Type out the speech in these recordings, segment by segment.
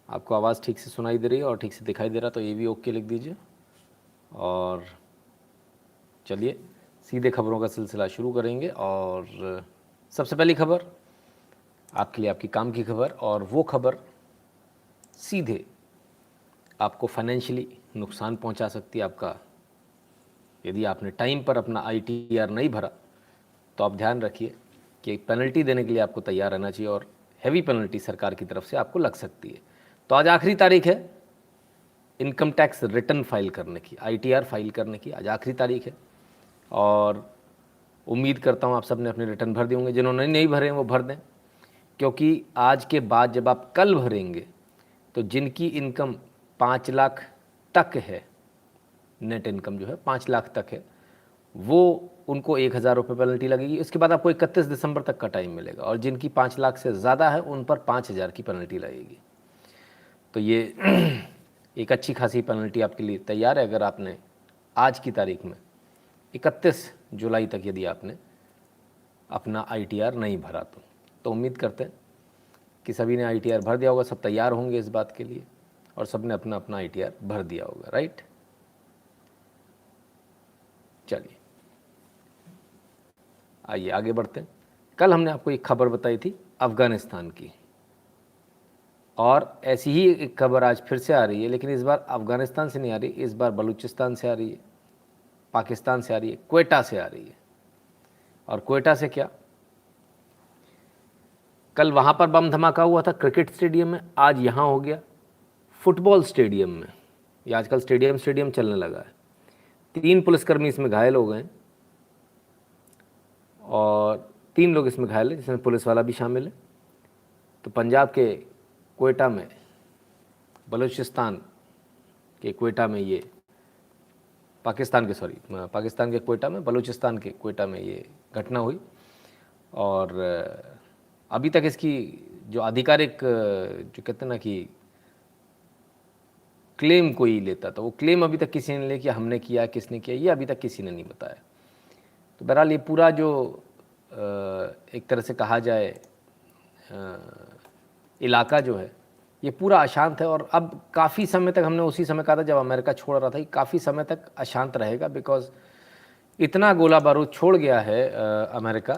आपको आवाज़ ठीक से सुनाई दे रही है और ठीक से दिखाई दे रहा, तो ये भी ओके लिख दीजिए। और चलिए सीधे खबरों का सिलसिला शुरू करेंगे। और सबसे पहली खबर आपके लिए, आपकी काम की खबर, और वो खबर सीधे आपको फाइनेंशियली नुकसान पहुंचा सकती है आपका। यदि आपने टाइम पर अपना ITR नहीं भरा तो आप ध्यान रखिए कि पेनल्टी देने के लिए आपको तैयार रहना चाहिए, और हैवी पेनल्टी सरकार की तरफ से आपको लग सकती है। तो आज आखिरी तारीख है इनकम टैक्स रिटर्न फाइल करने की, ITR फाइल करने की आज आखिरी तारीख है। और उम्मीद करता हूँ आप सब ने अपने रिटर्न भर दिए होंगे। जिन्होंने नहीं भरे हैं वो भर दें, क्योंकि आज के बाद जब आप कल भरेंगे तो जिनकी इनकम 5 लाख तक है, नेट इनकम जो है 5 लाख तक है, वो उनको 1,000 रुपये पेनल्टी लगेगी। इसके बाद आपको 31 दिसंबर तक का टाइम मिलेगा, और जिनकी 5 लाख से ज़्यादा है उन पर 5,000 की पेनल्टी लगेगी। तो ये एक अच्छी खासी पेनल्टी आपके लिए तैयार है अगर आपने आज की तारीख में 31 जुलाई तक यदि आपने अपना ITR नहीं भरा। तो उम्मीद करते हैं कि सभी ने ITR भर दिया होगा, सब तैयार होंगे इस बात के लिए, और सब ने अपना अपना ITR भर दिया होगा, राइट। चलिए आइए आगे बढ़ते हैं। कल हमने आपको एक खबर बताई थी अफ़गानिस्तान की, और ऐसी ही एक खबर आज फिर से आ रही है, लेकिन इस बार अफ़गानिस्तान से नहीं आ रही, इस बार बलूचिस्तान से आ रही है, पाकिस्तान से आ रही है, क्वेटा से आ रही है। और क्वेटा से क्या, कल वहाँ पर बम धमाका हुआ था क्रिकेट स्टेडियम में, आज यहाँ हो गया फुटबॉल स्टेडियम में। ये आजकल स्टेडियम स्टेडियम चलने लगा है। 3 पुलिसकर्मी इसमें घायल हो गए, और 3 लोग इसमें घायल हैं, जिसमें पुलिस वाला भी शामिल है। तो पंजाब के क्वेटा में, बलूचिस्तान के क्वेटा में, ये पाकिस्तान के क्वेटा में, बलूचिस्तान के क्वेटा में ये घटना हुई। और अभी तक इसकी जो आधिकारिक, जो कहते हैं ना कि क्लेम कोई लेता, तो वो क्लेम अभी तक किसी ने नहीं किया, हमने किया, किसने किया, ये अभी तक किसी ने नहीं बताया। तो बहरहाल ये पूरा जो एक तरह से कहा जाए इलाका जो है ये पूरा अशांत है। और अब काफ़ी समय तक, हमने उसी समय कहा था जब अमेरिका छोड़ रहा था, कि काफ़ी समय तक अशांत रहेगा, बिकॉज इतना गोला बारूद छोड़ गया है अमेरिका,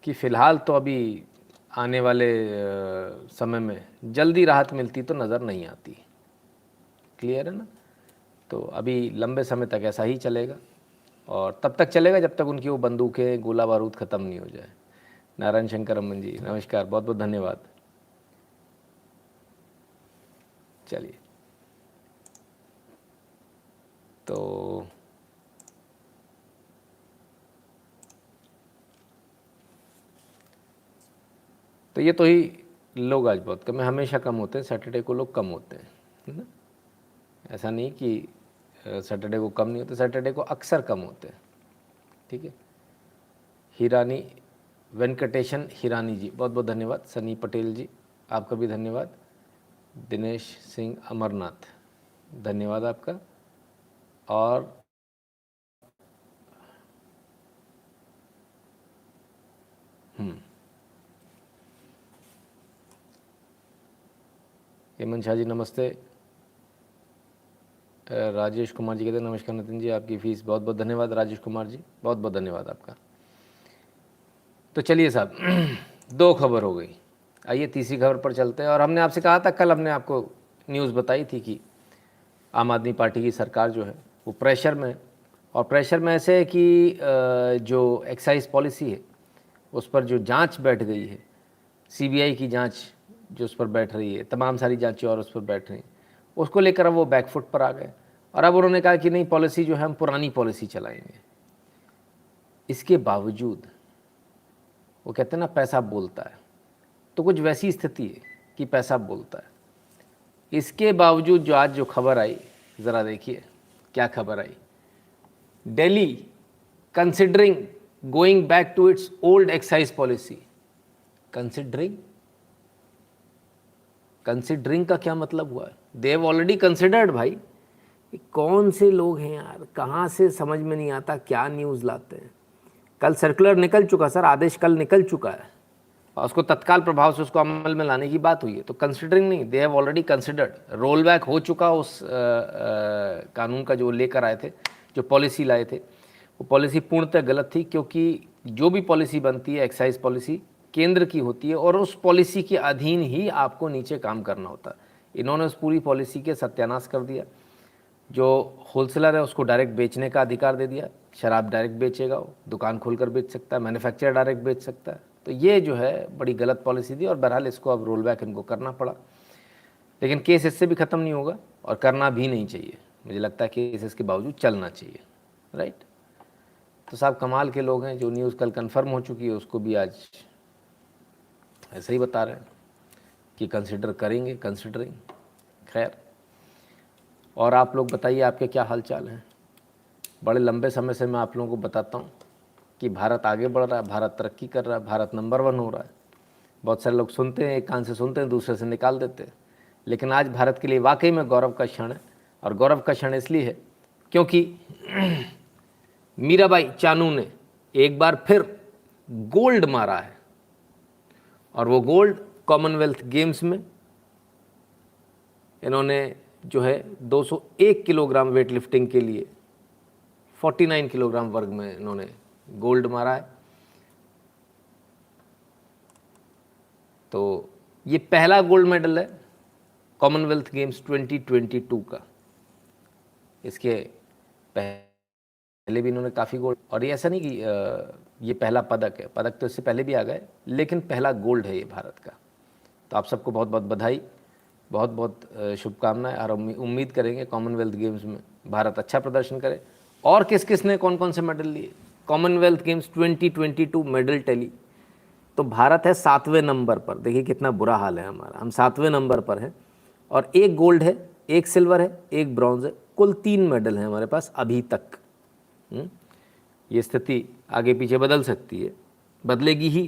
कि फ़िलहाल तो अभी आने वाले समय में जल्दी राहत मिलती तो नज़र नहीं आती। क्लियर है ना। तो अभी लंबे समय तक ऐसा ही चलेगा, और तब तक चलेगा जब तक उनकी वो बंदूकें, गोला बारूद ख़त्म नहीं हो जाए। नारायण शंकर अमन जी नमस्कार, बहुत बहुत धन्यवाद। चलिए, तो ये तो ही लोग आज बहुत कम है, हमेशा कम होते हैं, सैटरडे को लोग कम होते हैं, है ना। ऐसा नहीं कि सैटरडे को कम नहीं होते, सैटरडे को अक्सर कम होते हैं। ठीक है। हिरानी वेंकटेशन हिरानी जी बहुत बहुत धन्यवाद। सनी पटेल जी आपका भी धन्यवाद। दिनेश सिंह अमरनाथ धन्यवाद आपका। और हेमंत शाह जी नमस्ते। राजेश कुमार जी कहते हैं नमस्कार नितिन जी, आपकी फ़ीस बहुत बहुत धन्यवाद। राजेश कुमार जी बहुत बहुत धन्यवाद आपका। तो चलिए साहब 2 खबर हो गई, आइए तीसरी खबर पर चलते हैं। और हमने आपसे कहा था, कल हमने आपको न्यूज़ बताई थी कि आम आदमी पार्टी की सरकार जो है वो प्रेशर में है। और प्रेशर में ऐसे है कि जो एक्साइज पॉलिसी है उस पर जो जांच बैठ गई है, CBI की जांच जो उस पर बैठ रही है, तमाम सारी जांचें और उस पर बैठ रही हैं, उसको लेकर अब वो बैकफुट पर आ गए। और अब उन्होंने कहा कि नहीं, पॉलिसी जो है हम पुरानी पॉलिसी चलाएंगे। इसके बावजूद वो कहते हैं ना पैसा बोलता है, तो कुछ वैसी स्थिति है कि पैसा बोलता है। इसके बावजूद जो आज जो खबर आई, ज़रा देखिए क्या खबर आई। Delhi considering going back to its old excise policy. Considering का क्या मतलब हुआ? They have already considered. भाई कौन से लोग हैं यार, कहाँ से समझ में नहीं आता क्या न्यूज़ लाते हैं। कल सर्कुलर निकल चुका सर, आदेश कल निकल चुका है। और उसको तत्काल प्रभाव से उसको अमल में लाने की बात हुई है। तो कंसिडरिंग नहीं, दे have already considered, roll back हो चुका उस कानून का जो लेकर आए थे, जो पॉलिसी लाए थे। वो पॉलिसी पूर्णतः गलत थी, क्योंकि जो भी पॉलिसी बनती है एक्साइज पॉलिसी केंद्र की होती है और उस पॉलिसी के अधीन ही आपको नीचे काम करना होता है। इन्होंने उस पूरी पॉलिसी के सत्यानाश कर दिया। जो होलसेलर है उसको डायरेक्ट बेचने का अधिकार दे दिया, शराब डायरेक्ट बेचेगा, वो दुकान खोलकर बेच सकता है, मैन्युफैक्चरर डायरेक्ट बेच सकता है। तो ये जो है बड़ी गलत पॉलिसी थी और बहरहाल इसको अब रोल बैक इनको करना पड़ा। लेकिन केस इससे भी ख़त्म नहीं होगा और करना भी नहीं चाहिए। मुझे लगता है केस इसके बावजूद चलना चाहिए, राइट। तो साहब कमाल के लोग हैं, जो न्यूज़ कल कंफर्म हो चुकी है उसको भी आज ऐसे ही बता रहे हैं कि कंसिडर करेंगे, कंसिडरिंग। खैर, और आप लोग बताइए आपके क्या हाल चाल हैं। बड़े लंबे समय से मैं आप लोगों को बताता हूँ कि भारत आगे बढ़ रहा है, भारत तरक्की कर रहा है, भारत नंबर 1 हो रहा है। बहुत सारे लोग सुनते हैं, एक कान से सुनते हैं, दूसरे से निकाल देते हैं। लेकिन आज भारत के लिए वाकई में गौरव का क्षण है। और गौरव का क्षण इसलिए है क्योंकि मीराबाई चानू ने एक बार फिर गोल्ड मारा है। और वो गोल्ड कॉमनवेल्थ गेम्स में इन्होंने जो है 201 किलोग्राम वेट लिफ्टिंग के लिए 49 किलोग्राम वर्ग में इन्होंने गोल्ड मारा है। तो ये पहला गोल्ड मेडल है कॉमनवेल्थ गेम्स 2022 का। इसके पहले भी इन्होंने काफ़ी गोल्ड, और ये ऐसा नहीं कि ये पहला पदक है, पदक तो इससे पहले भी आ गए, लेकिन पहला गोल्ड है ये भारत का। तो आप सबको बहुत बहुत बधाई, बहुत बहुत शुभकामनाएं। और उम्मीद करेंगे कॉमनवेल्थ गेम्स में भारत अच्छा प्रदर्शन करे। और किस किस ने कौन कौन से मेडल लिए कॉमनवेल्थ गेम्स 2022 मेडल टैली, तो भारत है 7वें नंबर पर। देखिए कितना बुरा हाल है हमारा, हम 7वें नंबर पर हैं और 1 गोल्ड है, 1 सिल्वर है, 1 ब्रॉन्ज है, कुल 3 मेडल हैं हमारे पास अभी तक। ये स्थिति आगे पीछे बदल सकती है, बदलेगी ही।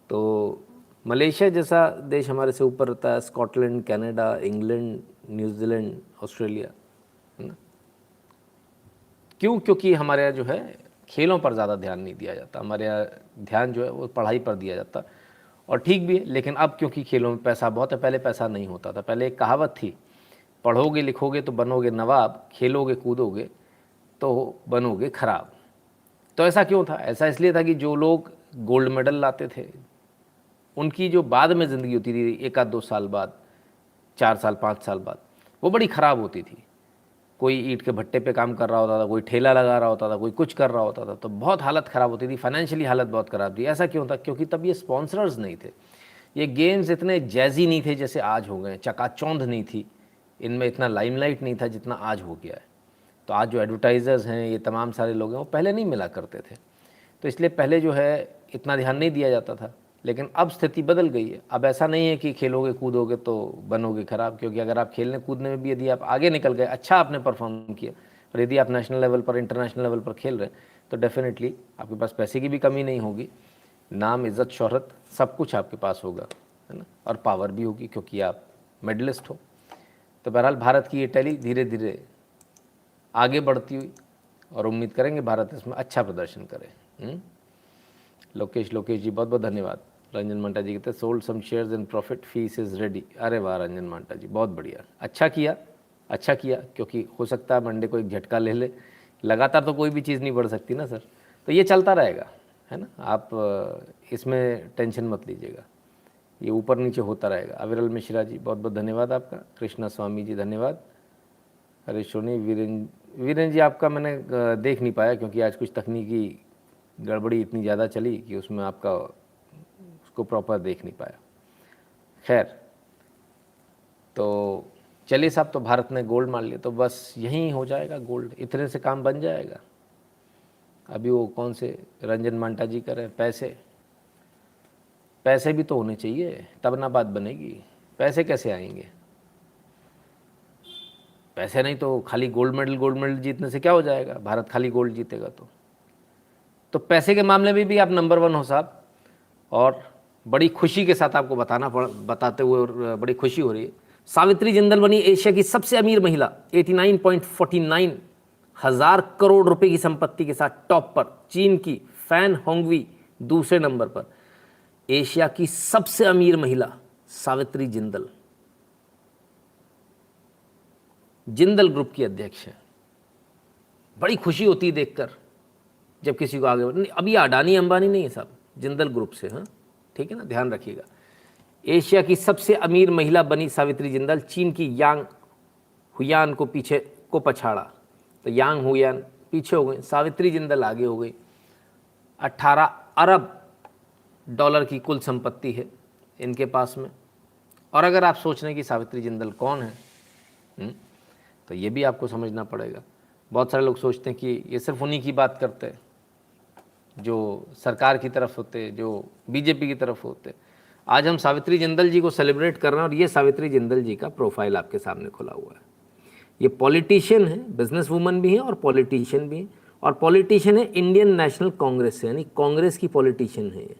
तो मलेशिया जैसा देश हमारे से ऊपर रहता है, Scotland, Canada, England, New Zealand, Australia, है ना। क्यों? क्योंकि हमारे यहाँ जो है खेलों पर ज़्यादा ध्यान नहीं दिया जाता, हमारे यहाँ ध्यान जो है वो पढ़ाई पर दिया जाता। और ठीक भी है, लेकिन अब क्योंकि खेलों में पैसा बहुत है, पहले पैसा नहीं होता था। पहले एक कहावत थी, पढ़ोगे लिखोगे तो बनोगे नवाब, खेलोगे कूदोगे तो बनोगे खराब। तो ऐसा क्यों था? ऐसा इसलिए था कि जो लोग गोल्ड मेडल लाते थे उनकी जो बाद में ज़िंदगी होती थी, 1-2 साल बाद, 4 साल 5 साल बाद, वो बड़ी ख़राब होती थी। कोई ईंट के भट्टे पे काम कर रहा होता था, कोई ठेला लगा रहा होता था, कोई कुछ कर रहा होता था, तो बहुत हालत ख़राब होती थी, फाइनेंशियली हालत बहुत ख़राब थी। ऐसा क्यों था? क्योंकि तब ये स्पॉन्सर्स नहीं थे, ये गेम्स इतने जैजी नहीं थे जैसे आज हो गए, चकाचौंध नहीं थी, इनमें इतना लाइमलाइट नहीं था जितना आज हो गया है। तो आज जो एडवर्टाइज़र्स हैं, ये तमाम सारे लोग हैं, वो पहले नहीं मिला करते थे। तो इसलिए पहले जो है इतना ध्यान नहीं दिया जाता था। लेकिन अब स्थिति बदल गई है। अब ऐसा नहीं है कि खेलोगे कूदोगे तो बनोगे खराब, क्योंकि अगर आप खेलने कूदने में भी यदि आप आगे निकल गए, अच्छा आपने परफॉर्म किया, और यदि आप नेशनल लेवल पर, इंटरनेशनल लेवल पर खेल रहे हैं, तो डेफिनेटली आपके पास पैसे की भी कमी नहीं होगी, नाम, इज़्ज़त, शोहरत सब कुछ आपके पास होगा, है ना, और पावर भी होगी क्योंकि आप मेडलिस्ट हो। तो बहरहाल भारत की ये टैली धीरे धीरे आगे बढ़ती हुई, और उम्मीद करेंगे भारत इसमें अच्छा प्रदर्शन करे। लोकेश जी बहुत बहुत धन्यवाद। रंजन मांटा जी कहते sold some shares in profit, fees is ready. अरे वाह रंजन मांटा जी, बहुत बढ़िया, अच्छा किया, क्योंकि हो सकता है मंडे को एक झटका ले ले। लगातार तो कोई भी चीज़ नहीं बढ़ सकती ना सर, तो ये चलता रहेगा, है ना। आप इसमें टेंशन मत लीजिएगा, ये ऊपर नीचे होता रहेगा। अविरल मिश्रा जी बहुत बहुत धन्यवाद आपका। कृष्णा स्वामी जी धन्यवाद। अरे सोनी वीरेन जी आपका मैंने देख नहीं पाया, क्योंकि आज कुछ तकनीकी गड़बड़ी इतनी ज़्यादा चली कि उसमें आपका उसको प्रॉपर देख नहीं पाया। खैर, तो चलिए साहब, तो भारत ने गोल्ड मान लिया, तो बस यहीं हो जाएगा गोल्ड, इतने से काम बन जाएगा। अभी वो कौन से रंजन मांटा जी कर रहे हैं, पैसे भी तो होने चाहिए, तब ना बात बनेगी। पैसे कैसे आएंगे? पैसे नहीं तो खाली गोल्ड मेडल जीतने से क्या हो जाएगा? भारत खाली गोल्ड जीतेगा तो पैसे के मामले में भी आप नंबर 1 हो साहब। और बड़ी खुशी के साथ आपको बताते हुए और बड़ी खुशी हो रही है, सावित्री जिंदल बनी एशिया की सबसे अमीर महिला, 89.49 हज़ार करोड़ रुपए की संपत्ति के साथ टॉप पर। चीन की फैन होंगवी दूसरे नंबर पर। एशिया की सबसे अमीर महिला सावित्री जिंदल, जिंदल ग्रुप की अध्यक्ष है। बड़ी खुशी होती है देखकर जब किसी को आगे नहीं, अब ये अडानी अंबानी नहीं है साहब, जिंदल ग्रुप से, हाँ ठीक है ना, ध्यान रखिएगा। एशिया की सबसे अमीर महिला बनी सावित्री जिंदल, चीन की यांग हुयान को पछाड़ा। तो यांग हुयान पीछे हो गई, सावित्री जिंदल आगे हो गई। 18 अरब डॉलर की कुल संपत्ति है इनके पास में। और अगर आप सोच रहे हैं कि सावित्री जिंदल कौन है, तो ये भी आपको समझना पड़ेगा। बहुत सारे लोग सोचते हैं कि ये सिर्फ उन्हीं की बात करते हैं जो सरकार की तरफ होते, जो बीजेपी की तरफ होते। आज हम सावित्री जिंदल जी को सेलिब्रेट कर रहे हैं और ये सावित्री जिंदल जी का प्रोफाइल आपके सामने खुला हुआ है। ये पॉलिटिशियन है, बिजनेस वूमन भी है और पॉलिटिशियन भी है। और पॉलिटिशियन है इंडियन नेशनल कांग्रेस से, यानी कांग्रेस की पॉलिटिशियन है ये,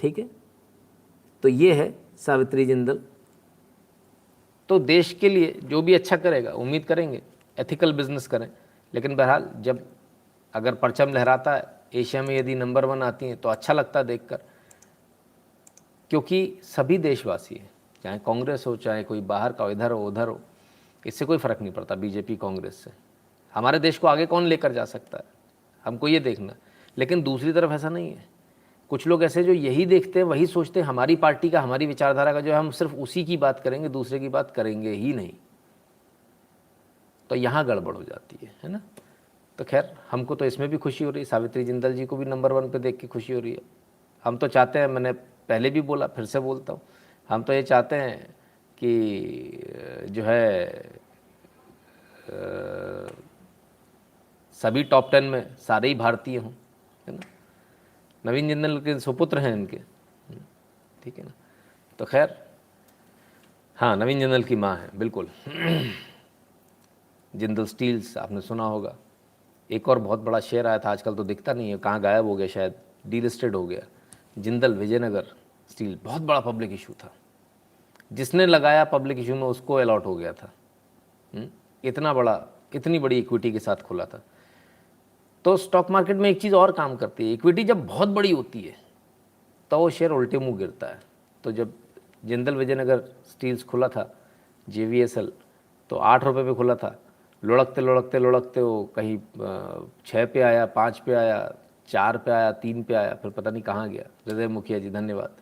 ठीक है। तो ये है सावित्री जिंदल। तो देश के लिए जो भी अच्छा करेगा, उम्मीद करेंगे एथिकल बिजनेस करें। लेकिन बहरहाल जब अगर परचम लहराता है, एशिया में यदि नंबर 1 आती हैं तो अच्छा लगता है देखकर, क्योंकि सभी देशवासी हैं, चाहे कांग्रेस हो, चाहे कोई बाहर का, इधर हो उधर हो, इससे कोई फ़र्क नहीं पड़ता बीजेपी कांग्रेस से। हमारे देश को आगे कौन लेकर जा सकता है, हमको ये देखना। लेकिन दूसरी तरफ ऐसा नहीं है, कुछ लोग ऐसे जो यही देखते हैं, वही सोचते हैं हमारी पार्टी का, हमारी विचारधारा का जो है, हम सिर्फ उसी की बात करेंगे, दूसरे की बात करेंगे ही नहीं। तो यहाँ गड़बड़ हो जाती है ना। तो खैर, हमको तो इसमें भी खुशी हो रही है, सावित्री जिंदल जी को भी नंबर 1 पे देख के खुशी हो रही है। हम तो चाहते हैं, मैंने पहले भी बोला, फिर से बोलता हूँ, हम तो ये चाहते हैं कि जो है सभी टॉप 10 में सारे ही भारतीय हों, है ना। नवीन जिंदल के सुपुत्र हैं इनके, ठीक है ना। तो खैर, हाँ, नवीन जिंदल की माँ है बिल्कुल। जिंदल स्टील्स आपने सुना होगा। एक और बहुत बड़ा शेयर आया था, आजकल तो दिखता नहीं है, कहाँ गायब हो गया, शायद डीलिस्टेड हो गया। जिंदल विजयनगर स्टील, बहुत बड़ा पब्लिक इशू था, जिसने लगाया पब्लिक इशू में उसको अलॉट हो गया था। इतना बड़ा, इतनी बड़ी इक्विटी के साथ खुला था। तो स्टॉक मार्केट में एक चीज़ और काम करती है, इक्विटी जब बहुत बड़ी होती है तो वो शेयर उल्टे मुंह गिरता है। तो जब जिंदल विजयनगर स्टील्स खुला था, JVSL, तो 8 रुपये पे खुला था। लुढ़कते लुढ़कते लुढ़कते वो कहीं 6 पे आया, 5 पे आया, 4 पे आया, 3 पे आया, फिर पता नहीं कहाँ गया। हृदय मुखिया जी धन्यवाद।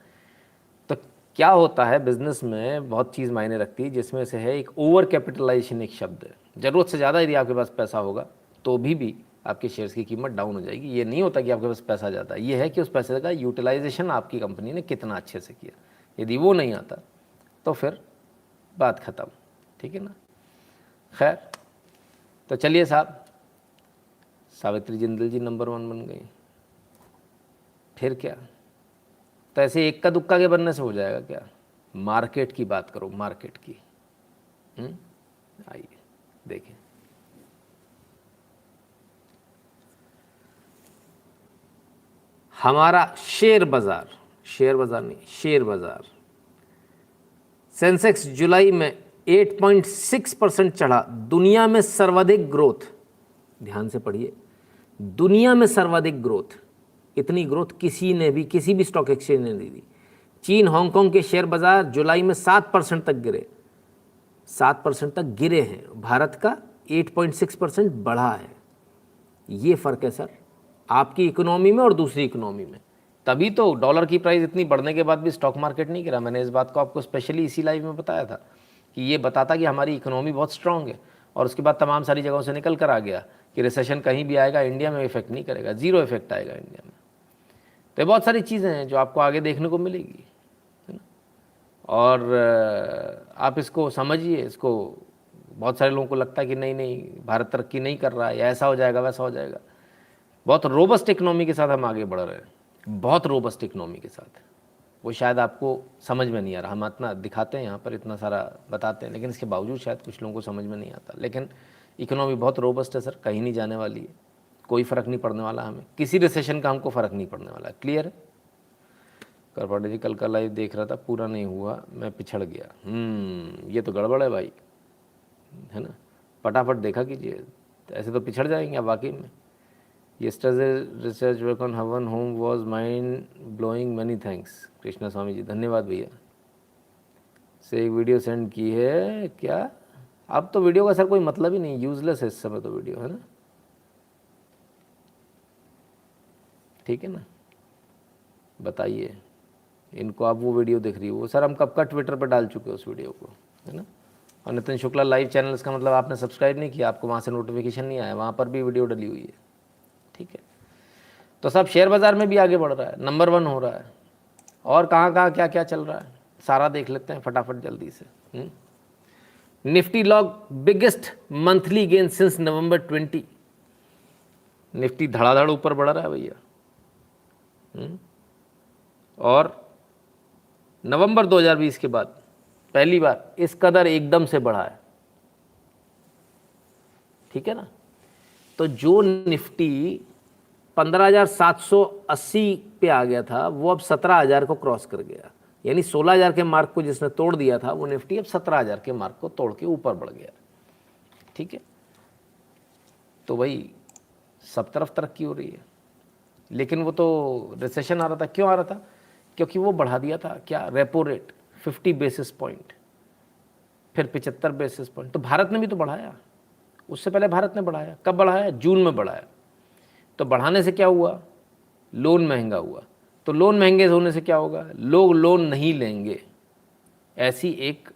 तो क्या होता है बिज़नेस में, बहुत चीज़ मायने रखती है, जिसमें से है एक ओवर कैपिटलाइजेशन, एक शब्द है। ज़रूरत से ज़्यादा यदि आपके पास पैसा होगा तो भी आपके शेयर्स की कीमत डाउन हो जाएगी। ये नहीं होता कि आपके पास पैसा ज़्यादा है, ये है कि उस पैसे का यूटिलाइजेशन आपकी कंपनी ने कितना अच्छे से किया। यदि वो नहीं आता तो फिर बात ख़त्म, ठीक है ना। खैर, तो चलिए साहब, सावित्री जिंदल जी नंबर 1 बन गई, फिर क्या। तो ऐसे इक्का दुक्का के बनने से हो जाएगा क्या। मार्केट की बात करो, मार्केट की। आइए देखें, हमारा शेयर बाजार नहीं, शेयर बाजार, सेंसेक्स जुलाई में 8.6% चढ़ा, दुनिया में सर्वाधिक ग्रोथ। ध्यान से पढ़िए, दुनिया में सर्वाधिक ग्रोथ, इतनी ग्रोथ किसी भी स्टॉक एक्सचेंज ने नहीं दी। चीन, हांगकांग के शेयर बाजार जुलाई में 7% तक गिरे, 7% तक गिरे हैं। भारत का 8.6% बढ़ा है। ये फ़र्क है सर, आपकी इकोनॉमी में और दूसरी इकोनॉमी में। तभी तो डॉलर की प्राइस इतनी बढ़ने के बाद भी स्टॉक मार्केट नहीं गिरा। मैंने इस बात को आपको स्पेशली इसी लाइव में बताया था कि ये बताता कि हमारी इकोनॉमी बहुत स्ट्रांग है, और उसके बाद तमाम सारी जगहों से निकल कर आ गया कि रिसेशन कहीं भी आएगा, इंडिया में इफेक्ट नहीं करेगा, ज़ीरो इफेक्ट आएगा इंडिया में। तो ये बहुत सारी चीज़ें हैं जो आपको आगे देखने को मिलेगी, है ना। और आप इसको समझिए, इसको बहुत सारे लोगों को लगता है कि नहीं भारत तरक्की नहीं कर रहा है, या ऐसा हो जाएगा वैसा हो जाएगा। बहुत रोबस्ट इकनॉमी के साथ हम आगे बढ़ रहे हैं, बहुत रोबस्ट इकनॉमी के साथ। वो शायद आपको समझ में नहीं आ रहा, हम इतना दिखाते हैं यहाँ पर, इतना सारा बताते हैं, लेकिन इसके बावजूद शायद कुछ लोगों को समझ में नहीं आता। लेकिन इकोनॉमी बहुत रोबस्ट है सर, कहीं नहीं जाने वाली है, कोई फ़र्क नहीं पड़ने वाला हमें, किसी रिसेशन का हमको फ़र्क नहीं पड़ने वाला है। क्लियर है। करपाटे जी कल का लाइव देख रहा था, पूरा नहीं हुआ, मैं पिछड़ गया। ये तो गड़बड़ है भाई, है ना। फटाफट देखा कीजिए, ऐसे तो पिछड़ जाएंगे आप वाकई में। Yesterday's research work on Havan home was mind blowing. Many thanks. Krishna Swami ji, धन्यवाद भैया। से एक वीडियो सेंड की है क्या? अब तो वीडियो का सर कोई मतलब ही नहीं, यूजलेस है इस समय तो वीडियो, है ना? ठीक है ना, बताइए इनको। आप वो वीडियो देख रही हो, वो सर हम कब का ट्विटर पर डाल चुके हैं उस वीडियो को, है ना? और नितिन शुक्ला लाइव चैनल, इसका मतलब आपने सब्सक्राइब नहीं किया, आपको वहाँ से नोटिफिकेशन नहीं आया, वहाँ पर भी वीडियो डली हुई है। ठीक है, तो सब शेयर बाज़ार में भी आगे बढ़ रहा है, नंबर 1 हो रहा है। और कहाँ कहाँ क्या क्या चल रहा है सारा देख लेते हैं फटाफट जल्दी से। Nifty log biggest monthly gain since November 20। Nifty धड़ाधड़ ऊपर बढ़ रहा है भैया। और नवंबर 2020 के बाद पहली बार इस कदर एकदम से बढ़ा है। ठीक है ना, तो जो निफ्टी 15,780 पे आ गया था वो अब 17,000 को क्रॉस कर गया, यानी 16,000 के मार्क को जिसने तोड़ दिया था वो निफ्टी अब 17,000 के मार्क को तोड़ के ऊपर बढ़ गया। ठीक है, तो भाई सब तरफ तरक्की हो रही है। लेकिन वो तो रिसेशन आ रहा था, क्यों आ रहा था? क्योंकि वो बढ़ा दिया था क्या, रेपो रेट 50 बेसिस पॉइंट, फिर 75 बेसिस पॉइंट। तो भारत ने भी तो बढ़ाया, उससे पहले भारत ने बढ़ाया। कब बढ़ाया? जून में बढ़ाया। तो बढ़ाने से क्या हुआ? लोन महंगा हुआ। तो लोन महंगे होने से क्या होगा? लोग लोन नहीं लेंगे। ऐसी एक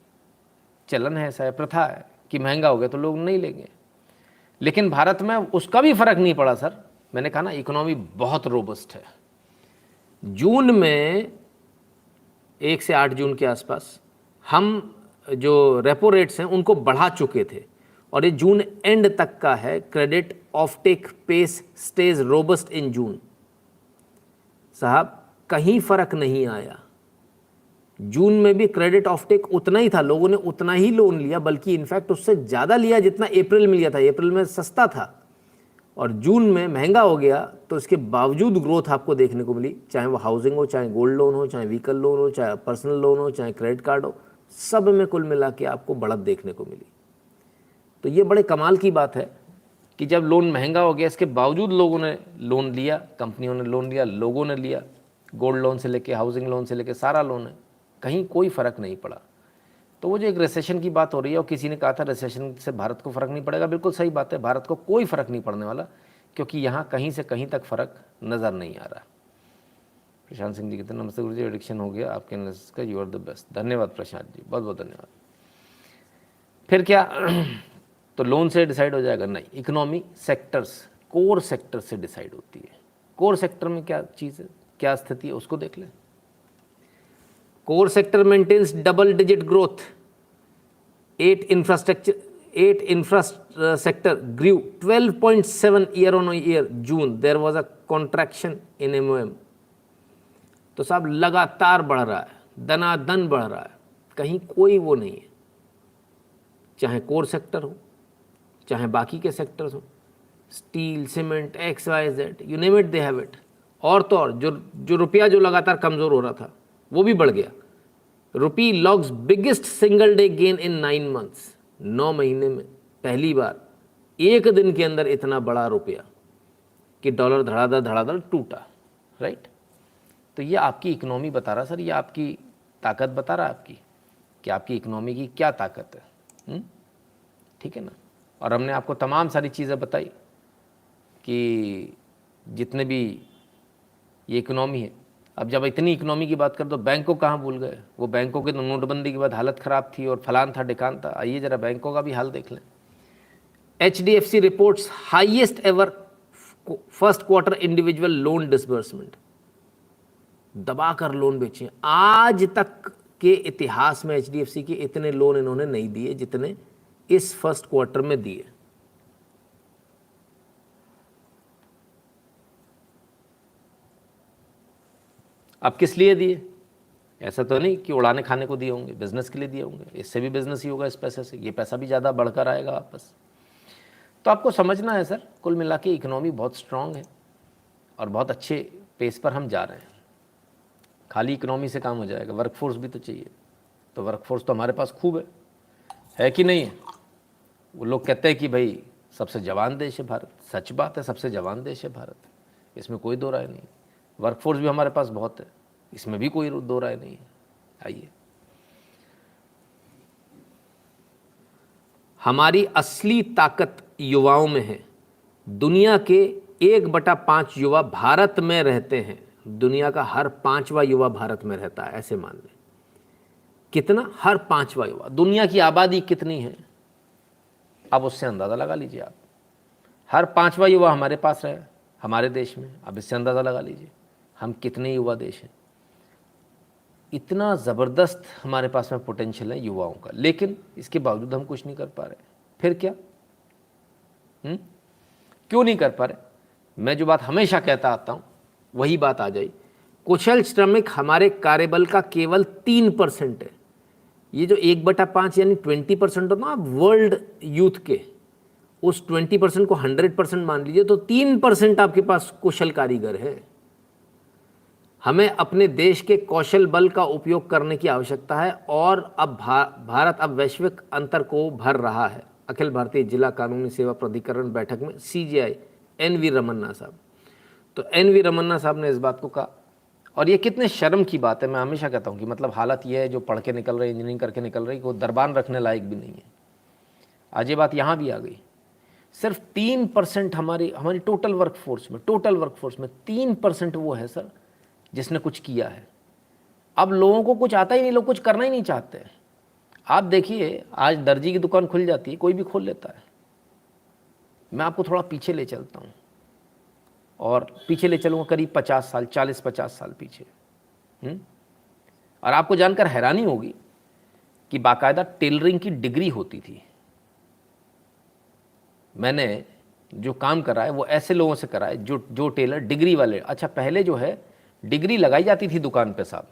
चलन है, ऐसा है, प्रथा है कि महंगा हो गया तो लोग नहीं लेंगे। लेकिन भारत में उसका भी फर्क नहीं पड़ा सर। मैंने कहा ना, इकोनॉमी बहुत रोबस्ट है। जून में 1 से 8 जून के आसपास हम जो रेपो रेट्स हैं उनको बढ़ा चुके थे, और ये जून एंड तक का है। Credit offtake pace stays robust in June. साहब कहीं फर्क नहीं आया। जून में भी क्रेडिट ऑफ टेक उतना ही था, लोगों ने उतना ही लोन लिया, बल्कि इनफैक्ट उससे ज़्यादा लिया जितना अप्रैल में लिया था। अप्रैल में सस्ता था और जून में महंगा हो गया, तो इसके बावजूद ग्रोथ आपको देखने को मिली। चाहे वो हाउसिंग हो, चाहे गोल्ड लोन हो, चाहे व्हीकल लोन हो, चाहे पर्सनल लोन हो, चाहे क्रेडिट कार्ड हो, सब में कुल मिला के आपको बढ़त देखने को मिली। तो ये बड़े कमाल की बात है कि जब लोन महंगा हो गया, इसके बावजूद लोगों ने लोन लिया, कंपनियों ने लोन लिया, लोगों ने लिया। गोल्ड लोन से लेके हाउसिंग लोन से लेके सारा लोन है, कहीं कोई फ़र्क नहीं पड़ा। तो वो जो एक रिसेशन की बात हो रही है, और किसी ने कहा था रिसेशन से भारत को फ़र्क नहीं पड़ेगा, बिल्कुल सही बात है। भारत को कोई फ़र्क नहीं पड़ने वाला, क्योंकि यहाँ कहीं से कहीं तक फ़र्क नज़र नहीं आ रहा। प्रशांत सिंह जी कहते हैं नमस्ते गुरु जी, एडिक्शन हो गया आपके एनालिसिस का, यू आर द बेस्ट। धन्यवाद प्रशांत जी, बहुत बहुत धन्यवाद। फिर क्या तो लोन से डिसाइड हो जाएगा? नहीं, इकोनॉमी सेक्टर्स, कोर सेक्टर से डिसाइड होती है। कोर सेक्टर में क्या चीज़ है, क्या स्थिति है, उसको देख लें। Core sector maintains double digit growth. 8 infrastructure grew 12.7 year on year. June there was a contraction in MOM. तो साहब लगातार बढ़ रहा है, दनादन बढ़ रहा है, कहीं कोई वो नहीं है। चाहे कोर सेक्टर हो, चाहे बाकी के सेक्टर्स हो, steel, cement, XYZ, you name it they have it. और तो और जो रुपया जो लगातार कमज़ोर हो रहा था वो भी बढ़ गया। Rupee logs biggest single day gain in 9 months। 9 महीने में पहली बार एक दिन के अंदर इतना बड़ा रुपया कि डॉलर धड़ाधड़ टूटा। राइट, तो ये आपकी इकोनॉमी बता रहा सर, ये आपकी ताकत बता रहा आपकी कि आपकी इकोनॉमी की क्या ताकत है। ठीक है ना। और हमने आपको तमाम सारी चीज़ें बताई कि जितने भी ये इकोनॉमी है। अब जब इतनी इकोनॉमी की बात कर तो बैंकों कहाँ भूल गए? वो बैंकों की तो नोटबंदी के बाद हालत ख़राब थी और फलान था ढिकान था। आइए ज़रा बैंकों का भी हाल देख लें। HDFC reports highest ever first quarter individual loan disbursement. दबाकर लोन बेचे। आज तक के इतिहास में HDFC के इतने लोन इन्होंने नहीं दिए जितने इस फर्स्ट क्वार्टर में दिए। अब किस लिए दिए? ऐसा तो नहीं कि उड़ाने खाने को दिए होंगे, बिजनेस के लिए दिए होंगे। इससे भी बिजनेस ही होगा इस पैसे से, ये पैसा भी ज़्यादा बढ़कर आएगा वापस। तो आपको समझना है सर, कुल मिला के इकोनॉमी बहुत स्ट्रांग है और बहुत अच्छे पेस पर हम जा रहे हैं। खाली इकोनॉमी से काम हो जाएगा, वर्कफोर्स भी तो चाहिए। तो वर्कफोर्स तो हमारे पास खूब है कि नहीं है? वो लोग कहते हैं कि भाई सबसे जवान देश है भारत, सच बात है, सबसे जवान देश है भारत, इसमें कोई दो राय नहीं। वर्कफोर्स भी हमारे पास बहुत है, इसमें भी कोई दो राय नहीं है। आइए, हमारी असली ताकत युवाओं में है। दुनिया के 1/5 युवा भारत में रहते हैं। दुनिया का हर 5वां युवा भारत में रहता है, ऐसे मान लें। कितना? हर 5वां युवा। दुनिया की आबादी कितनी है, अब उससे अंदाज़ा लगा लीजिए आप। हर 5वां युवा हमारे पास रहे हमारे देश में, अब इससे अंदाज़ा लगा लीजिए हम कितने युवा देश हैं। इतना ज़बरदस्त हमारे पास में पोटेंशियल है युवाओं का, लेकिन इसके बावजूद हम कुछ नहीं कर पा रहे। फिर क्या? क्यों नहीं कर पा रहे? मैं जो बात हमेशा कहता आता हूँ वही बात आ जाए। कुशल श्रमिक हमारे कार्यबल का केवल 3% है। ये जो 1/5 यानी 20% होता ना वर्ल्ड यूथ के, उस 20% को 100% मान लीजिए तो 3% आपके पास कुशल कारीगर है। हमें अपने देश के कौशल बल का उपयोग करने की आवश्यकता है और अब भारत अब वैश्विक अंतर को भर रहा है। अखिल भारतीय जिला कानूनी सेवा प्राधिकरण बैठक में CJI NV रमन्ना साहब, तो NV रमन्ना साहब ने इस बात को कहा, और ये कितने शर्म की बात है। मैं हमेशा कहता हूँ कि मतलब हालत ये है, जो पढ़ के निकल रहे, इंजीनियरिंग करके निकल रही, वो दरबान रखने लायक भी नहीं है। आज ये बात यहाँ भी आ गई। सिर्फ 3% हमारी टोटल वर्कफोर्स में 3% वो है सर जिसने कुछ किया है। अब लोगों को कुछ आता ही नहीं, लोग कुछ करना ही नहीं चाहते। आप देखिए, आज दर्जी की दुकान खुल जाती है, कोई भी खोल लेता है। मैं आपको थोड़ा पीछे ले चलता हूँ, और पीछे ले चलूँगा करीब 50 साल, 40-50 साल पीछे। और आपको जानकर हैरानी होगी कि बाकायदा टेलरिंग की डिग्री होती थी। मैंने जो काम करा है वो ऐसे लोगों से करा है जो टेलर डिग्री वाले। अच्छा, पहले जो है डिग्री लगाई जाती थी दुकान पे साहब।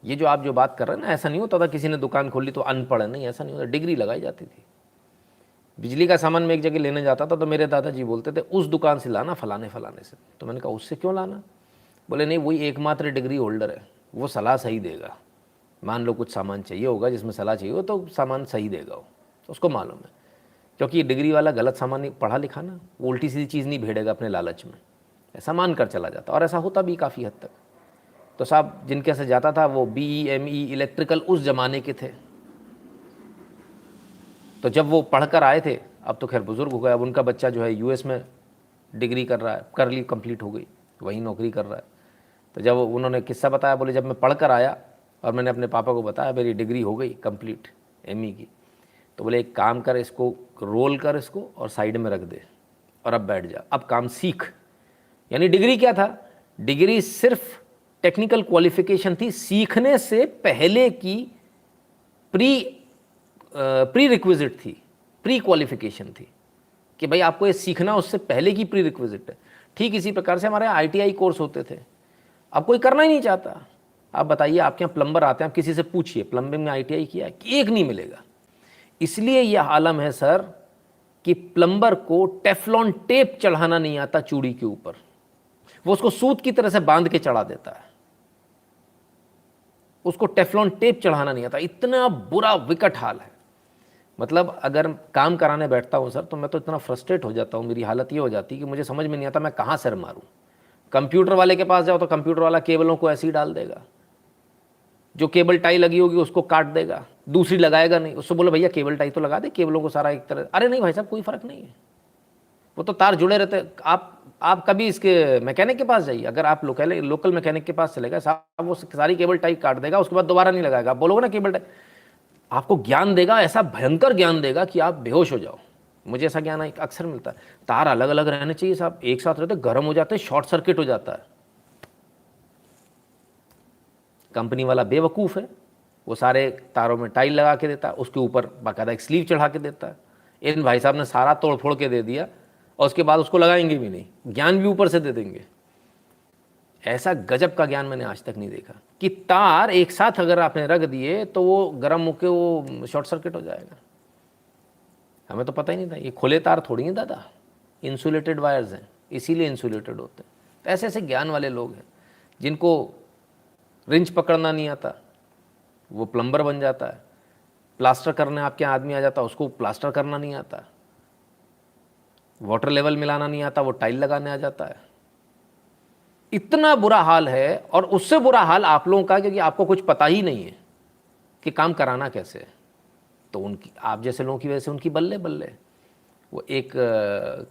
ये जो आप जो बात कर रहे हैं ना, ऐसा नहीं होता था किसी ने दुकान खोल ली तो अनपढ़ है, नहीं, ऐसा नहीं होता। डिग्री लगाई जाती थी। बिजली का सामान मैं एक जगह लेने जाता था तो मेरे दादाजी बोलते थे उस दुकान से लाना, फलाने से। तो मैंने कहा उससे क्यों लाना? बोले नहीं, वही एकमात्र डिग्री होल्डर है, वो सलाह सही देगा। मान लो कुछ सामान चाहिए होगा जिसमें सलाह चाहिए हो तो सामान सही देगा वो, तो उसको मालूम है। क्योंकि ये डिग्री वाला गलत सामान नहीं, पढ़ा लिखा ना, वो उल्टी सीधी चीज़ नहीं भेड़ेगा अपने लालच में, ऐसा मान कर चला जाता। और ऐसा होता भी काफ़ी हद तक। तो साहब जिनके से जाता था वो BE ME इलेक्ट्रिकल उस ज़माने के थे। तो जब वो पढ़ कर आए थे, अब तो खैर बुज़ुर्ग हो गए, अब उनका बच्चा जो है US में डिग्री कर रहा है, कर ली, कंप्लीट हो गई, वहीं नौकरी कर रहा है। तो जब उन्होंने किस्सा बताया, बोले जब मैं पढ़ कर आया और मैंने अपने पापा को बताया मेरी डिग्री हो गई कंप्लीट ME की, तो बोले एक काम कर, इसको रोल कर इसको और साइड में रख दे और अब बैठ जा, अब काम सीख। यानी डिग्री क्या था? डिग्री सिर्फ टेक्निकल क्वालिफिकेशन थी, सीखने से पहले की प्री रिक्विजिट थी, प्री क्वालिफिकेशन थी कि भाई आपको ये सीखना, उससे पहले की प्री रिक्विजिट है। ठीक इसी प्रकार से हमारे ITI कोर्स होते थे, अब कोई करना ही नहीं चाहता। आप बताइए, आपके यहाँ प्लम्बर आते हैं, आप किसी से पूछिए प्लम्बिंग में ITI किया है, कि एक नहीं मिलेगा। इसलिए यह आलम है सर कि प्लम्बर को टेफ्लॉन टेप चढ़ाना नहीं आता चूड़ी के ऊपर, वो उसको सूत की तरह से बांध के चढ़ा देता है, उसको टेफ्लॉन टेप चढ़ाना नहीं आता। इतना बुरा विकट हाल है। मतलब अगर काम कराने बैठता हूँ सर तो मैं तो इतना फ्रस्ट्रेट हो जाता हूँ, मेरी हालत ये हो जाती है कि मुझे समझ में नहीं आता मैं कहाँ सर मारूँ। कंप्यूटर वाले के पास जाओ तो कंप्यूटर वाला केबलों को ऐसे ही डाल देगा, जो केबल टाई लगी होगी उसको काट देगा, दूसरी लगाएगा नहीं। उससे बोलो भैया केबल टाई तो लगा दे, केबलों को सारा एक तरह, अरे नहीं भाई साहब कोई फ़र्क नहीं है, वो तो तार जुड़े रहते। आप कभी इसके मैकेनिक के पास जाइए, अगर आप लोकल मैकेनिक के पास चलेगा साहब, वो सारी केबल टाई काट देगा, उसके बाद दोबारा नहीं लगाएगा। आप बोलोगे ना केबल टाई, आपको ज्ञान देगा, ऐसा भयंकर ज्ञान देगा कि आप बेहोश हो जाओ। मुझे ऐसा ज्ञान अक्सर मिलता है। तार अलग अलग रहने चाहिए साहब, एक साथ रहते गर्म हो जाते हैं, शॉर्ट सर्किट हो जाता है। कंपनी वाला बेवकूफ़ है, वो सारे तारों में टाइल लगा के देता है, उसके ऊपर बाकायदा एक स्लीव चढ़ा के देता है। इन भाई साहब ने सारा तोड़ फोड़ के दे दिया और उसके बाद उसको लगाएंगे भी नहीं, ज्ञान भी ऊपर से दे देंगे। ऐसा गजब का ज्ञान मैंने आज तक नहीं देखा कि तार एक साथ अगर आपने रख दिए तो वो गर्म होकर वो शॉर्ट सर्किट हो जाएगा। हमें तो पता ही नहीं था, ये खुले तार थोड़ी हैं दादा, इंसुलेटेड वायर्स हैं, इसीलिए इंसुलेटेड होते हैं। तो ऐसे ऐसे ज्ञान वाले लोग हैं जिनको रिंच पकड़ना नहीं आता, वो प्लम्बर बन जाता है। प्लास्टर करने आपके यहाँ आदमी आ जाता है, उसको प्लास्टर करना नहीं आता। वाटर लेवल मिलाना नहीं आता, वो टाइल लगाने आ जाता है। इतना बुरा हाल है। और उससे बुरा हाल आप लोगों का, क्योंकि आपको कुछ पता ही नहीं है कि काम कराना कैसे है। तो उनकी, आप जैसे लोगों की वजह से उनकी बल्ले बल्ले। वो एक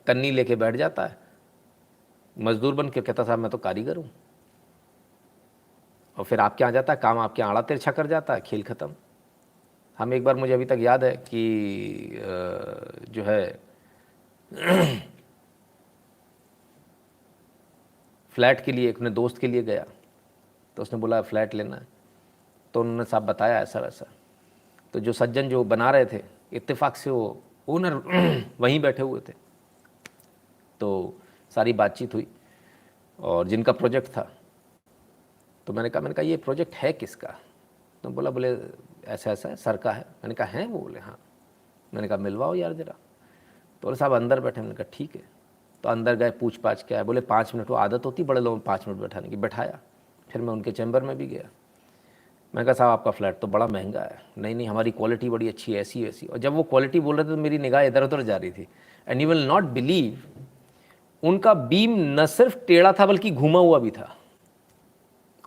कन्नी लेके बैठ जाता है मजदूर बन के, कहता साहब मैं तो कारीगर हूँ, और फिर आपके यहाँ जाता है, काम आपके यहाँ आड़ा तिरछा कर जाता है, खेल ख़त्म। हम एक बार, मुझे अभी तक याद है कि जो है फ्लैट के लिए अपने दोस्त के लिए गया, तो उसने बोला फ्लैट लेना है, तो उन्होंने साहब बताया ऐसा वैसा। तो जो सज्जन जो बना रहे थे, इत्तेफाक से वो ओनर वहीं बैठे हुए थे। तो सारी बातचीत हुई, और जिनका प्रोजेक्ट था, तो मैंने कहा ये प्रोजेक्ट है किसका? तो बोले ऐसा ऐसा है, सर का है। मैंने कहा है? वो बोले हाँ। मैंने कहा मिलवाओ यार ज़रा। तो बोले साहब अंदर बैठे। मैंने कहा ठीक है। तो अंदर गए, पूछ पाछ के आए। बोले 5 मिनट, वो आदत होती बड़े लोगों में 5 मिनट बैठाने की। बैठाया। फिर मैं उनके चैम्बर में भी गया। मैंने कहा साहब आपका फ्लैट तो बड़ा महंगा है। नहीं नहीं, हमारी क्वालिटी बड़ी अच्छी है, ऐसी वैसी। और जब वो क्वालिटी बोल रहे थे तो मेरी निगाह इधर उधर जा रही थी। And you will not believe, उनका बीम न सिर्फ टेढ़ा था बल्कि घुमा हुआ भी था,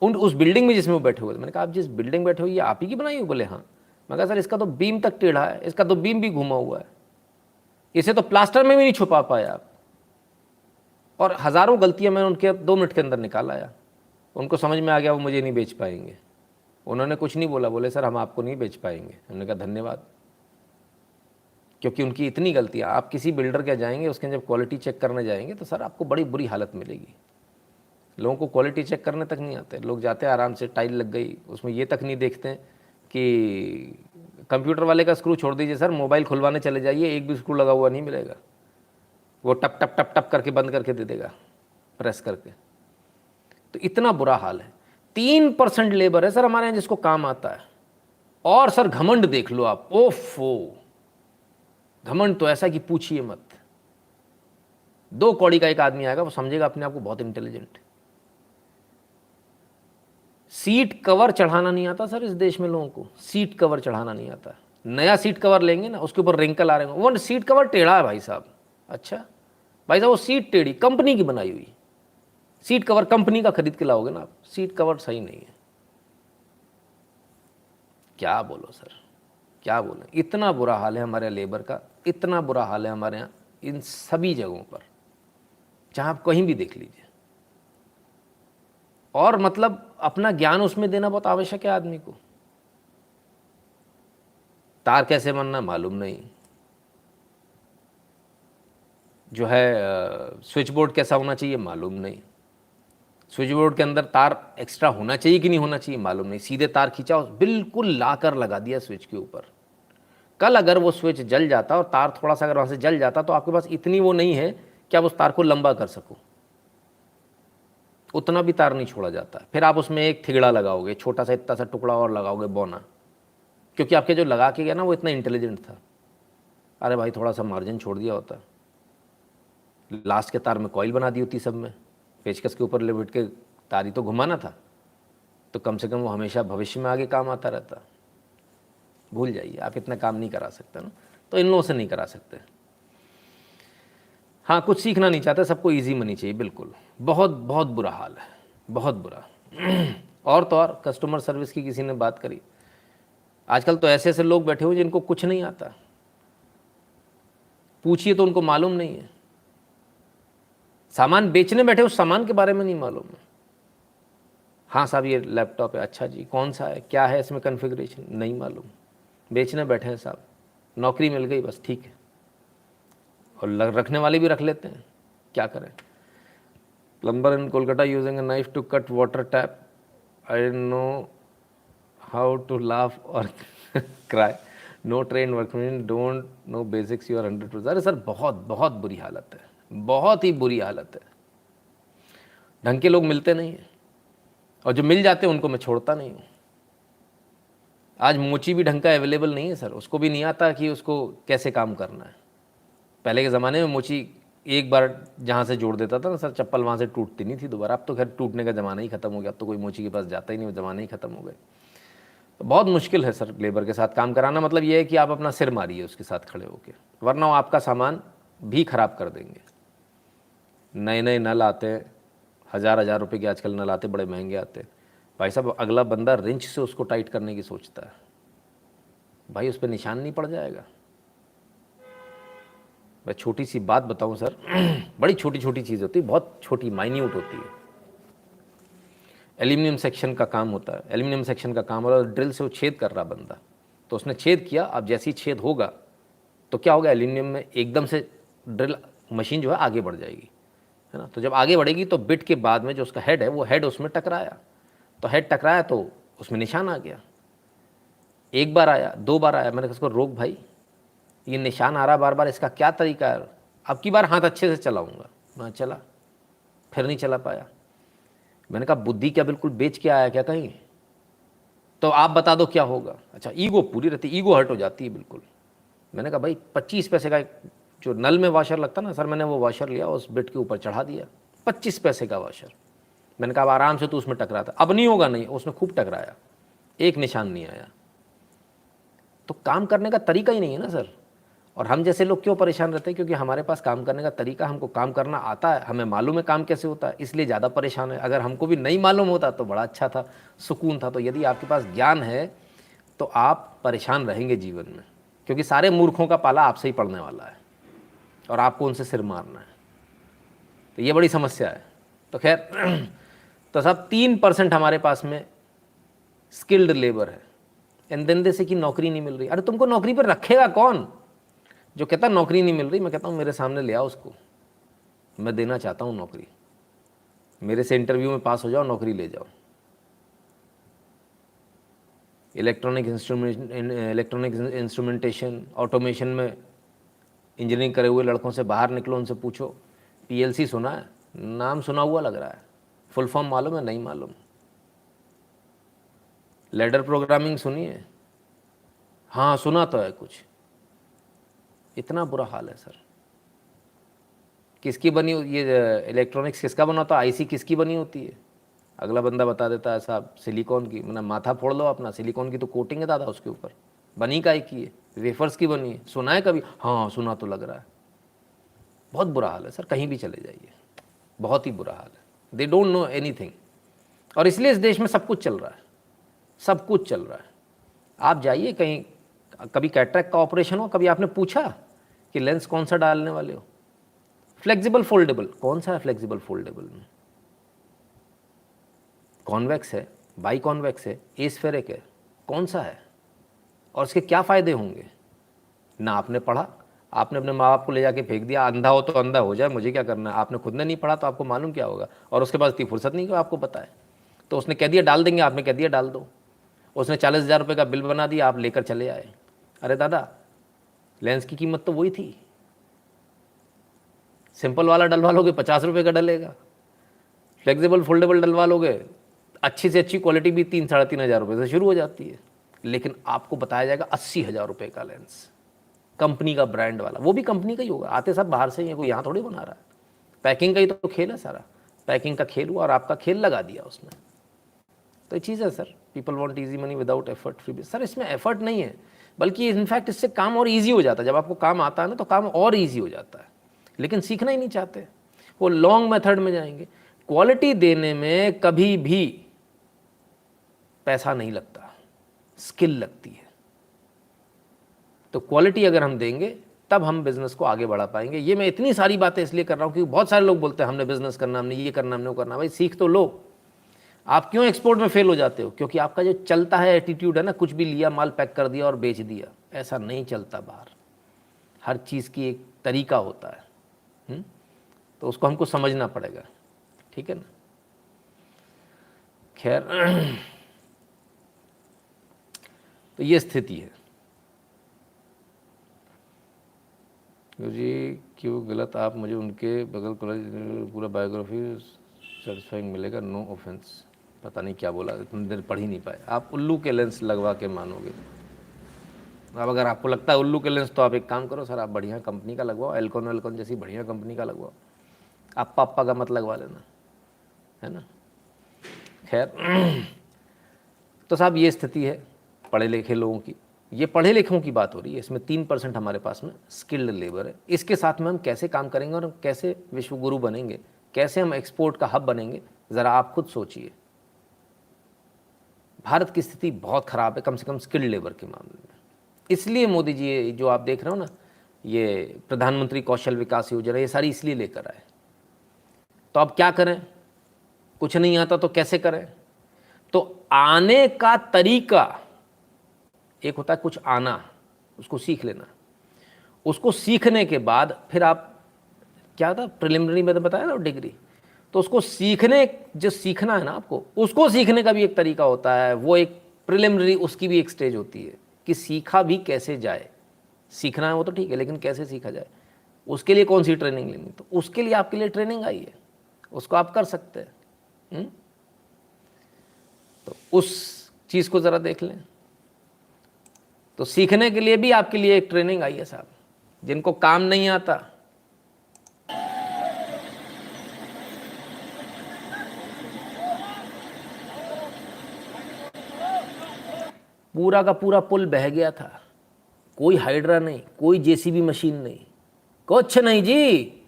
उस बिल्डिंग में जिसमें वो बैठे हुए थे। मैंने कहा आप जिस बिल्डिंग बैठे हो ये आप ही की बनाई हो? बोले हाँ। मैं कहा सर इसका तो बीम तक टेढ़ा है, इसका तो बीम भी घुमा हुआ है, इसे तो प्लास्टर में भी नहीं छुपा पाया आप। और हज़ारों गलतियां मैंने उनके 2 मिनट के अंदर निकाल आया। उनको समझ में आ गया वो मुझे नहीं बेच पाएंगे। उन्होंने कुछ नहीं बोला, बोले सर हम आपको नहीं बेच पाएंगे। हमने कहा धन्यवाद। क्योंकि उनकी इतनी गलतियाँ, आप किसी बिल्डर के जाएंगे, उसके जब क्वालिटी चेक करने जाएंगे तो सर आपको बड़ी बुरी हालत मिलेगी। लोगों को क्वालिटी चेक करने तक नहीं आते। लोग जाते हैं आराम से, टाइल लग गई, उसमें ये तक नहीं देखते हैं कि कंप्यूटर वाले का स्क्रू छोड़ दीजिए सर, मोबाइल खुलवाने चले जाइए, एक भी स्क्रू लगा हुआ नहीं मिलेगा। वो टप टप टप टप करके बंद करके दे देगा, प्रेस करके। तो इतना बुरा हाल है। 3% लेबर है सर हमारे यहाँ जिसको काम आता है। और सर घमंड देख लो आप, ओफो, घमंड तो ऐसा कि पूछिए मत। 2 कौड़ी का एक आदमी आएगा, वो समझेगा अपने आप को बहुत इंटेलिजेंट। सीट कवर चढ़ाना नहीं आता सर इस देश में लोगों को, सीट कवर चढ़ाना नहीं आता। नया सीट कवर लेंगे ना, उसके ऊपर रिंकल आ रहे हैं, वो सीट कवर टेढ़ा है भाई साहब। अच्छा भाई साहब, वो सीट टेढ़ी, कंपनी की बनाई हुई सीट कवर, कंपनी का खरीद के लाओगे ना आप, सीट कवर सही नहीं है। क्या बोलो सर, क्या बोलें। इतना बुरा हाल है हमारे लेबर का, इतना बुरा हाल है हमारे यहाँ इन सभी जगहों पर, जहाँ आप कहीं भी देख लीजिए। और मतलब अपना ज्ञान उसमें देना बहुत आवश्यक है आदमी को। तार कैसे बनना मालूम नहीं, जो है स्विच बोर्ड कैसा होना चाहिए मालूम नहीं, स्विच बोर्ड के अंदर तार एक्स्ट्रा होना चाहिए कि नहीं होना चाहिए मालूम नहीं। सीधे तार खींचा, बिल्कुल लाकर लगा दिया स्विच के ऊपर। कल अगर वो स्विच जल जाता और तार थोड़ा सा अगर वहाँ से जल जाता, तो आपके पास इतनी वो नहीं है कि आप उस तार को लंबा कर सको, उतना भी तार नहीं छोड़ा जाता। फिर आप उसमें एक थिगड़ा लगाओगे, छोटा सा इतना सा टुकड़ा और लगाओगे, बौना, क्योंकि आपके जो लगा के गया ना वो इतना इंटेलिजेंट था। अरे भाई थोड़ा सा मार्जिन छोड़ दिया होता, लास्ट के तार में कॉइल बना दी होती, सब में पेचकस के ऊपर लिपट के तारी तो घुमाना था, तो कम से कम वो हमेशा भविष्य में आगे काम आता रहता। भूल जाइए, आप इतना काम नहीं करा सकते ना, तो इन लोगों से नहीं करा सकते। हाँ, कुछ सीखना नहीं चाहते, सबको इजी मनी चाहिए, बिल्कुल। बहुत बहुत बुरा हाल है, बहुत बुरा। और तो और कस्टमर सर्विस की किसी ने बात करी, आजकल तो ऐसे ऐसे लोग बैठे हुए जिनको कुछ नहीं आता, पूछिए तो उनको मालूम नहीं है। सामान बेचने बैठे, उस सामान के बारे में नहीं मालूम है। हाँ साहब ये लैपटॉप है, अच्छा जी कौन सा है, क्या है इसमें कॉन्फ़िगरेशन, नहीं मालूम। बेचने बैठे हैं साहब, नौकरी मिल गई बस, ठीक है। और रखने वाले भी रख लेते हैं, क्या करें। Plumber in Kolkata using a knife to cut water tap, I know how to laugh or cry, no train workman, don't know basics, you are 100%। अरे सर बहुत बहुत बुरी हालत है, बहुत ही बुरी हालत है। ढंग के लोग मिलते नहीं हैं, और जो मिल जाते हैं उनको मैं छोड़ता नहीं हूँ। आज मोची भी ढंग का अवेलेबल नहीं है सर, उसको भी नहीं आता कि उसको कैसे काम करना है। पहले के ज़माने में मोची एक बार जहाँ से जोड़ देता था ना सर, चप्पल वहाँ से टूटती नहीं थी दोबारा। अब तो खैर टूटने का ज़माना ही ख़त्म हो गया, अब तो कोई मोची के पास जाता ही नहीं, वो ज़माने ही ख़त्म हो गए। तो बहुत मुश्किल है सर लेबर के साथ काम कराना। मतलब ये है कि आप अपना सिर मारिए उसके साथ खड़े होकर, वरना वो आपका सामान भी ख़राब कर देंगे। नए नए नल आते हैं, हज़ार रुपए के आजकल नल आते, बड़े महंगे आते हैं। भाई साहब अगला बंदा रिंच से उसको टाइट करने की सोचता है, भाई उस पर निशान नहीं पड़ जाएगा। मैं छोटी सी बात बताऊं सर, बड़ी छोटी छोटी चीज़ होती है, बहुत छोटी माइन्यूट होती है। एल्यूमिनियम सेक्शन का काम होता है, एल्यूमिनियम सेक्शन का काम हो रहा है, ड्रिल से वो छेद कर रहा बंदा, तो उसने छेद किया। अब जैसे ही छेद होगा तो क्या होगा, एल्यूमिनियम में एकदम से ड्रिल मशीन जो है आगे बढ़ जाएगी, है ना। तो जब आगे बढ़ेगी तो बिट के बाद में जो उसका हेड है वो हेड उसमें टकराया, तो हेड टकराया तो उसमें निशान आ गया। एक बार आया, दो बार आया, मैंने कहा उसको रोक भाई, ये निशान आ रहा बार बार, इसका क्या तरीका है। अब की बार हाथ अच्छे से चलाऊंगा। मैं चला, फिर नहीं चला पाया। मैंने कहा बुद्धि क्या बिल्कुल बेच के आया क्या कहीं, तो आप बता दो क्या होगा। अच्छा, ईगो पूरी रहती, ईगो हर्ट हो जाती है बिल्कुल। मैंने कहा भाई 25 पैसे का जो नल में वाशर लगता ना सर, मैंने वो वाशर लिया, उस बिट के ऊपर चढ़ा दिया, 25 पैसे का वाशर। मैंने कहा अब आराम से तू उसमें टकरा था, अब नहीं होगा। नहीं, उसमें खूब टकराया, एक निशान नहीं आया। तो काम करने का तरीका ही नहीं है ना सर। और हम जैसे लोग क्यों परेशान रहते हैं, क्योंकि हमारे पास काम करने का तरीका, हमको काम करना आता है, हमें मालूम है काम कैसे होता है, इसलिए ज़्यादा परेशान है। अगर हमको भी नहीं मालूम होता तो बड़ा अच्छा था, सुकून था। तो यदि आपके पास ज्ञान है तो आप परेशान रहेंगे जीवन में, क्योंकि सारे मूर्खों का पाला आपसे ही पड़ने वाला है और आपको उनसे सिर मारना है। तो ये बड़ी समस्या है। तो खैर, तो साहब 3% हमारे पास में स्किल्ड लेबर है, एंड देन से कि नौकरी नहीं मिल रही। अरे तुमको नौकरी पर रखेगा कौन? जो कहता नौकरी नहीं मिल रही, मैं कहता हूँ मेरे सामने ले आओ उसको, मैं देना चाहता हूँ नौकरी, मेरे से इंटरव्यू में पास हो जाओ, नौकरी ले जाओ। इलेक्ट्रॉनिक इंस्ट्रूमेंटेशन, ऑटोमेशन में इंजीनियरिंग करे हुए लड़कों से बाहर निकलो, उनसे पूछो पीएलसी सुना है? नाम सुना हुआ लग रहा है, फुल फॉर्म मालूम है? नहीं मालूम। लैडर प्रोग्रामिंग सुनी है? हाँ सुना तो है कुछ। इतना बुरा हाल है सर। किसकी बनी ये इलेक्ट्रॉनिक्स, किसका बना होता है? आईसी किसकी बनी होती है? अगला बंदा बता देता है साहब सिलिकॉन की। मैंने माथा फोड़ लो अपना, सिलिकॉन की तो कोटिंग है दादा उसके ऊपर, बनी काय की है? वेफर्स की बनी है। सुना है कभी? हाँ सुना तो लग रहा है। बहुत बुरा हाल है सर, कहीं भी चले जाइए, बहुत ही बुरा हाल है। They don't know anything. और इसलिए इस देश में सब कुछ चल रहा है, सब कुछ चल रहा है। आप जाइए कहीं, कभी कैटरेक्ट का ऑपरेशन हो, कभी आपने पूछा कि लेंस कौन सा डालने वाले हो? फ्लेक्सिबल फोल्डेबल, कौन सा है फ्लेक्सिबल फोल्डेबल में? कॉन्वेक्स है, बाई कॉन्वेक्स है, एस्फेरिक है, कौन सा है? और उसके क्या फ़ायदे होंगे? ना आपने पढ़ा, आपने अपने माँ बाप को ले जाके फेंक दिया, अंधा हो तो अंधा हो जाए, मुझे क्या करना है। आपने खुद ने नहीं पढ़ा तो आपको मालूम क्या होगा। और उसके पास इतनी फुर्सत नहीं कि आपको बताए, तो उसने कह दिया डाल देंगे, आपने कह दिया डाल दो। उसने 40,000 रुपये का बिल बना दिया, आप लेकर चले आए। अरे दादा, लेंस की कीमत तो वही थी, सिंपल वाला डलवा लोगे 50 रुपये का डलेगा, फ्लेक्सिबल फोल्डेबल डलवा लोगे अच्छी से अच्छी क्वालिटी भी 3-3.5 रुपये से शुरू हो जाती है। लेकिन आपको बताया जाएगा 80,000 रुपये का लेंस, कंपनी का ब्रांड वाला, वो भी कंपनी का ही होगा, आते सब बाहर से ही है, कोई यहाँ थोड़ी बना रहा है। पैकिंग का ही तो खेल है सारा, पैकिंग का खेल हुआ और आपका खेल लगा दिया उसने। तो ये चीज़ है sir, people want easy money without effort free. Sir इसमें एफर्ट नहीं है, बल्कि इनफैक्ट इससे काम और ईजी हो जाता है। जब आपको काम आता है ना तो काम और ईजी हो जाता है, लेकिन सीखना ही नहीं चाहते, वो लॉन्ग मेथड में जाएंगे। क्वालिटी देने में कभी भी पैसा नहीं लगता, स्किल लगती है। तो क्वालिटी अगर हम देंगे तब हम बिजनेस को आगे बढ़ा पाएंगे। ये मैं इतनी सारी बातें इसलिए कर रहा हूँ क्योंकि बहुत सारे लोग बोलते हैं हमने बिजनेस करना, हमने ये करना, हमने वो करना। भाई सीख तो लो। आप क्यों एक्सपोर्ट में फेल हो जाते हो? क्योंकि आपका जो चलता है एटीट्यूड है ना, कुछ भी लिया, माल पैक कर दिया और बेच दिया, ऐसा नहीं चलता बाहर। हर चीज़ की एक तरीका होता है। तो उसको हमको समझना पड़ेगा, ठीक है ना। खैर, तो ये स्थिति है जी। क्यों गलत? आप मुझे उनके बगल कॉलेज पूरा बायोग्राफी सेटिस्फाइंग मिलेगा, नो ऑफेंस। पता नहीं क्या बोला, इतनी देर पढ़ ही नहीं पाए। आप उल्लू के लेंस लगवा के मानोगे। अब अगर आपको लगता है उल्लू के लेंस, तो आप एक काम करो सर, आप बढ़िया कंपनी का लगवाओ, एल्कॉन वेल्कॉन जैसी बढ़िया कंपनी का लगवाओ, अप्पा अप्पा का मत लगवा लेना, है ना। खैर, तो साहब ये स्थिति है पढ़े लिखे लोगों की। ये पढ़े लिखों की बात हो रही है, इसमें 3% हमारे पास में स्किल्ड लेबर है। इसके साथ में हम कैसे काम करेंगे और कैसे विश्वगुरु बनेंगे, कैसे हम एक्सपोर्ट का हब बनेंगे, ज़रा आप खुद सोचिए। भारत की स्थिति बहुत ख़राब है, कम से कम स्किल्ड लेबर के मामले में। इसलिए मोदी जी ये जो आप देख रहे हो ना, ये प्रधानमंत्री कौशल विकास योजना, ये सारी इसलिए लेकर आए। तो अब क्या करें, कुछ नहीं आता तो कैसे करें? तो आने का तरीका एक होता है, कुछ आना, उसको सीख लेना। उसको सीखने के बाद फिर आप क्या था, प्रिलिमिनरी में तो बताया ना डिग्री, तो उसको सीखने, जो सीखना है ना आपको, उसको सीखने का भी एक तरीका होता है, वो एक प्रिलिमिनरी, उसकी भी एक स्टेज होती है कि सीखा भी कैसे जाए। सीखना है वो तो ठीक है, लेकिन कैसे सीखा जाए, उसके लिए कौन सी ट्रेनिंग लेनी, तो उसके लिए आपके लिए ट्रेनिंग आई है, उसको आप कर सकते हैं। तो उस चीज़ को ज़रा देख लें। तो सीखने के लिए भी आपके लिए एक ट्रेनिंग आई है साहब। जिनको काम नहीं आता, पूरा का पूरा पुल बह गया था, कोई हाइड्रा नहीं, कोई जेसीबी मशीन नहीं, कुछ नहीं जी।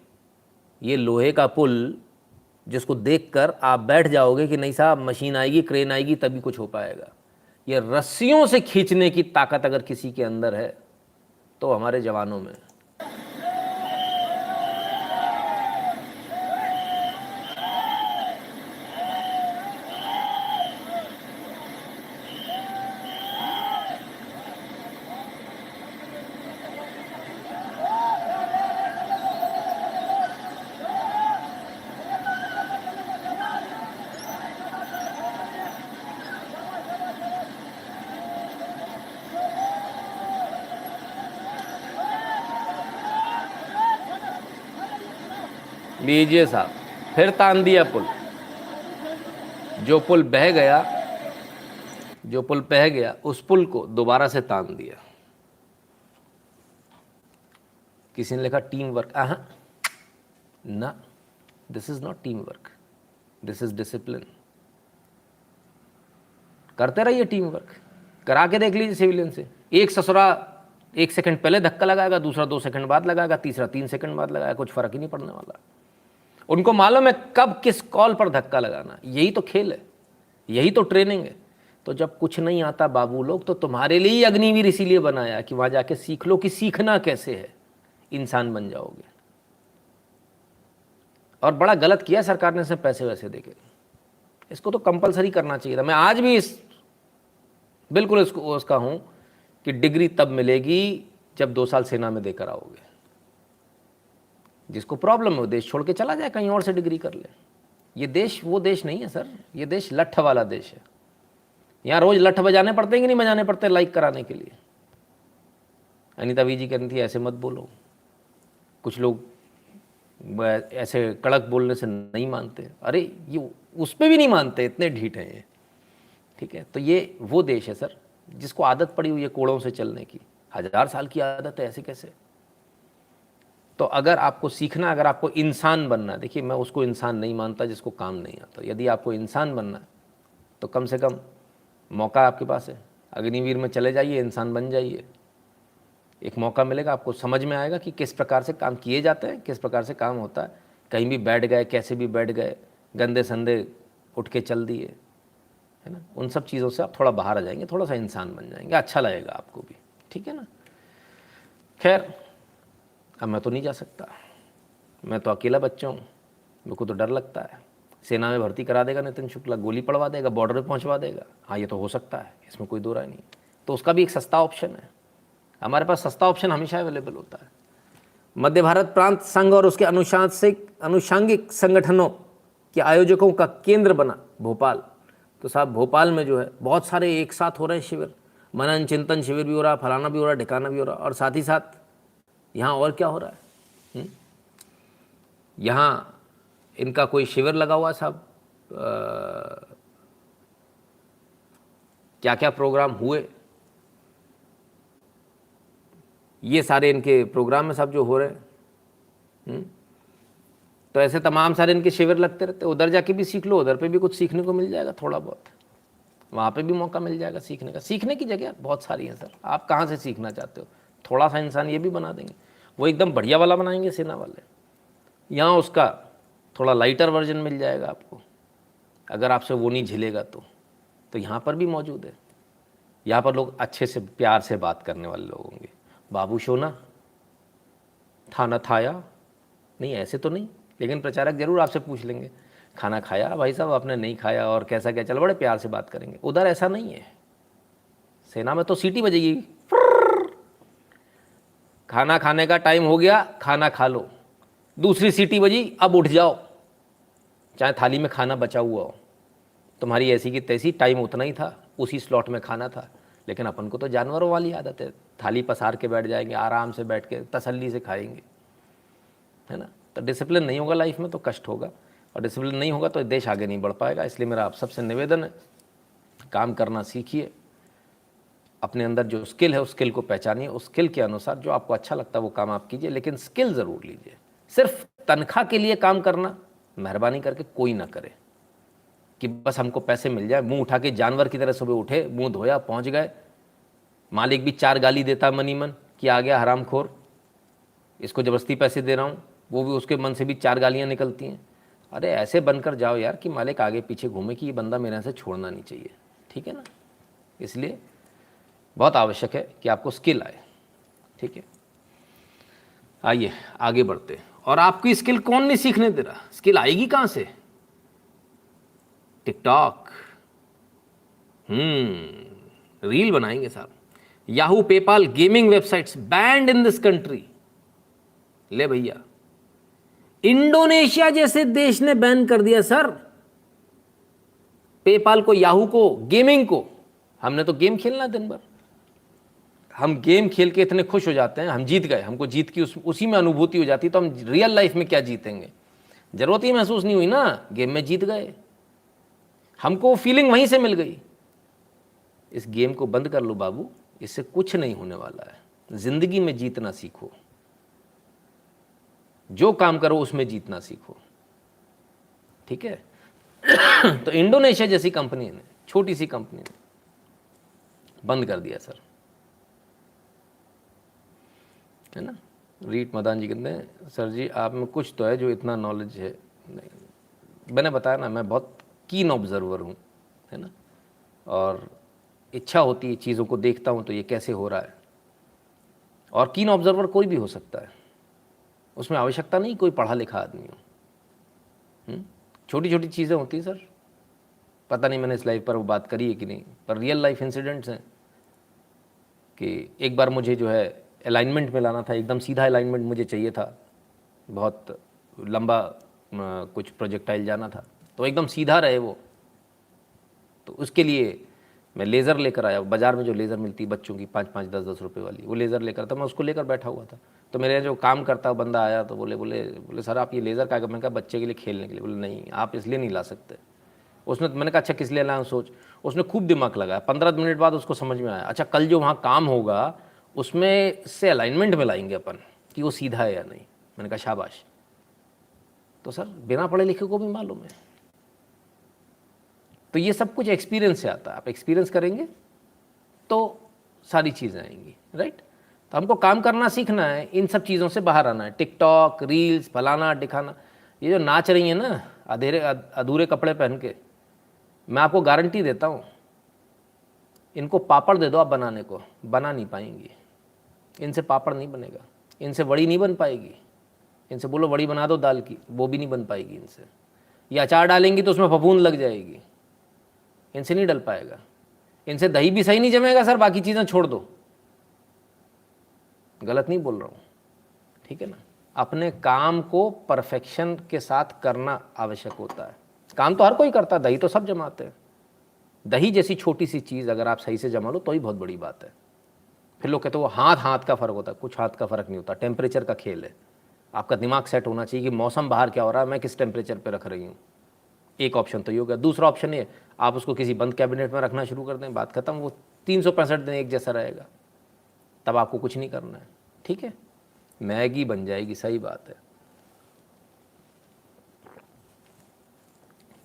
ये लोहे का पुल जिसको देखकर आप बैठ जाओगे कि नहीं साहब, मशीन आएगी, क्रेन आएगी, तभी कुछ हो पाएगा। ये रस्सियों से खींचने की ताकत अगर किसी के अंदर है तो हमारे जवानों में। लीजिए साहब, फिर तान दिया पुल। जो पुल बह गया, जो पुल बह गया, उस पुल को दोबारा से तान दिया। किसी ने लिखा टीम वर्क, ना, this is not team work, this is discipline. करते रहिए टीम वर्क, करा के देख लीजिए सिविलियन से। एक ससुरा 1 सेकंड पहले धक्का लगाएगा, दूसरा 2 सेकंड बाद लगाएगा, तीसरा 3 सेकंड बाद लगाएगा, कुछ फर्क ही नहीं पड़ने वाला। उनको मालूम है कब किस कॉल पर धक्का लगाना। यही तो खेल है, यही तो ट्रेनिंग है। तो जब कुछ नहीं आता बाबू लोग, तो तुम्हारे लिए ही अग्निवीर इसीलिए बनाया कि वहां जाके सीख लो कि सीखना कैसे है, इंसान बन जाओगे। और बड़ा गलत किया सरकार ने इसमें पैसे वैसे देके, इसको तो कंपलसरी करना चाहिए था। मैं आज भी बिल्कुल इसको उसका हूं कि डिग्री तब मिलेगी जब 2 साल सेना में देकर आओगे। जिसको प्रॉब्लम है वो देश छोड़ के चला जाए, कहीं और से डिग्री कर ले। ये देश वो देश नहीं है सर, ये देश लठ वाला देश है। यहाँ रोज लठ बजाने पड़ते हैं कि नहीं बजाने पड़ते लाइक कराने के लिए। अनीता वी जी कहती थी ऐसे मत बोलो। कुछ लोग ऐसे कड़क बोलने से नहीं मानते, अरे ये उस पर भी नहीं मानते, इतने ढीठ हैं ये। ठीक है, तो ये वो देश है सर जिसको आदत पड़ी हुई है कोड़ों से चलने की। 1000 साल की आदत है, ऐसे कैसे? तो अगर आपको सीखना, अगर आपको इंसान बनना है, देखिए मैं उसको इंसान नहीं मानता जिसको काम नहीं आता। यदि आपको इंसान बनना है तो कम से कम मौका आपके पास है, अग्निवीर में चले जाइए, इंसान बन जाइए। एक मौका मिलेगा, आपको समझ में आएगा कि किस प्रकार से काम किए जाते हैं, किस प्रकार से काम होता है। कहीं भी बैठ गए, कैसे भी बैठ गए, गंदे संदे उठ के चल दिए, है ना, उन सब चीज़ों से आप थोड़ा बाहर आ जाएंगे, थोड़ा सा इंसान बन जाएंगे, अच्छा लगेगा आपको भी। ठीक है ना। खैर, अब मैं तो नहीं जा सकता, मैं तो अकेला बच्चा हूँ, मेरे को तो डर लगता है। सेना में भर्ती करा देगा नितिन शुक्ला, गोली पड़वा देगा, बॉर्डर पे पहुँचवा देगा। हाँ, ये तो हो सकता है, इसमें कोई दो राय नहीं। तो उसका भी एक सस्ता ऑप्शन है, हमारे पास सस्ता ऑप्शन हमेशा अवेलेबल होता है। मध्य भारत प्रांत संघ और उसके अनुषांगिक संगठनों के आयोजकों का केंद्र बना भोपाल। तो साहब भोपाल में जो है बहुत सारे एक साथ हो रहे हैं शिविर, मनन चिंतन शिविर भी हो रहा है, फलाना भी हो रहा है, ठिकाना भी हो रहा है। और साथ ही साथ यहाँ और क्या हो रहा है, यहाँ इनका कोई शिविर लगा हुआ साहब, क्या क्या प्रोग्राम हुए, ये सारे इनके प्रोग्राम में सब जो हो रहे हैं। तो ऐसे तमाम सारे इनके शिविर लगते रहते, उधर जाके भी सीख लो, उधर पे भी कुछ सीखने को मिल जाएगा थोड़ा बहुत। वहाँ पे भी मौका मिल जाएगा सीखने का। सीखने की जगह बहुत सारी हैं सर, आप कहाँ से सीखना चाहते हो। थोड़ा सा इंसान ये भी बना देंगे, वो एकदम बढ़िया वाला बनाएंगे सेना वाले, यहाँ उसका थोड़ा लाइटर वर्जन मिल जाएगा आपको, अगर आपसे वो नहीं झिलेगा तो यहाँ पर भी मौजूद है। यहाँ पर लोग अच्छे से प्यार से बात करने वाले लोग होंगे। बाबू सोना खाना खाया, नहीं ऐसे तो नहीं, लेकिन प्रचारक जरूर आपसे पूछ लेंगे खाना खाया भाई साहब आपने, नहीं खाया और कैसा क्या चल, बड़े प्यार से बात करेंगे। उधर ऐसा नहीं है, सेना में तो सीटी बजेगी, खाना खाने का टाइम हो गया खाना खा लो, दूसरी सीटी बजी अब उठ जाओ, चाहे थाली में खाना बचा हुआ हो, तुम्हारी ऐसी की तैसी, टाइम उतना ही था, उसी स्लॉट में खाना था। लेकिन अपन को तो जानवरों वाली आदत है, थाली पसार के बैठ जाएंगे, आराम से बैठ के तसल्ली से खाएंगे, है ना। तो डिसिप्लिन नहीं होगा लाइफ में तो कष्ट होगा, और डिसिप्लिन नहीं होगा तो देश आगे नहीं बढ़ पाएगा। इसलिए मेरा आप सबसे निवेदन है, काम करना सीखिए, अपने अंदर जो स्किल है उस स्किल को पहचानिए, उस स्किल के अनुसार जो आपको अच्छा लगता है वो काम आप कीजिए, लेकिन स्किल ज़रूर लीजिए। सिर्फ तनख्वाह के लिए काम करना मेहरबानी करके कोई ना करे, कि बस हमको पैसे मिल जाए, मुंह उठा के जानवर की तरह सुबह उठे, मुंह धोया पहुंच गए, मालिक भी 4 गाली देता मनी मन कि आ गया हरामखोर, इसको ज़बरदस्ती पैसे दे रहा हूँ, वो भी उसके मन से भी 4 गालियाँ निकलती हैं। अरे ऐसे बनकर जाओ यार कि मालिक आगे पीछे घूमे कि ये बंदा मेरे यहाँ से छोड़ना नहीं चाहिए, ठीक है ना। इसलिए बहुत आवश्यक है कि आपको स्किल आए, ठीक है। आइए आगे बढ़ते हैं। और आपकी स्किल कौन नहीं सीखने दे रहा, स्किल आएगी कहाँ से, टिकटॉक, रील बनाएंगे साहब, Yahoo PayPal gaming websites band in this country. ले भैया, इंडोनेशिया जैसे देश ने बैन कर दिया सर पेपाल को, याहू को, गेमिंग को। हमने तो गेम खेलना दिन भर, हम गेम खेल के इतने खुश हो जाते हैं, हम जीत गए, हमको जीत की उसी में अनुभूति हो जाती है, तो हम रियल लाइफ में क्या जीतेंगे, जरूरत ही महसूस नहीं हुई ना, गेम में जीत गए, हमको फीलिंग वहीं से मिल गई। इस गेम को बंद कर लो बाबू, इससे कुछ नहीं होने वाला है। जिंदगी में जीतना सीखो, जो काम करो उसमें जीतना सीखो, ठीक है। तो इंडोनेशिया जैसी कंपनी ने, छोटी सी कंपनी ने बंद कर दिया सर, है ना। रीट मदान जी कहते हैं सर जी आप में कुछ तो है जो इतना नॉलेज है नहीं। मैंने बताया ना, मैं बहुत कीन ऑब्जर्वर हूँ, है ना, और इच्छा होती है चीज़ों को देखता हूँ तो ये कैसे हो रहा है। और कीन ऑब्जर्वर कोई भी हो सकता है, उसमें आवश्यकता नहीं कोई पढ़ा लिखा आदमी हो। छोटी छोटी चीज़ें होती हैं सर, पता नहीं मैंने इस लाइफ पर वो बात करी है कि नहीं, पर रियल लाइफ इंसिडेंट्स हैं कि एक बार मुझे जो है अलाइनमेंट में लाना था, एकदम सीधा अलाइनमेंट मुझे चाहिए था, बहुत लंबा कुछ प्रोजेक्टाइल जाना था, तो एकदम सीधा रहे वो, तो उसके लिए मैं लेज़र लेकर आया। बाज़ार में जो लेज़र मिलती है बच्चों की 5-5, 10-10 रुपये वाली, वो लेज़र लेकर था, मैं उसको लेकर बैठा हुआ था। तो मेरे जो काम करता बंदा आया तो बोले सर आप ये लेज़र क्या, मैंने कहा बच्चे के लिए खेलने के लिए। बोले नहीं आप इसलिए नहीं ला सकते। उसने, मैंने कहा अच्छा किस लिए लाया सोच, उसने खूब दिमाग लगाया, 15 मिनट बाद उसको समझ में आया, अच्छा कल जो वहाँ काम होगा उसमें से अलाइनमेंट में लाएंगे अपन कि वो सीधा है या नहीं। मैंने कहा शाबाश। तो सर बिना पढ़े लिखे को भी मालूम है। तो ये सब कुछ एक्सपीरियंस से आता है, आप एक्सपीरियंस करेंगे तो सारी चीज़ें आएंगी, राइट। तो हमको काम करना सीखना है, इन सब चीज़ों से बाहर आना है। टिकटॉक, रील्स, फलाना दिखाना, ये जो नाच रही है ना अधूरे कपड़े पहन के, मैं आपको गारंटी देता हूँ इनको पापड़ दे दो आप बनाने को, बना नहीं पाएंगी। इनसे पापड़ नहीं बनेगा, इनसे वड़ी नहीं बन पाएगी, इनसे बोलो वड़ी बना दो दाल की, वो भी नहीं बन पाएगी इनसे। ये अचार डालेंगी तो उसमें फफूंद लग जाएगी, इनसे नहीं डल पाएगा। इनसे दही भी सही नहीं जमेगा सर, बाकी चीज़ें छोड़ दो। गलत नहीं बोल रहा हूँ, ठीक है ना। अपने काम को परफेक्शन के साथ करना आवश्यक होता है। काम तो हर कोई करता है, दही तो सब जमाते हैं। दही जैसी छोटी सी चीज़ अगर आप सही से जमा लो तो ही बहुत बड़ी बात है। फिर लोग कहते हैं वो हाथ का फ़र्क होता है, कुछ हाथ का फ़र्क नहीं होता, टेम्परेचर का खेल है। आपका दिमाग सेट होना चाहिए कि मौसम बाहर क्या हो रहा है, मैं किस टेम्परेचर पे रख रही हूँ। एक ऑप्शन तो ये हो गया। दूसरा ऑप्शन ये, आप उसको किसी बंद कैबिनेट में रखना शुरू कर दें, बात खत्म, वो 365 दिन एक जैसा रहेगा, तब आपको कुछ नहीं करना है, ठीक है। मैगी बन जाएगी, सही बात है,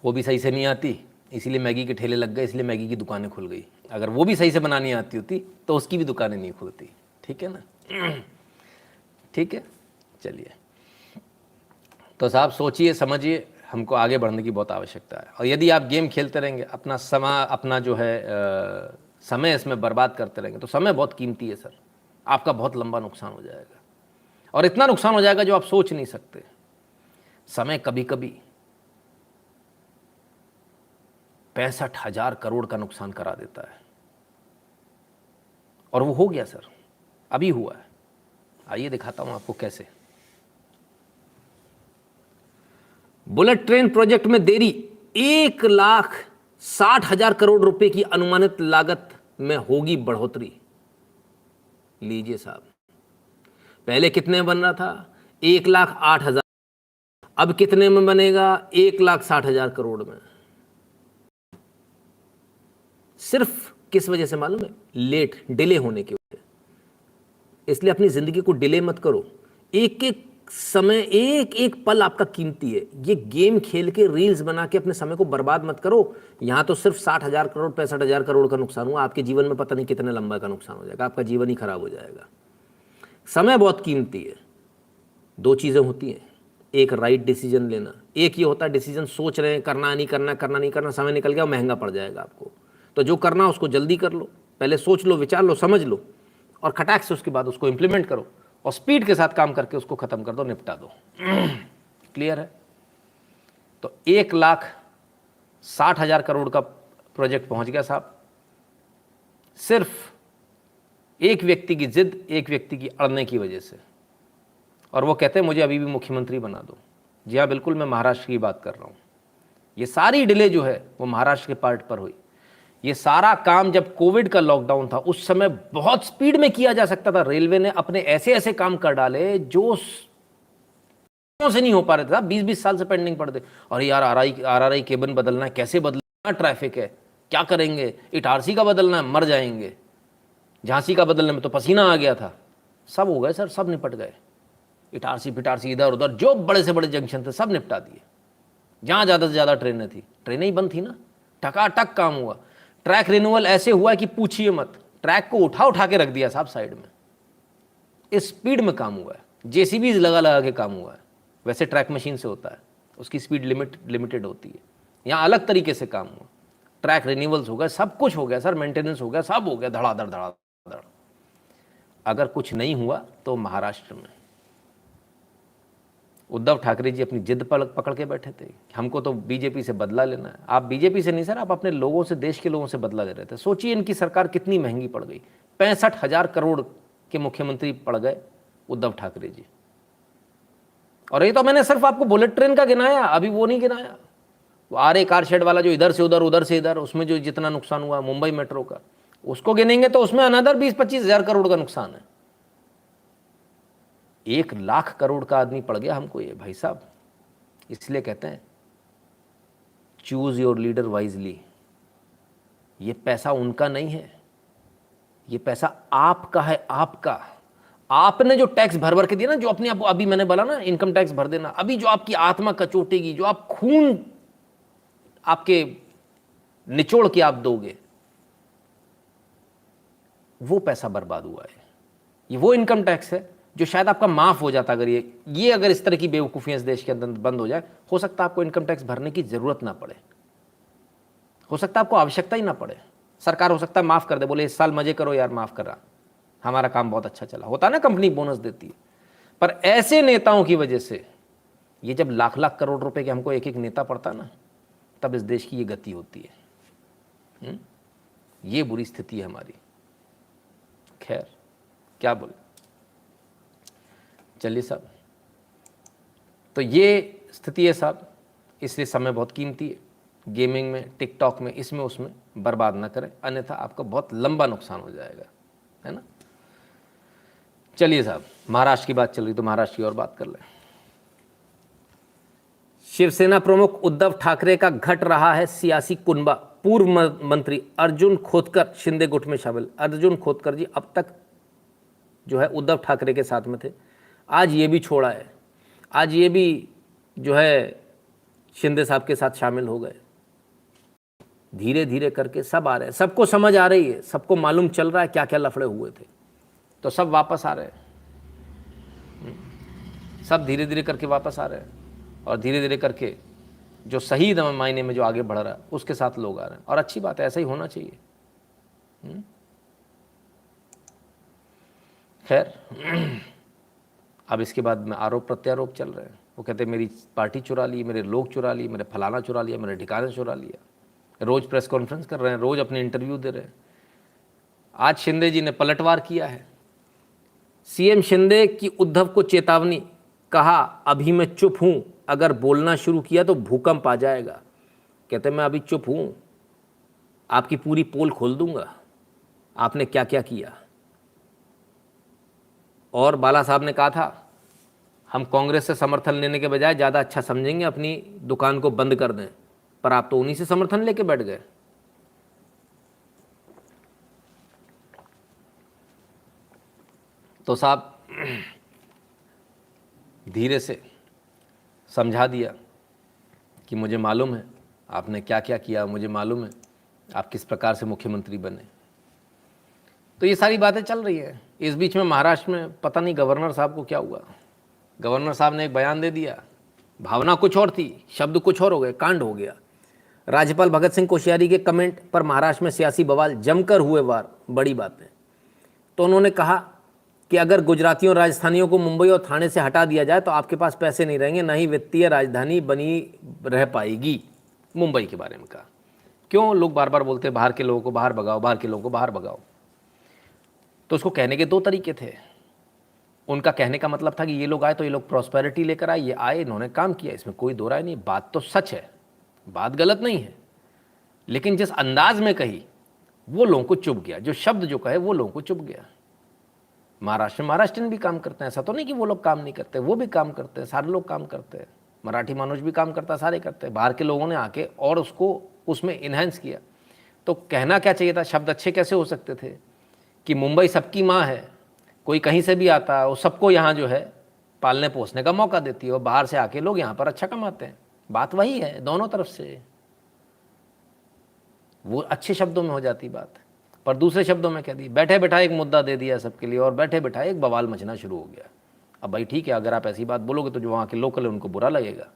वो भी सही से नहीं आती, इसीलिए मैगी के ठेले लग गए, इसलिए मैगी की दुकानें खुल गई। अगर वो भी सही से बनानी आती होती तो उसकी भी दुकानें नहीं खुलती। ठीक है ना? ठीक है, चलिए। तो साहब सोचिए समझिए, हमको आगे बढ़ने की बहुत आवश्यकता है। और यदि आप गेम खेलते रहेंगे, अपना जो है समय इसमें बर्बाद करते रहेंगे, तो समय बहुत कीमती है सर, आपका बहुत लंबा नुकसान हो जाएगा। और इतना नुकसान हो जाएगा जो आप सोच नहीं सकते। समय कभी कभी 65,000 करोड़ का नुकसान करा देता है। और वो हो गया सर, अभी हुआ है। आइए दिखाता हूं आपको कैसे। बुलेट ट्रेन प्रोजेक्ट में देरी, 1,60,000 करोड़ रुपए की अनुमानित लागत में होगी बढ़ोतरी। लीजिए साहब, पहले कितने में बन रहा था? 1,08,000। अब कितने में बनेगा? 1,60,000 करोड़ में। सिर्फ किस वजह से मालूम है? लेट, डिले होने की वजह। इसलिए अपनी जिंदगी को डिले मत करो। एक एक समय, एक एक पल आपका कीमती है। ये गेम खेल के, रील्स बना के अपने समय को बर्बाद मत करो। यहां तो सिर्फ 60,000 करोड़, 65,000 करोड़ का नुकसान हुआ, आपके जीवन में पता नहीं कितने लंबा का नुकसान हो जाएगा। आपका जीवन ही खराब हो जाएगा। समय बहुत कीमती है। दो चीजें होती हैं, एक राइट डिसीजन लेना, एक ये होता है डिसीजन सोच रहे हैं करना नहीं करना, करना नहीं करना, समय निकल गया, महंगा पड़ जाएगा आपको। तो जो करना उसको जल्दी कर लो, पहले सोच लो, विचार लो, समझ लो, और खटाक से उसके बाद उसको इंप्लीमेंट करो, और स्पीड के साथ काम करके उसको खत्म कर दो, निपटा दो। क्लियर है? तो 1,60,000 करोड़ का प्रोजेक्ट पहुंच गया साहब, सिर्फ एक व्यक्ति की जिद, एक व्यक्ति की अड़ने की वजह से। और वो कहते हैं मुझे अभी भी मुख्यमंत्री बना दो। जी हाँ, बिल्कुल, मैं महाराष्ट्र की बात कर रहा हूँ। ये सारी डिले जो है वो महाराष्ट्र के पार्ट पर हुई। ये सारा काम जब कोविड का लॉकडाउन था उस समय बहुत स्पीड में किया जा सकता था। रेलवे ने अपने ऐसे ऐसे काम कर डाले जो से नहीं हो पा रहे थे, 20-20 साल से पेंडिंग पड़े थे। और यार आरआरआई केबल बदलना है, कैसे बदलना, ट्रैफिक है, क्या करेंगे, इटारसी का बदलना है, मर जाएंगे, झांसी का बदलने में तो पसीना आ गया था। सब हो गए सर, सब निपट गए। इटारसी पिटारसी इधर उधर जो बड़े से बड़े जंक्शन थे सब निपटा दिए। जहां ज्यादा से ज्यादा ट्रेनें थी, ट्रेनें ही बंद थी ना, टकाटक काम हुआ। ट्रैक रिन्यूअल ऐसे हुआ कि पूछिए मत, ट्रैक को उठा उठा के रख दिया साहब साइड में। इस स्पीड में काम हुआ है, जेसीबीज लगा लगा के काम हुआ है। वैसे ट्रैक मशीन से होता है, उसकी स्पीड लिमिटेड होती है। यहाँ अलग तरीके से काम हुआ, ट्रैक रिन्यूअल्स हो गए, सब कुछ हो गया सर, मेंटेनेंस हो गया, सब हो गया, धड़ाधड़ धड़ाधड़। अगर कुछ नहीं हुआ तो महाराष्ट्र में उद्धव ठाकरे जी अपनी जिद पकड़ के बैठे थे, हमको तो बीजेपी से बदला लेना है। आप बीजेपी से नहीं सर, आप अपने लोगों से, देश के लोगों से बदला ले रहे थे। सोचिए इनकी सरकार कितनी महंगी पड़ गई। 65,000 करोड़ के मुख्यमंत्री पड़ गए उद्धव ठाकरे जी। और ये तो मैंने सिर्फ आपको बुलेट ट्रेन का गिनाया, अभी वो नहीं गिनाया, वो आरे कार शेड वाला जो इधर से उधर, उधर से इधर, उसमें जो जितना नुकसान हुआ मुंबई मेट्रो का, उसको गिनेंगे तो उसमें अनदर 20-25,000 करोड़ का नुकसान है। 1,00,000 करोड़ का आदमी पड़ गया हमको ये, भाई साहब। इसलिए कहते हैं चूज योर लीडर वाइजली। ये पैसा उनका नहीं है, ये पैसा आपका है, आपका। आपने जो टैक्स भर भर के दिया ना, जो अपने आप, अभी मैंने बोला ना इनकम टैक्स भर देना, अभी जो आपकी आत्मा कचोटेगी, जो आप खून आपके निचोड़ के आप दोगे, वो पैसा बर्बाद हुआ है। ये वो इनकम टैक्स है जो शायद आपका माफ हो जाता अगर ये अगर इस तरह की बेवकूफियां इस देश के अंदर बंद हो जाए, हो सकता है आपको इनकम टैक्स भरने की जरूरत ना पड़े, हो सकता है आपको आवश्यकता ही ना पड़े। सरकार हो सकता है माफ कर दे, बोले इस साल मजे करो यार, माफ करा, हमारा काम बहुत अच्छा चला, होता ना, कंपनी बोनस देती है। पर ऐसे नेताओं की वजह से ये जब लाख लाख करोड़ रुपए के हमको एक एक नेता पड़ता ना, तब इस देश की ये गति होती है। ये बुरी स्थिति है हमारी। खैर क्या बोले, चलिए साहब, तो ये स्थिति है साहब। इसलिए समय बहुत कीमती है, गेमिंग में, टिकटॉक में, इसमें उसमें बर्बाद ना करें, अन्यथा आपका बहुत लंबा नुकसान हो जाएगा, है ना। चलिए साहब, महाराष्ट्र की बात चल रही तो महाराष्ट्र की और बात कर लें। शिवसेना प्रमुख उद्धव ठाकरे का घट रहा है सियासी कुनबा। पूर्व मंत्री अर्जुन खोतकर शिंदे गुट में शामिल। अर्जुन खोतकर जी अब तक जो है उद्धव ठाकरे के साथ में थे, आज ये भी छोड़ा है, आज ये भी जो है शिंदे साहब के साथ शामिल हो गए। धीरे धीरे करके सब आ रहे हैं, सबको समझ आ रही है, सबको मालूम चल रहा है क्या क्या लफड़े हुए थे, तो सब वापस आ रहे हैं। सब धीरे धीरे करके वापस आ रहे हैं, और धीरे धीरे करके जो सही मायने में जो आगे बढ़ रहा है उसके साथ लोग आ रहे हैं, और अच्छी बात है, ऐसा ही होना चाहिए। खैर, अब इसके बाद में आरोप प्रत्यारोप चल रहे हैं। वो कहते हैं मेरी पार्टी चुरा ली, मेरे लोग चुरा लिए, मेरे फलाना चुरा लिया, मेरे ठिकाने चुरा लिया। रोज प्रेस कॉन्फ्रेंस कर रहे हैं, रोज अपने इंटरव्यू दे रहे हैं। आज शिंदे जी ने पलटवार किया है। सीएम शिंदे की उद्धव को चेतावनी, कहा अभी मैं चुप हूं, अगर बोलना शुरू किया तो भूकंप आ जाएगा। कहते मैं अभी चुप हूं, आपकी पूरी पोल खोल दूंगा, आपने क्या क्या किया। और बाला साहब ने कहा था हम कांग्रेस से समर्थन लेने के बजाय ज़्यादा अच्छा समझेंगे अपनी दुकान को बंद कर दें, पर आप तो उन्हीं से समर्थन लेके बैठ गए। तो साहब धीरे से समझा दिया कि मुझे मालूम है आपने क्या क्या किया, मुझे मालूम है आप किस प्रकार से मुख्यमंत्री बने। तो ये सारी बातें चल रही है। इस बीच में महाराष्ट्र में पता नहीं गवर्नर साहब को क्या हुआ। गवर्नर साहब ने एक बयान दे दिया, भावना कुछ और थी, शब्द कुछ और हो गए, कांड हो गया। राज्यपाल भगत सिंह कोश्यारी के कमेंट पर महाराष्ट्र में सियासी बवाल जमकर हुए वार, बड़ी बात है। तो उन्होंने कहा कि अगर गुजरातियों और राजस्थानियों को मुंबई और थाने से हटा दिया जाए तो आपके पास पैसे नहीं रहेंगे, ना ही वित्तीय राजधानी बनी रह पाएगी। मुंबई के बारे में कहा। क्यों लोग बार बार बोलते हैं बाहर के लोगों को बाहर भगाओ, बाहर के लोगों को बाहर भगाओ। तो उसको कहने के दो तरीके थे। उनका कहने का मतलब था कि ये लोग आए तो ये लोग प्रॉस्पेरिटी लेकर आए, ये आए, इन्होंने काम किया, इसमें कोई दो राय नहीं, बात तो सच है, बात गलत नहीं है। लेकिन जिस अंदाज में कही वो लोगों को चुभ गया, जो शब्द जो कहे वो लोगों को चुभ गया। महाराष्ट्र भी काम करते हैं, ऐसा तो नहीं कि वो लोग काम नहीं करते, वो भी काम करते हैं, सारे लोग काम करते हैं, मराठी मानुष भी काम करता है, सारे करते हैं। बाहर के लोगों ने आके और उसको उसमें इन्हेंस किया। तो कहना क्या चाहिए था, शब्द अच्छे कैसे हो सकते थे कि मुंबई सबकी माँ है, कोई कहीं से भी आता है वो सबको यहाँ जो है पालने पोसने का मौका देती है, और बाहर से आके लोग यहाँ पर अच्छा कमाते हैं। बात वही है, दोनों तरफ से वो अच्छे शब्दों में हो जाती बात, पर दूसरे शब्दों में कह दी, बैठे बैठा एक मुद्दा दे दिया सबके लिए, और बैठे बैठा एक बवाल मचना शुरू हो गया। अब भाई ठीक है, अगर आप ऐसी बात बोलोगे तो जो वहाँ के लोकल है उनको बुरा लगेगा।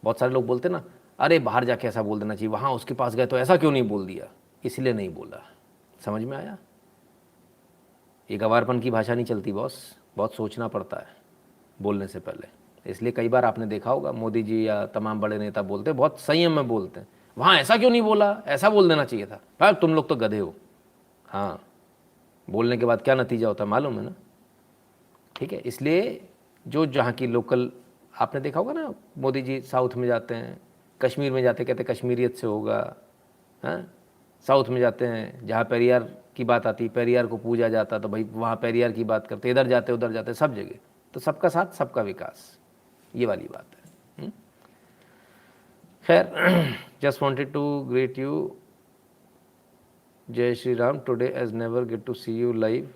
बहुत सारे लोग बोलते ना, अरे बाहर जाके ऐसा बोल देना चाहिए, वहाँ उसके पास गए तो ऐसा क्यों नहीं बोल दिया, इसलिए नहीं बोला। समझ में आया? ये गवारपन की भाषा नहीं चलती बॉस, बहुत सोचना पड़ता है बोलने से पहले। इसलिए कई बार आपने देखा होगा मोदी जी या तमाम बड़े नेता बोलते बहुत संयम में बोलते हैं, वहाँ ऐसा क्यों नहीं बोला, ऐसा बोल देना चाहिए था, भाई तुम लोग तो गधे हो। हाँ, बोलने के बाद क्या नतीजा होता है मालूम है ना? ठीक है, इसलिए जो जहाँ की लोकल, आपने देखा होगा ना, मोदी जी साउथ में जाते हैं, कश्मीर में जाते कहते कश्मीरियत से होगा, हाँ, साउथ में जाते हैं जहाँ पेरियार की बात आती, पेरियार को पूजा जाता तो भाई वहाँ पेरियार की बात करते, इधर जाते उधर जाते, सब जगह। तो सबका साथ सबका विकास, ये वाली बात है। खैर, just wanted to greet you, जय Shri Ram, today as never get to see you live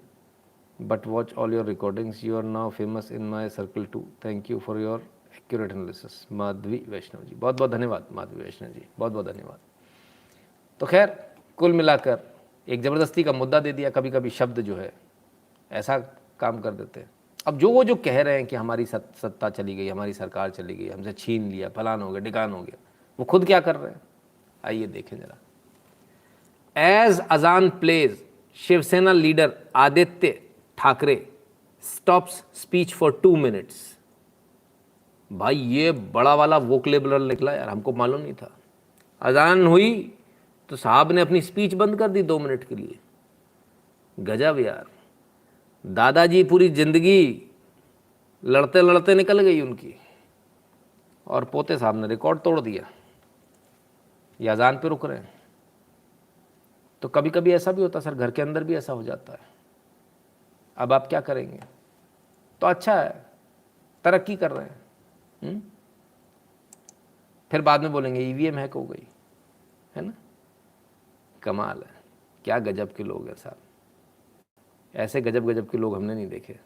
but watch all your recordings, you are now famous in my circle too, thank you for your accurate analysis। Madhavi Vaishnav ji, बहुत बहुत धन्यवाद। माधवी वैष्णव जी, बहुत बहुत धन्यवाद। तो खैर, कुल मिलाकर एक ज़बरदस्ती का मुद्दा दे दिया। कभी कभी शब्द जो है ऐसा काम कर देते हैं। अब जो वो जो कह रहे हैं कि हमारी सत्ता चली गई, हमारी सरकार चली गई, हमसे छीन लिया, फलान हो गया, ढिकान हो गया, वो खुद क्या कर रहे हैं आइए देखें जरा। एज अजान plays, Shiv Sena leader Aaditya Thackeray stops speech for 2 minutes. भाई ये बड़ा वाला वोकलेबलर निकला यार, हमको मालूम नहीं था। अजान हुई तो साहब ने अपनी स्पीच बंद कर दी 2 मिनट के लिए। गजब यार, दादाजी पूरी जिंदगी लड़ते लड़ते निकल गई उनकी, और पोते साहब ने रिकॉर्ड तोड़ दिया, ये अजान पे रुक रहे हैं। तो कभी कभी ऐसा भी होता सर, घर के अंदर भी ऐसा हो जाता है। अब आप क्या करेंगे? तो अच्छा है, तरक्की कर रहे हैं। फिर बाद में बोलेंगे ईवीएम हैक हो गई, है ना? कमाल है, क्या गजब के लोग हैं साहब, ऐसे गजब गजब के लोग हमने नहीं देखे।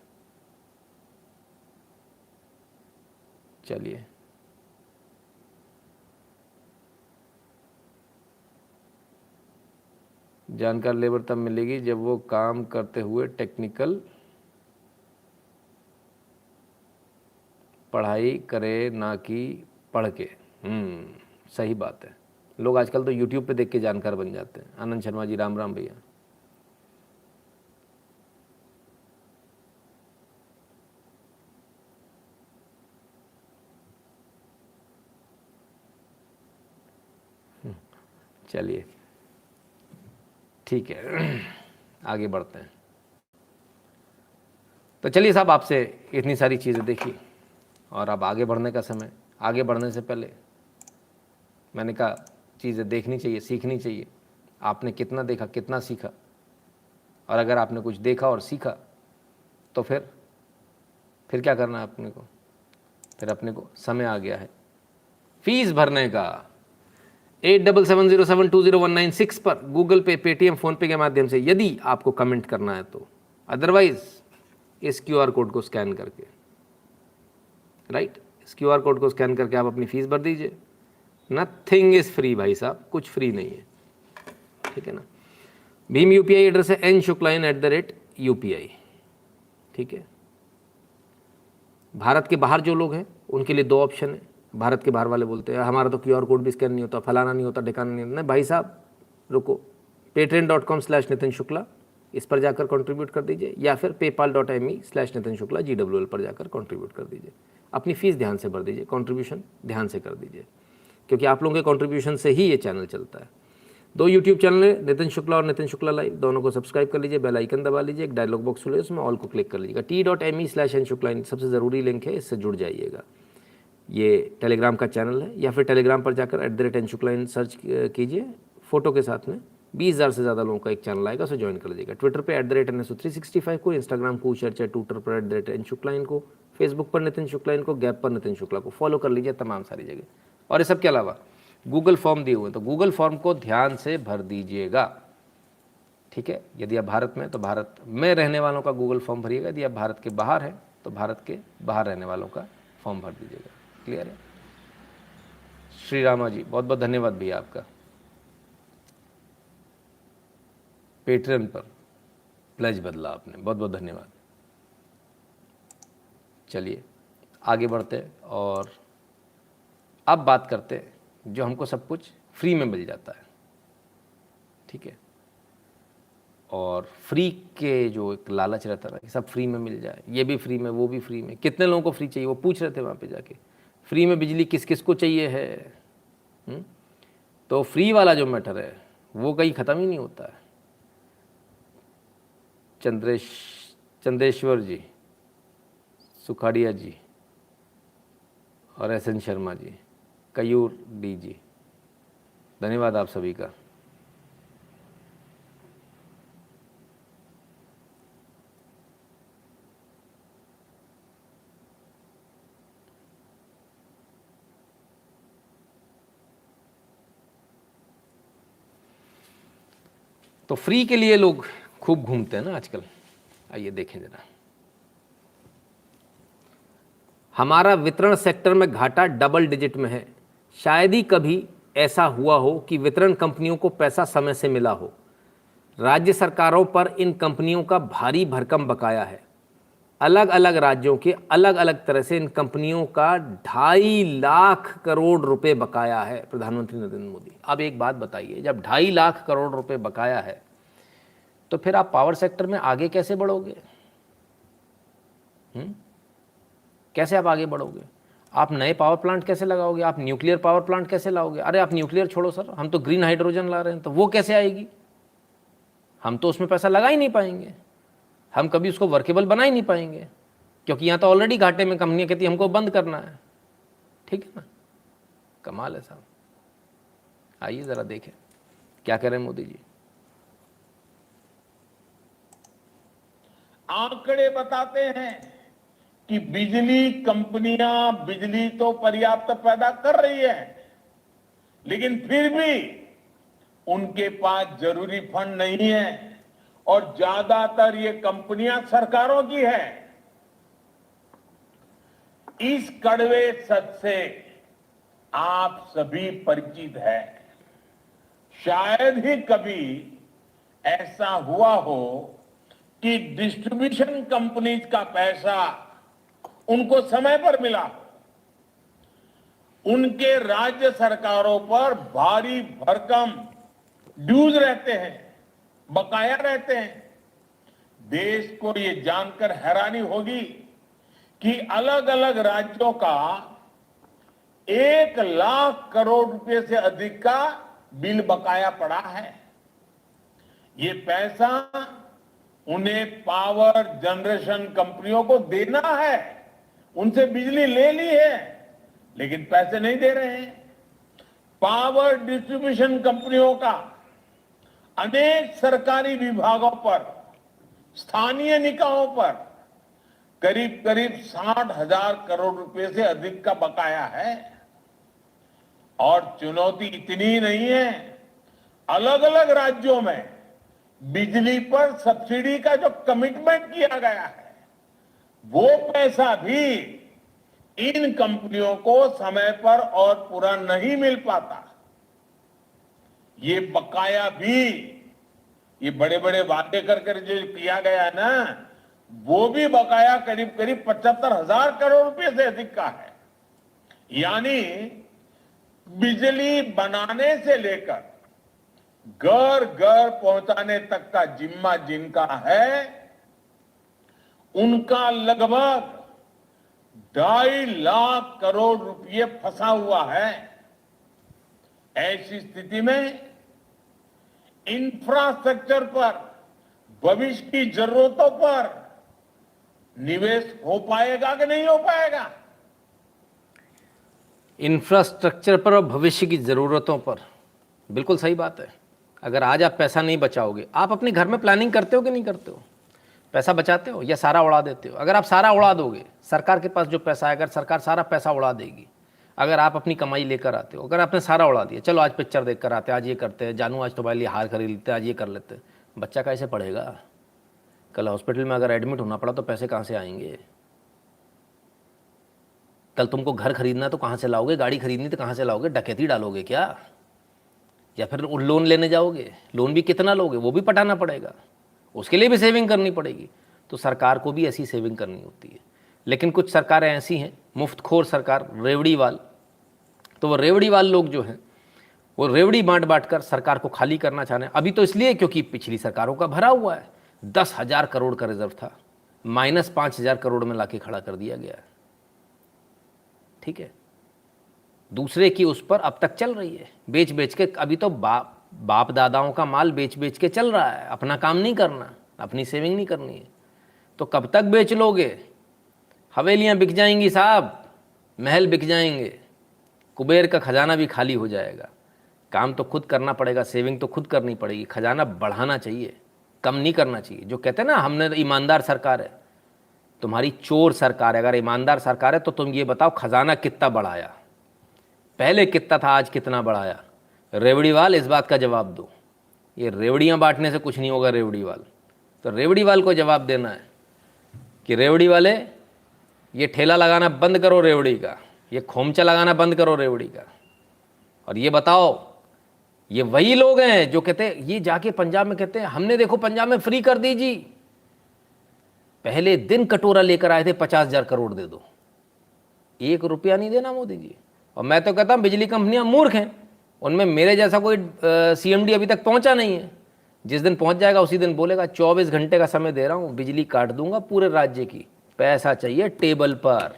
चलिए, जानकार लेबर तब मिलेगी जब वो काम करते हुए टेक्निकल पढ़ाई करे, ना कि पढ़ के। सही बात है। लोग आजकल तो यूट्यूब पे देख के जानकार बन जाते हैं। आनंद शर्मा जी, राम राम भैया। चलिए ठीक है, आगे बढ़ते हैं। तो चलिए साहब, आपसे इतनी सारी चीज़ें देखी और अब आगे बढ़ने का समय। आगे बढ़ने से पहले मैंने कहा चीज़ें देखनी चाहिए, सीखनी चाहिए। आपने कितना देखा, कितना सीखा? और अगर आपने कुछ देखा और सीखा तो फिर क्या करना है अपने को? फिर अपने को समय आ गया है फीस भरने का। 8770720196 पर गूगल पे, पेटीएम, फ़ोनपे के माध्यम से यदि आपको कमेंट करना है तो, अदरवाइज इस क्यूआर कोड को स्कैन करके, राइट, इस क्यूआर कोड को स्कैन करके आप अपनी फ़ीस भर दीजिए। नथिंग इज़ फ्री भाई साहब, कुछ फ्री नहीं है, ठीक है ना। भीम यूपीआई एड्रेस है n.शुक्लाइन@UPI, ठीक है। भारत के बाहर जो लोग हैं उनके लिए 2 ऑप्शन है। भारत के बाहर वाले बोलते हैं हमारा तो क्यूआर कोड भी स्कैन नहीं होता, फलाना नहीं होता, ठिकाना नहीं होता। नहीं भाई साहब रुको, patreon.com/नितिन शुक्ला इस पर जाकर कंट्रीब्यूट कर दीजिए, या फिर paypal.me/नितिन शुक्ला GWL पर जाकर कंट्रीब्यूट कर दीजिए। अपनी फ़ीस ध्यान से भर दीजिए, कंट्रीब्यूशन ध्यान से कर दीजिए, क्योंकि आप लोगों के कंट्रीब्यूशन से ही ये चैनल चलता है। 2 यूट्यूब चैनल है, नितिन शुक्ला और नितिन शुक्ला लाइव, दोनों को सब्सक्राइब कर लीजिए, बेल आइकन दबा लीजिए, एक डायलॉग बॉक्स खुले उसमें ऑल को क्लिक कर लीजिएगा। t.me/n-शुक्ला सबसे ज़रूरी लिंक है, इससे जुड़ जाइएगा। ये टेलीग्राम का चैनल है, या फिर टेलीग्राम पर जाकर @n-शुक्ला सर्च कीजिए, फ़ोटो के साथ में 20,000 से ज़्यादा लोगों का एक चैनल आएगा, उसे ज्वाइन कर लीजिएगा। ट्विटर पे @NSO365 को, इंस्टाग्राम को चर्चा, ट्विटर पर @n-शुक्ला को, फेसबुक पर नितिन शुक्ला को, गैप पर नितिन शुक्ला को फॉलो कर लीजिए तमाम सारी जगह। और इस सब के अलावा गूगल फॉर्म दिए हुए हैं, तो गूगल फॉर्म को ध्यान से भर दीजिएगा, ठीक है। यदि आप भारत में तो भारत में रहने वालों का गूगल फॉर्म भरिएगा, यदि आप भारत के बाहर हैं तो भारत के बाहर रहने वालों का फॉर्म भर दीजिएगा। क्लियर है? श्री रामा जी, बहुत बहुत धन्यवाद भैया आपका। पेट्रियन पर प्लेज बदला आपने, बहुत बहुत धन्यवाद। चलिए आगे बढ़ते और अब बात करते जो हमको सब कुछ फ्री में मिल जाता है, ठीक है। और फ्री के जो एक लालच रहता है कि सब फ्री में मिल जाए, ये भी फ्री में, वो भी फ्री में। कितने लोगों को फ्री चाहिए, वो पूछ रहे थे वहाँ पे जाके, फ्री में बिजली किस किस को चाहिए है। तो फ्री वाला जो मैटर है वो कहीं ख़त्म ही नहीं होता है। चंद्रेश्वर जी, सुखाड़िया जी और SN Sharma ji, कयूर D G, धन्यवाद आप सभी का। तो फ्री के लिए लोग खूब घूमते हैं ना आजकल। आइए देखें जरा, हमारा वितरण सेक्टर में घाटा डबल डिजिट में है। शायद ही कभी ऐसा हुआ हो कि वितरण कंपनियों को पैसा समय से मिला हो। राज्य सरकारों पर इन कंपनियों का भारी भरकम बकाया है। अलग अलग राज्यों के अलग अलग तरह से इन कंपनियों का 2.5 लाख करोड़ रुपए बकाया है प्रधानमंत्री नरेंद्र मोदी। अब एक बात बताइए, जब 2.5 लाख करोड़ रुपए बकाया है तो फिर आप पावर सेक्टर में आगे कैसे बढ़ोगे? कैसे आप आगे बढ़ोगे? आप नए पावर प्लांट कैसे लगाओगे? आप न्यूक्लियर पावर प्लांट कैसे लाओगे? अरे आप न्यूक्लियर छोड़ो सर, हम तो ग्रीन हाइड्रोजन ला रहे हैं, तो वो कैसे आएगी? हम तो उसमें पैसा लगा ही नहीं पाएंगे, हम कभी उसको वर्केबल बना ही नहीं पाएंगे, क्योंकि यहाँ तो ऑलरेडी घाटे में कंपनियाँ कहती हमको बंद करना है, ठीक है ना। कमाल है साहब। आइए ज़रा देखें क्या कह रहे हैं मोदी जी। आंकड़े बताते हैं कि बिजली कंपनियां बिजली तो पर्याप्त पैदा कर रही है, लेकिन फिर भी उनके पास जरूरी फंड नहीं है, और ज्यादातर ये कंपनियां सरकारों की है। इस कड़वे सच से आप सभी परिचित हैं। शायद ही कभी ऐसा हुआ हो कि डिस्ट्रीब्यूशन कंपनीज का पैसा उनको समय पर मिला हो, उनके राज्य सरकारों पर भारी भरकम ड्यूज रहते हैं, बकाया रहते हैं। देश को ये जानकर हैरानी होगी कि अलग अलग राज्यों का 1 लाख करोड़ रुपए से अधिक का बिल बकाया पड़ा है। ये पैसा उन्हें पावर जनरेशन कंपनियों को देना है, उनसे बिजली ले ली है, लेकिन पैसे नहीं दे रहे हैं। पावर डिस्ट्रीब्यूशन कंपनियों का अनेक सरकारी विभागों पर, स्थानीय निकायों पर करीब करीब 60,000 करोड़ रुपए से अधिक का बकाया है। और चुनौती इतनी नहीं है, अलग अलग राज्यों में बिजली पर सब्सिडी का जो कमिटमेंट किया गया है, वो पैसा भी इन कंपनियों को समय पर और पूरा नहीं मिल पाता। ये बकाया भी, ये बड़े बड़े वादे कर जो किया गया है ना, वो भी बकाया करीब करीब 75,000 करोड़ रुपए से अधिक का है। यानी बिजली बनाने से लेकर घर घर पहुंचाने तक का जिम्मा जिनका है, उनका लगभग 2.5 लाख करोड़ रुपए फंसा हुआ है। ऐसी स्थिति में इंफ्रास्ट्रक्चर पर, भविष्य की जरूरतों पर निवेश हो पाएगा कि नहीं हो पाएगा? इंफ्रास्ट्रक्चर पर और भविष्य की ज़रूरतों पर, बिल्कुल सही बात है। अगर आज आप पैसा नहीं बचाओगे, आप अपने घर में प्लानिंग करते हो कि नहीं करते हो? पैसा बचाते हो या सारा उड़ा देते हो? अगर आप सारा उड़ा दोगे, सरकार के पास जो पैसा है, अगर सरकार सारा पैसा उड़ा देगी, अगर आप अपनी कमाई लेकर आते हो, अगर आपने सारा उड़ा दिया, चलो आज पिक्चर देख कर आते हैं, आज ये करते हैं, जानू आज तुम्हारे लिए हार खरीद लेते हैं, आज ये कर लेते हैं, बच्चा कैसे पढ़ेगा? कल हॉस्पिटल में अगर एडमिट होना पड़ा तो पैसे कहाँ से आएंगे? कल तुमको घर खरीदना तो कहाँ से लाओगे? गाड़ी खरीदनी तो कहाँ से लाओगे? डकैती डालोगे क्या? या फिर लोन लेने जाओगे? लोन भी कितना लोगे, वो भी पटाना पड़ेगा, उसके लिए भी सेविंग करनी पड़ेगी। तो सरकार को भी ऐसी सेविंग करनी होती है। लेकिन कुछ सरकारें ऐसी हैं, मुफ्तखोर सरकार, रेवड़ीवाल। तो वो रेवड़ीवाल लोग जो हैं, वो रेवड़ी बांट बांट कर सरकार को खाली करना चाह रहे हैं। अभी तो इसलिए क्योंकि पिछली सरकारों का भरा हुआ है, 10,000 करोड़ का रिजर्व था, -5,000 करोड़ में लाके खड़ा कर दिया गया है। ठीक है, दूसरे की उस पर अब तक चल रही है, बेच बेच के। अभी तो बाप दादाओं का माल बेच बेच के चल रहा है, अपना काम नहीं करना, अपनी सेविंग नहीं करनी है। तो कब तक बेच लोगे? हवेलियां बिक जाएंगी साहब, महल बिक जाएंगे, कुबेर का खजाना भी खाली हो जाएगा। काम तो खुद करना पड़ेगा, सेविंग तो खुद करनी पड़ेगी, खजाना बढ़ाना चाहिए, कम नहीं करना चाहिए। जो कहते हैं ना, हमने ईमानदार सरकार है, तुम्हारी चोर सरकार है। अगर ईमानदार सरकार है तो तुम ये बताओ खजाना कितना बढ़ाया, पहले कितना था, आज कितना बढ़ाया? रेवड़ीवाल इस बात का जवाब दो। ये रेवड़ियाँ बांटने से कुछ नहीं होगा रेवड़ीवाल। तो रेवड़ीवाल को जवाब देना है कि रेवड़ी वाले, ये ठेला लगाना बंद करो रेवड़ी का, ये खोमचा लगाना बंद करो रेवड़ी का। और ये बताओ, ये वही लोग हैं जो कहते हैं, ये जाके पंजाब में कहते हैं हमने देखो पंजाब में फ्री कर दी जी, पहले दिन कटोरा लेकर आए थे 50,000 करोड़ दे दो, 1 रुपया नहीं देना मोदी जी। और मैं तो कहता हूँ बिजली कंपनियां मूर्ख हैं, उनमें मेरे जैसा कोई CMD अभी तक पहुंचा नहीं है। जिस दिन पहुंच जाएगा उसी दिन बोलेगा 24 घंटे का समय दे रहा हूँ, बिजली काट दूंगा पूरे राज्य की, पैसा चाहिए टेबल पर।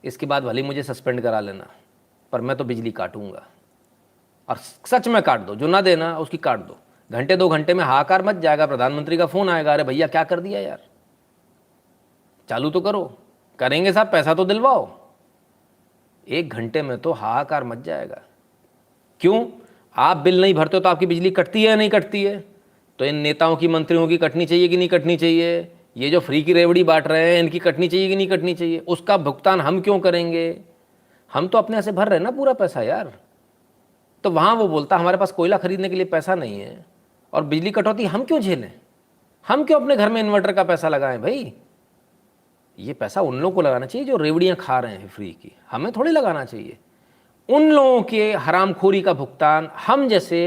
इसके बाद भले मुझे सस्पेंड करा लेना, पर मैं तो बिजली काटूंगा। और सच में काट दो, जो ना देना उसकी काट दो। घंटे 2 घंटे में हाहाकार मच जाएगा, प्रधानमंत्री का फोन आएगा, अरे भैया क्या कर दिया यार, चालू तो करो। करेंगे साहब, पैसा तो दिलवाओ। 1 घंटे में तो हाहाकार मच जाएगा। क्यों? आप बिल नहीं भरते हो तो आपकी बिजली कटती है या नहीं कटती है? तो इन नेताओं की, मंत्रियों की कटनी चाहिए कि नहीं कटनी चाहिए? ये जो फ्री की रेवड़ी बांट रहे हैं, इनकी कटनी चाहिए कि नहीं कटनी चाहिए? उसका भुगतान हम क्यों करेंगे? हम तो अपने से भर रहे हैं ना पूरा पैसा यार। तो वहाँ वो बोलता हमारे पास कोयला खरीदने के लिए पैसा नहीं है, और बिजली कटौती हम क्यों झेलें? हम क्यों अपने घर में इन्वर्टर का पैसा लगाएं भाई? ये पैसा उन लोगों को लगाना चाहिए जो रेवड़ियाँ खा रहे हैं फ्री की, हमें थोड़ी लगाना चाहिए। उन लोगों के हरामखोरी का भुगतान हम जैसे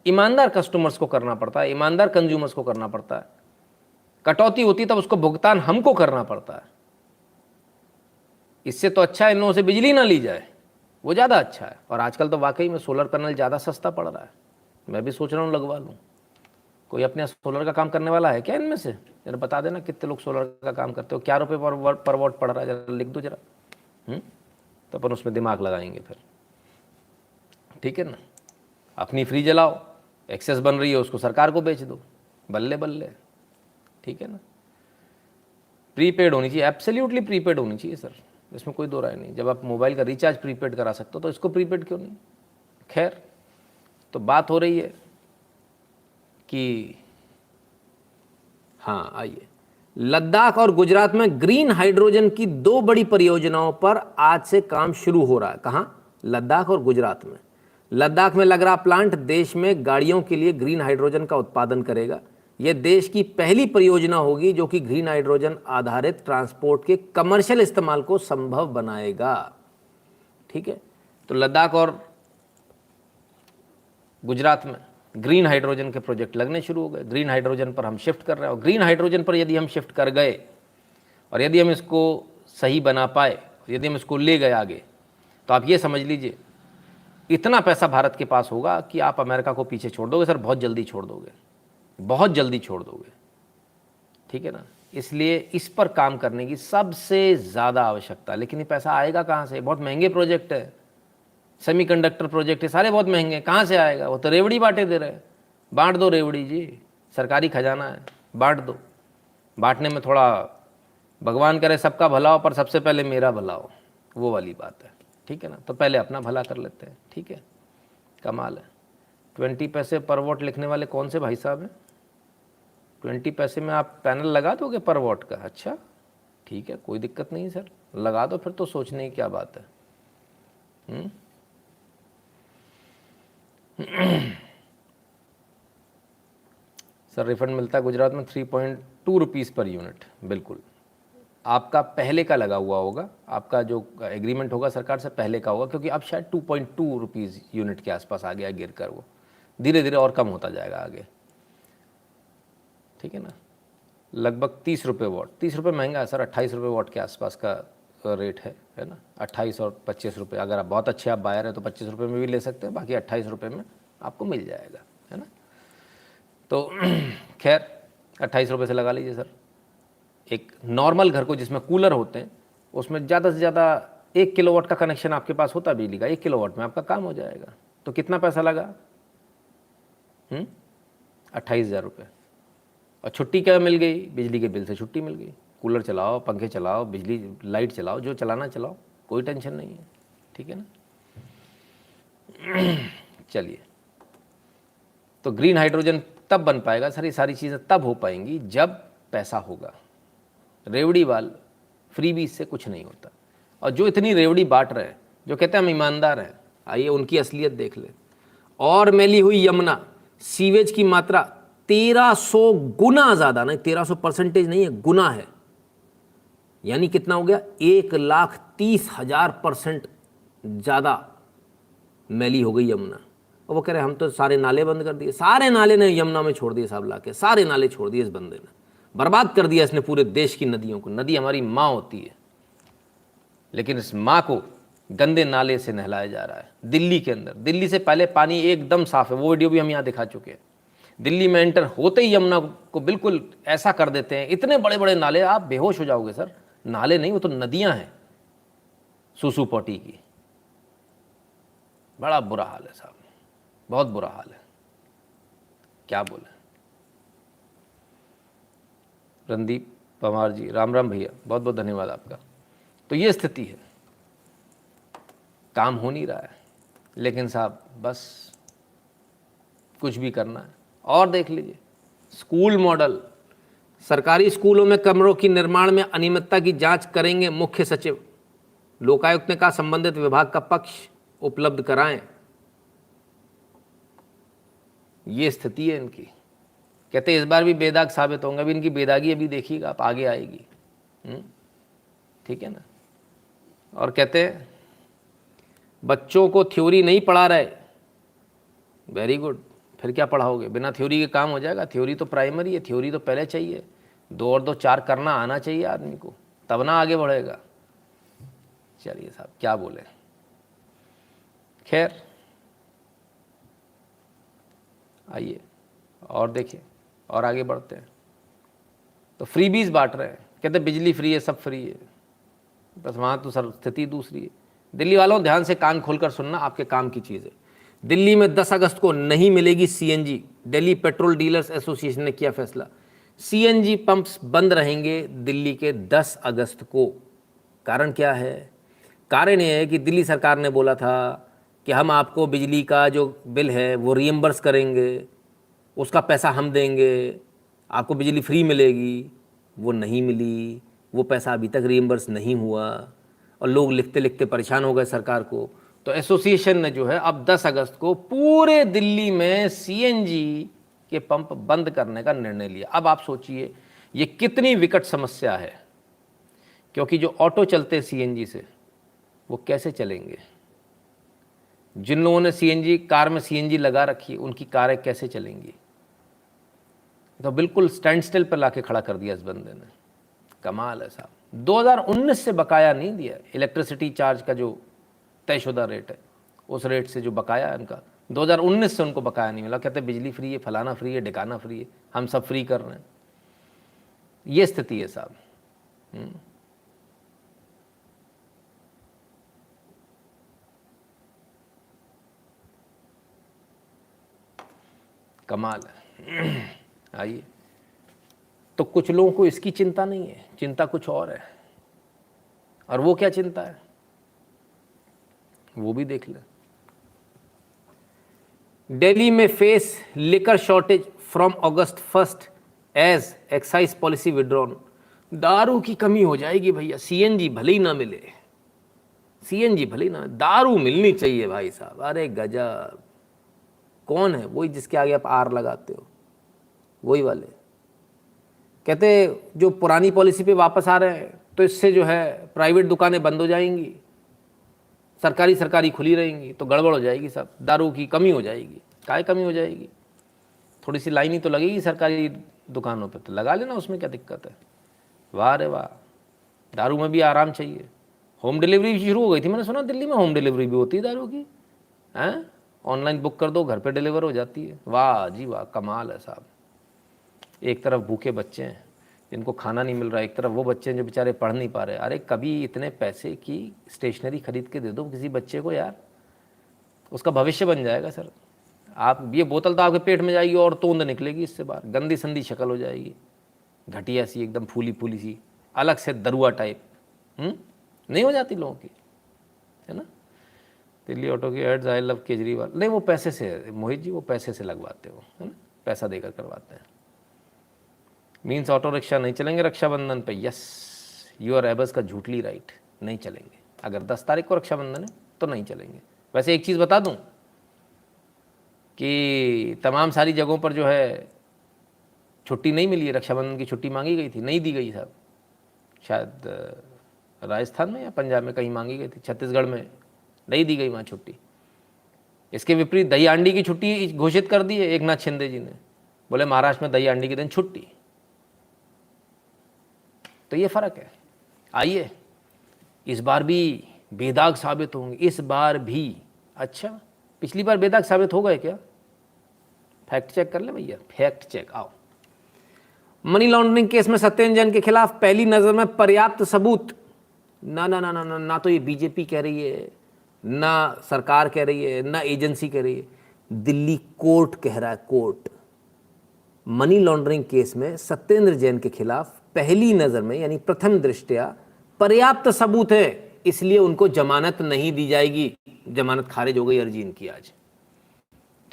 ईमानदार कस्टमर्स को करना पड़ता है, ईमानदार कंज्यूमर्स को करना पड़ता है। कटौती होती तब उसको भुगतान हमको करना पड़ता है। इससे तो अच्छा है इन लोगों से बिजली ना ली जाए, वो ज़्यादा अच्छा है। और आजकल तो वाकई में सोलर पैनल ज़्यादा सस्ता पड़ रहा है, मैं भी सोच रहा हूँ लगवा लूँ। कोई अपने सोलर का काम करने वाला है क्या इनमें से? जरा बता देना कितने लोग सोलर का काम करते हो, क्या रुपये पर वॉट पड़ रहा है, जरा लिख दो जरा। तो अपन उसमें दिमाग लगाएंगे फिर, ठीक है ना। अपनी फ्री जलाओ, एक्सेस बन रही है उसको सरकार को बेच दो, बल्ले बल्ले, ठीक है ना। प्रीपेड होनी चाहिए, एब्सोल्युटली प्रीपेड होनी चाहिए सर, इसमें कोई दो राय नहीं। जब आप मोबाइल का रिचार्ज प्रीपेड करा सकते हो तो इसको प्रीपेड क्यों नहीं। खैर, तो बात हो रही है कि हाँ आइए, लद्दाख और गुजरात में ग्रीन हाइड्रोजन की 2 बड़ी परियोजनाओं पर आज से काम शुरू हो रहा है। कहाँ? लद्दाख और गुजरात में। लद्दाख में लग रहा प्लांट देश में गाड़ियों के लिए ग्रीन हाइड्रोजन का उत्पादन करेगा। यह देश की पहली परियोजना होगी जो कि ग्रीन हाइड्रोजन आधारित ट्रांसपोर्ट के कमर्शियल इस्तेमाल को संभव बनाएगा, ठीक है। तो लद्दाख और गुजरात में ग्रीन हाइड्रोजन के प्रोजेक्ट लगने शुरू हो गए। ग्रीन हाइड्रोजन पर हम शिफ्ट कर रहे हैं, और ग्रीन हाइड्रोजन पर यदि हम शिफ्ट कर गए और यदि हम इसको सही बना पाए, यदि हम इसको ले गए आगे, तो आप ये समझ लीजिए इतना पैसा भारत के पास होगा कि आप अमेरिका को पीछे छोड़ दोगे सर, बहुत जल्दी छोड़ दोगे, बहुत जल्दी छोड़ दोगे, ठीक है ना। इसलिए इस पर काम करने की सबसे ज़्यादा आवश्यकता है। लेकिन ये पैसा आएगा कहाँ से? बहुत महंगे प्रोजेक्ट है, सेमीकंडक्टर प्रोजेक्ट है, सारे बहुत महंगे हैं, कहाँ से आएगा? वो तो रेवड़ी बांटे दे रहे हैं। बांट दो रेवड़ी जी, सरकारी खजाना है, बांट दो। बांटने में थोड़ा भगवान करे सबका भला हो, पर सबसे पहले मेरा भला हो, वो वाली बात है, ठीक है ना। तो पहले अपना भला कर लेते हैं, ठीक है। कमाल है। 20 पैसे पर वॉट लिखने वाले कौन से भाई साहब हैं? 20 पैसे में आप पैनल लगा दोगे पर वॉट का? अच्छा ठीक है, कोई दिक्कत नहीं सर, लगा दो फिर, तो सोचने की क्या बात है। सर रिफंड मिलता है गुजरात में 3.2 रुपीज़ पर यूनिट। बिल्कुल, आपका पहले का लगा हुआ होगा, आपका जो एग्रीमेंट होगा सरकार से पहले का होगा, क्योंकि अब शायद 2.2 रुपीज़ यूनिट के आसपास आ गया गिर कर, वो धीरे धीरे और कम होता जाएगा आगे, ठीक है ना। लगभग 30 रुपये वॉट, 30 रुपये महंगा है सर, 28 रुपये वॉट के आसपास का रेट है ना। 28 और 25 रुपये, अगर आप बहुत अच्छे आप बायर हैं तो 25 रुपये में भी ले सकते हैं, बाकी 28 रुपये में आपको मिल जाएगा, है ना। तो खैर 28 रुपये से लगा लीजिए सर। एक नॉर्मल घर को जिसमें कूलर होते हैं उसमें ज़्यादा से ज़्यादा 1 किलोवाट का कनेक्शन आपके पास होता है बिजली का, 1 किलोवाट में आपका काम हो जाएगा। तो कितना पैसा लगा? 28,000 रुपये। और छुट्टी क्या मिल गई? बिजली के बिल से छुट्टी मिल गई। कूलर चलाओ, पंखे चलाओ, बिजली लाइट चलाओ, जो चलाना चलाओ, कोई टेंशन नहीं है, ठीक है ना। चलिए, तो ग्रीन हाइड्रोजन तब बन पाएगा सर, ये सारी चीज़ें तब हो पाएंगी जब पैसा होगा। रेवड़ी वाल फ्रीबीज से कुछ नहीं होता। और जो इतनी रेवड़ी बांट रहे हैं, जो कहते हैं हम ईमानदार हैं, आइए उनकी असलियत देख ले। और मैली हुई यमुना, सीवेज की मात्रा 1300 गुना ज़्यादा, नहीं 1300% नहीं है, गुना है। यानी कितना हो गया? 1,30,000% ज़्यादा मैली हो गई यमुना। और वो कह रहे हम तो सारे नाले बंद कर दिए। सारे नाले ने यमुना में छोड़ दिए साहब, लाके सारे नाले छोड़ दिए इस बंदे ने, बर्बाद कर दिया इसने पूरे देश की नदियों को। नदी हमारी माँ होती है, लेकिन इस माँ को गंदे नाले से नहलाया जा रहा है। दिल्ली के अंदर, दिल्ली से पहले पानी एकदम साफ है, वो वीडियो भी हम यहाँ दिखा चुके हैं। दिल्ली में एंटर होते ही यमुना को बिल्कुल ऐसा कर देते हैं, इतने बड़े बड़े नाले, आप बेहोश हो जाओगे सर। नाले नहीं, वो तो नदियाँ हैं सूसू पोटी की। बड़ा बुरा हाल है साहब, बहुत बुरा हाल है, क्या बोले। रणदीप पवार जी, राम राम भैया, बहुत बहुत धन्यवाद आपका। तो ये स्थिति है, काम हो नहीं रहा है, लेकिन साहब बस कुछ भी करना है। और देख लीजिए स्कूल मॉडल, सरकारी स्कूलों में कमरों की निर्माण में अनियमितता की जांच करेंगे मुख्य सचिव। लोकायुक्त ने कहा संबंधित विभाग का पक्ष उपलब्ध कराएं। ये स्थिति है इनकी। कहते इस बार भी बेदाग साबित होंगे। अभी इनकी बेदागी अभी देखिएगा आप, आगे आएगी, ठीक है ना। और कहते बच्चों को थ्योरी नहीं पढ़ा रहे, वेरी गुड, फिर क्या पढ़ाओगे? बिना थ्योरी के काम हो जाएगा? थ्योरी तो प्राइमरी है, थ्योरी तो पहले चाहिए। 2 और 2 4 करना आना चाहिए आदमी को, तब ना आगे बढ़ेगा। चलिए साहब क्या बोले, खैर आइए और देखिए और आगे बढ़ते हैं। तो फ्रीबीज बांट रहे हैं, कहते बिजली फ्री है, सब फ्री है, बस वहाँ तो सर स्थिति दूसरी है। दिल्ली वालों ध्यान से कान खोलकर सुनना, आपके काम की चीज़ है। दिल्ली में 10 अगस्त को नहीं मिलेगी CNG. Delhi petrol dealers association ने किया फैसला, सीएनजी पंप्स बंद रहेंगे दिल्ली के 10 अगस्त को। कारण क्या है? कारण यह है कि दिल्ली सरकार ने बोला था कि हम आपको बिजली का जो बिल है वो रीइंबर्स करेंगे, उसका पैसा हम देंगे, आपको बिजली फ्री मिलेगी। वो नहीं मिली, वो पैसा अभी तक रीइंबर्स नहीं हुआ और लोग लिखते लिखते परेशान हो गए सरकार को। तो एसोसिएशन ने जो है अब 10 अगस्त को पूरे दिल्ली में सीएनजी के पंप बंद करने का निर्णय लिया। अब आप सोचिए ये कितनी विकट समस्या है, क्योंकि जो ऑटो चलते हैं सीएनजी से वो कैसे चलेंगे? जिन लोगों ने सीएनजी कार में सीएनजी लगा रखी है उनकी कारें कैसे चलेंगी? तो बिल्कुल स्टैंड स्टिल पर लाके खड़ा कर दिया इस बंदे ने। कमाल है साहब। 2019 से बकाया नहीं दिया, इलेक्ट्रिसिटी चार्ज का जो तयशुदा रेट है उस रेट से जो बकाया है उनका, 2019 से उनको बकाया नहीं मिला। कहते बिजली फ्री है, फलाना फ्री है, ढिकाना फ्री है, हम सब फ्री कर रहे हैं। ये स्थिति है साहब। कमाल है। आइए, तो कुछ लोगों को इसकी चिंता नहीं है, चिंता कुछ और है। और वो क्या चिंता है वो भी देख लें। दिल्ली में faces liquor shortage from August 1 as excise policy withdrawn. दारू की कमी हो जाएगी भैया, सीएनजी भले ही ना मिले, सीएनजी भले ही ना, दारू मिलनी चाहिए भाई साहब। अरे गजब। कौन है? वही जिसके आगे आप आर लगाते हो, वही वाले। कहते जो पुरानी पॉलिसी पे वापस आ रहे हैं तो इससे जो है प्राइवेट दुकानें बंद हो जाएंगी, सरकारी खुली रहेंगी, तो गड़बड़ हो जाएगी सब, दारू की कमी हो जाएगी। काय कमी हो जाएगी? थोड़ी सी लाइन ही तो लगेगी सरकारी दुकानों पे, तो लगा लेना, उसमें क्या दिक्कत है? वाह रे वाह। दारू में भी आराम चाहिए। होम डिलीवरी भी शुरू हो गई थी, मैंने सुना दिल्ली में होम डिलीवरी भी होती है दारू की। हैं? ऑनलाइन बुक कर दो, घर पे डिलीवर हो जाती है। वाह जी वाह, कमाल है साहब। एक तरफ भूखे बच्चे हैं जिनको खाना नहीं मिल रहा, एक तरफ वो बच्चे हैं जो बेचारे पढ़ नहीं पा रहे। अरे कभी इतने पैसे की स्टेशनरी खरीद के दे दो किसी बच्चे को यार, उसका भविष्य बन जाएगा सर। आप ये बोतल तो आपके पेट में जाएगी और तोंद निकलेगी इससे बाहर, गंदी संदी शक्ल हो जाएगी, घटिया सी एकदम फूली फूली सी, अलग से दरुआ टाइप। नहीं हो जाती लोगों की, है ना? दिल्ली ऑटो की एड्स, आई लव केजरीवाल। नहीं, वो पैसे से, मोहित जी वो पैसे से लगवाते हो, है ना, पैसा देकर करवाते हैं। मीन्स ऑटो रिक्शा नहीं चलेंगे रक्षाबंधन पे। यस, यूर एबस का झूठली राइट, नहीं चलेंगे। अगर 10 तारीख को रक्षाबंधन है तो नहीं चलेंगे। वैसे एक चीज़ बता दूं कि तमाम सारी जगहों पर जो है छुट्टी नहीं मिली है, रक्षाबंधन की छुट्टी मांगी गई थी, नहीं दी गई साहब। शायद राजस्थान में या पंजाब में कहीं मांगी गई थी, छत्तीसगढ़ में नहीं दी गई वहाँ छुट्टी। इसके विपरीत दही हांडी की छुट्टी घोषित कर दी है एक नाथ शिंदे जी ने, बोले महाराष्ट्र में दही हांडी के दिन छुट्टी। तो ये फर्क है। आइए, इस बार भी बेदाग साबित होंगे, इस बार भी। अच्छा, पिछली बार बेदाग साबित हो गए क्या? फैक्ट चेक कर ले भैया, फैक्ट चेक। आओ, मनी लॉन्ड्रिंग केस में सत्येंद्र जैन के खिलाफ पहली नजर में पर्याप्त सबूत। ना ना ना ना ना, ना तो ये बीजेपी कह रही है, ना सरकार कह रही है, ना एजेंसी कह रही है, दिल्ली कोर्ट कह रहा है। कोर्ट मनी लॉन्ड्रिंग केस में सत्येंद्र जैन के खिलाफ पहली नजर में यानी प्रथम दृष्टया पर्याप्त सबूत है, इसलिए उनको जमानत नहीं दी जाएगी। जमानत खारिज हो गई, अर्जी इनकी आज,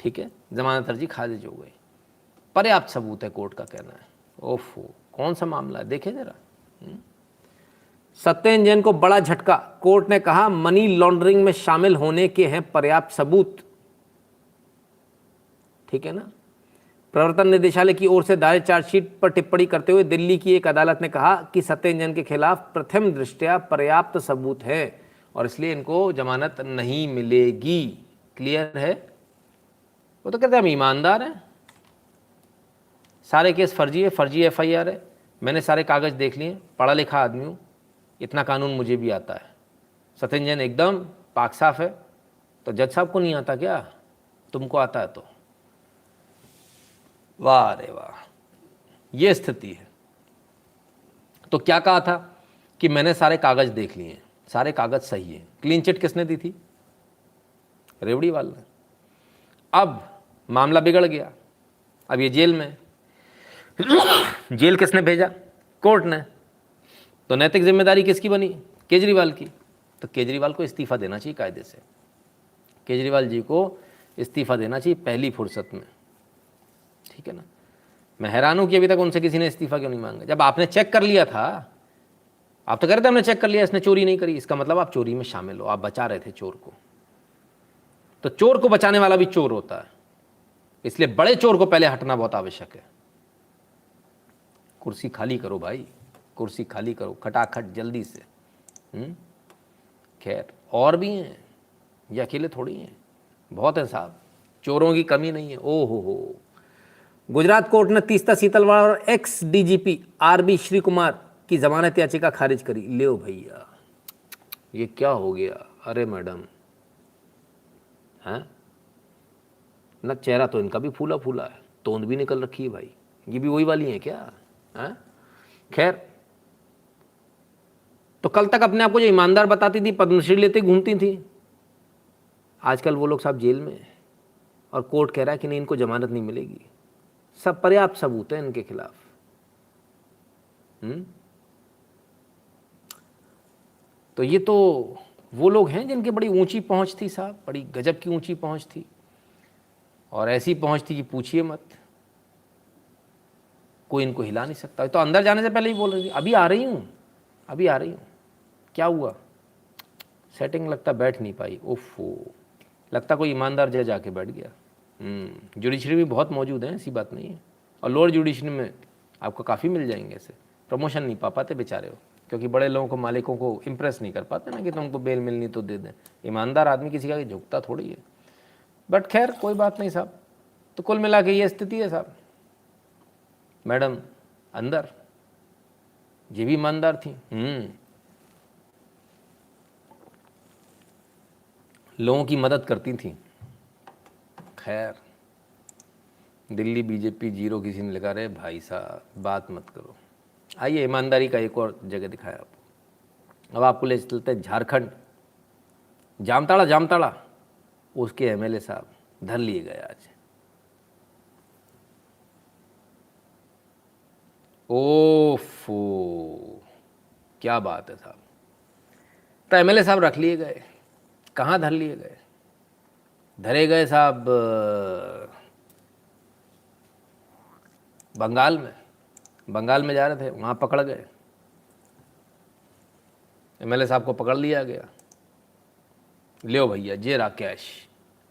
ठीक है, जमानत अर्जी खारिज हो गई। पर्याप्त सबूत है, कोर्ट का कहना है। ओफो, कौन सा मामला है देखे जरा। सत्येंद्र जैन को बड़ा झटका, कोर्ट ने कहा मनी लॉन्ड्रिंग में शामिल होने के हैं पर्याप्त सबूत। ठीक है ना। प्रवर्तन निदेशालय की ओर से दायर चार्जशीट पर टिप्पणी करते हुए दिल्ली की एक अदालत ने कहा कि सत्येंद्र जैन के खिलाफ प्रथम दृष्टया पर्याप्त सबूत है और इसलिए इनको जमानत नहीं मिलेगी। क्लियर है? वो तो कहते हैं हम ईमानदार हैं, सारे केस फर्जी है, फर्जी FIR है, मैंने सारे कागज़ देख लिए, पढ़ा लिखा आदमी हूँ, इतना कानून मुझे भी आता है। सत्येंद्र जैन एकदम पाक साफ है, तो जज साहब को नहीं आता क्या? तुमको आता है तो वाह रे वाह, ये स्थिति है। तो क्या कहा था कि मैंने सारे कागज़ देख लिए, सारे कागज़ सही है। क्लीन चिट किसने दी थी? रेवड़ीवाल ने। अब मामला बिगड़ गया, अब ये जेल में। जेल किसने भेजा? कोर्ट ने। तो नैतिक जिम्मेदारी किसकी बनी? केजरीवाल की। तो केजरीवाल को इस्तीफा देना चाहिए कायदे से, केजरीवाल जी को इस्तीफा देना चाहिए पहली फुर्सत में, ठीक है ना। मैं हैरान हूं कि अभी तक उनसे किसी ने इस्तीफा क्यों नहीं मांगा। जब आपने चेक कर लिया था, आप तो कह रहे थे हमने चेक कर लिया, इसने चोरी नहीं करी, इसका मतलब आप चोरी में शामिल हो, आप बचा रहे थे चोर को। तो चोर को बचाने वाला भी चोर होता है, इसलिए बड़े चोर को पहले हटना बहुत आवश्यक है। कुर्सी खाली करो भाई, कुर्सी खाली करो खटाखट जल्दी से। खैर और भी हैं, ये अकेले थोड़ी हैं, बहुत है साहब, चोरों की कमी नहीं है। ओ हो। गुजरात कोर्ट ने तीस्ता सीतलवाड़ और x DGP RB Shri Kumar की जमानत याचिका खारिज करी। ले भैया, ये क्या हो गया? अरे मैडम, हैं ना, चेहरा तो इनका भी फूला फूला है, तोंद भी निकल रखी है भाई, ये भी वही वाली है क्या? हैं? खैर, तो कल तक अपने आप को जो ईमानदार बताती थी, पद्मश्री लेते घूमती थी, आजकल वो लोग साहब जेल में है और कोर्ट कह रहा है कि नहीं, इनको जमानत नहीं मिलेगी। सब पर्याप्त सबूत है इनके खिलाफ। तो ये तो वो लोग हैं जिनकी बड़ी ऊंची पहुंच थी साहब, बड़ी गजब की ऊंची पहुंच थी, और ऐसी पहुंच थी कि पूछिए मत, कोई इनको हिला नहीं सकता। तो अंदर जाने से पहले ही बोल रही थी अभी आ रही हूँ, अभी आ रही हूँ। क्या हुआ? सेटिंग लगता बैठ नहीं पाई। ओफो, लगता कोई ईमानदार जज आके बैठ गया। जुडिशरी भी बहुत मौजूद है, ऐसी बात नहीं है, और लोअर जुडिशरी में आपको काफ़ी मिल जाएंगे ऐसे। प्रमोशन नहीं पा पाते बेचारे हो, क्योंकि बड़े लोगों को, मालिकों को इम्प्रेस नहीं कर पाते ना कि तुमको बेल मिलनी तो दे दें। ईमानदार आदमी किसी का झुकता थोड़ी है। बट खैर कोई बात नहीं साहब। तो कुल मिला के ये स्थिति है साहब। मैडम अंदर, ये भी ईमानदार थी, लोगों की मदद करती थी। खैर, दिल्ली BJP 0 किसी ने लिखा, रहे भाई साहब बात मत करो। आइए ईमानदारी का एक और जगह दिखाया आपको। अब आपको ले चलते हैं झारखंड, जामताड़ा, उसके MLA साहब धर लिए गए आज। ओफो, क्या बात है साहब। तो MLA साहब रख लिए गए। कहाँ धर लिए गए? धरे गए साहब बंगाल में जा रहे थे, वहाँ पकड़ गए। MLA साहब को पकड़ लिया गया। ले भैया, जे रहा कैश,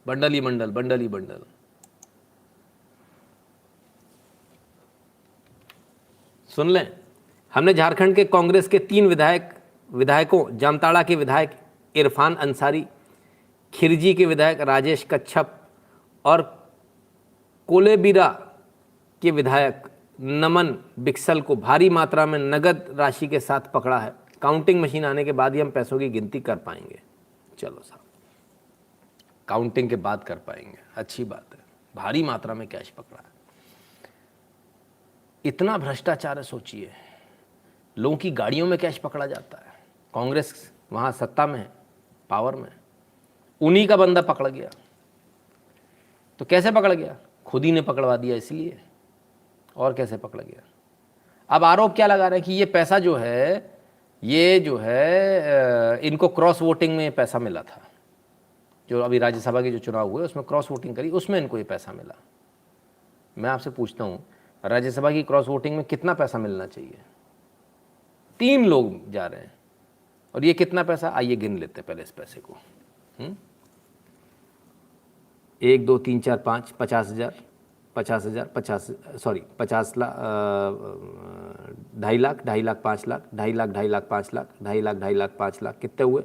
बंडल ही बंडल। सुन लें, हमने झारखंड के कांग्रेस के 3 विधायकों, जामताड़ा के विधायक इरफान अंसारी, खिरजी के विधायक राजेश कच्छप और कोलेबिरा के विधायक नमन बिक्सल को भारी मात्रा में नगद राशि के साथ पकड़ा है। काउंटिंग मशीन आने के बाद ही हम पैसों की गिनती कर पाएंगे। चलो साहब, काउंटिंग के बाद कर पाएंगे, अच्छी बात है। भारी मात्रा में कैश पकड़ा है। इतना भ्रष्टाचार है, सोचिए, लोगों की गाड़ियों में कैश पकड़ा जाता है। कांग्रेस वहाँ सत्ता में है, पावर में, उन्हीं का बंदा पकड़ गया। तो कैसे पकड़ गया? खुद ही ने पकड़वा दिया इसलिए, और कैसे पकड़ गया? अब आरोप क्या लगा रहे हैं कि ये पैसा जो है, ये जो है इनको क्रॉस वोटिंग में पैसा मिला था। जो अभी राज्यसभा के जो चुनाव हुए उसमें क्रॉस वोटिंग करी, उसमें इनको ये पैसा मिला। मैं आपसे पूछता हूँ, राज्यसभा की क्रॉस वोटिंग में कितना पैसा मिलना चाहिए? 3 लोग जा रहे हैं, और ये कितना पैसा? आइए गिन लेते हैं पहले इस पैसे को। 1 2 3 4 5, 50,000, 50 लाख, 2.5 लाख, 2.5 लाख 5 लाख, 2.5 लाख 2.5 लाख 5 लाख, 2.5 लाख 2.5 लाख 5 लाख, कितने हुए?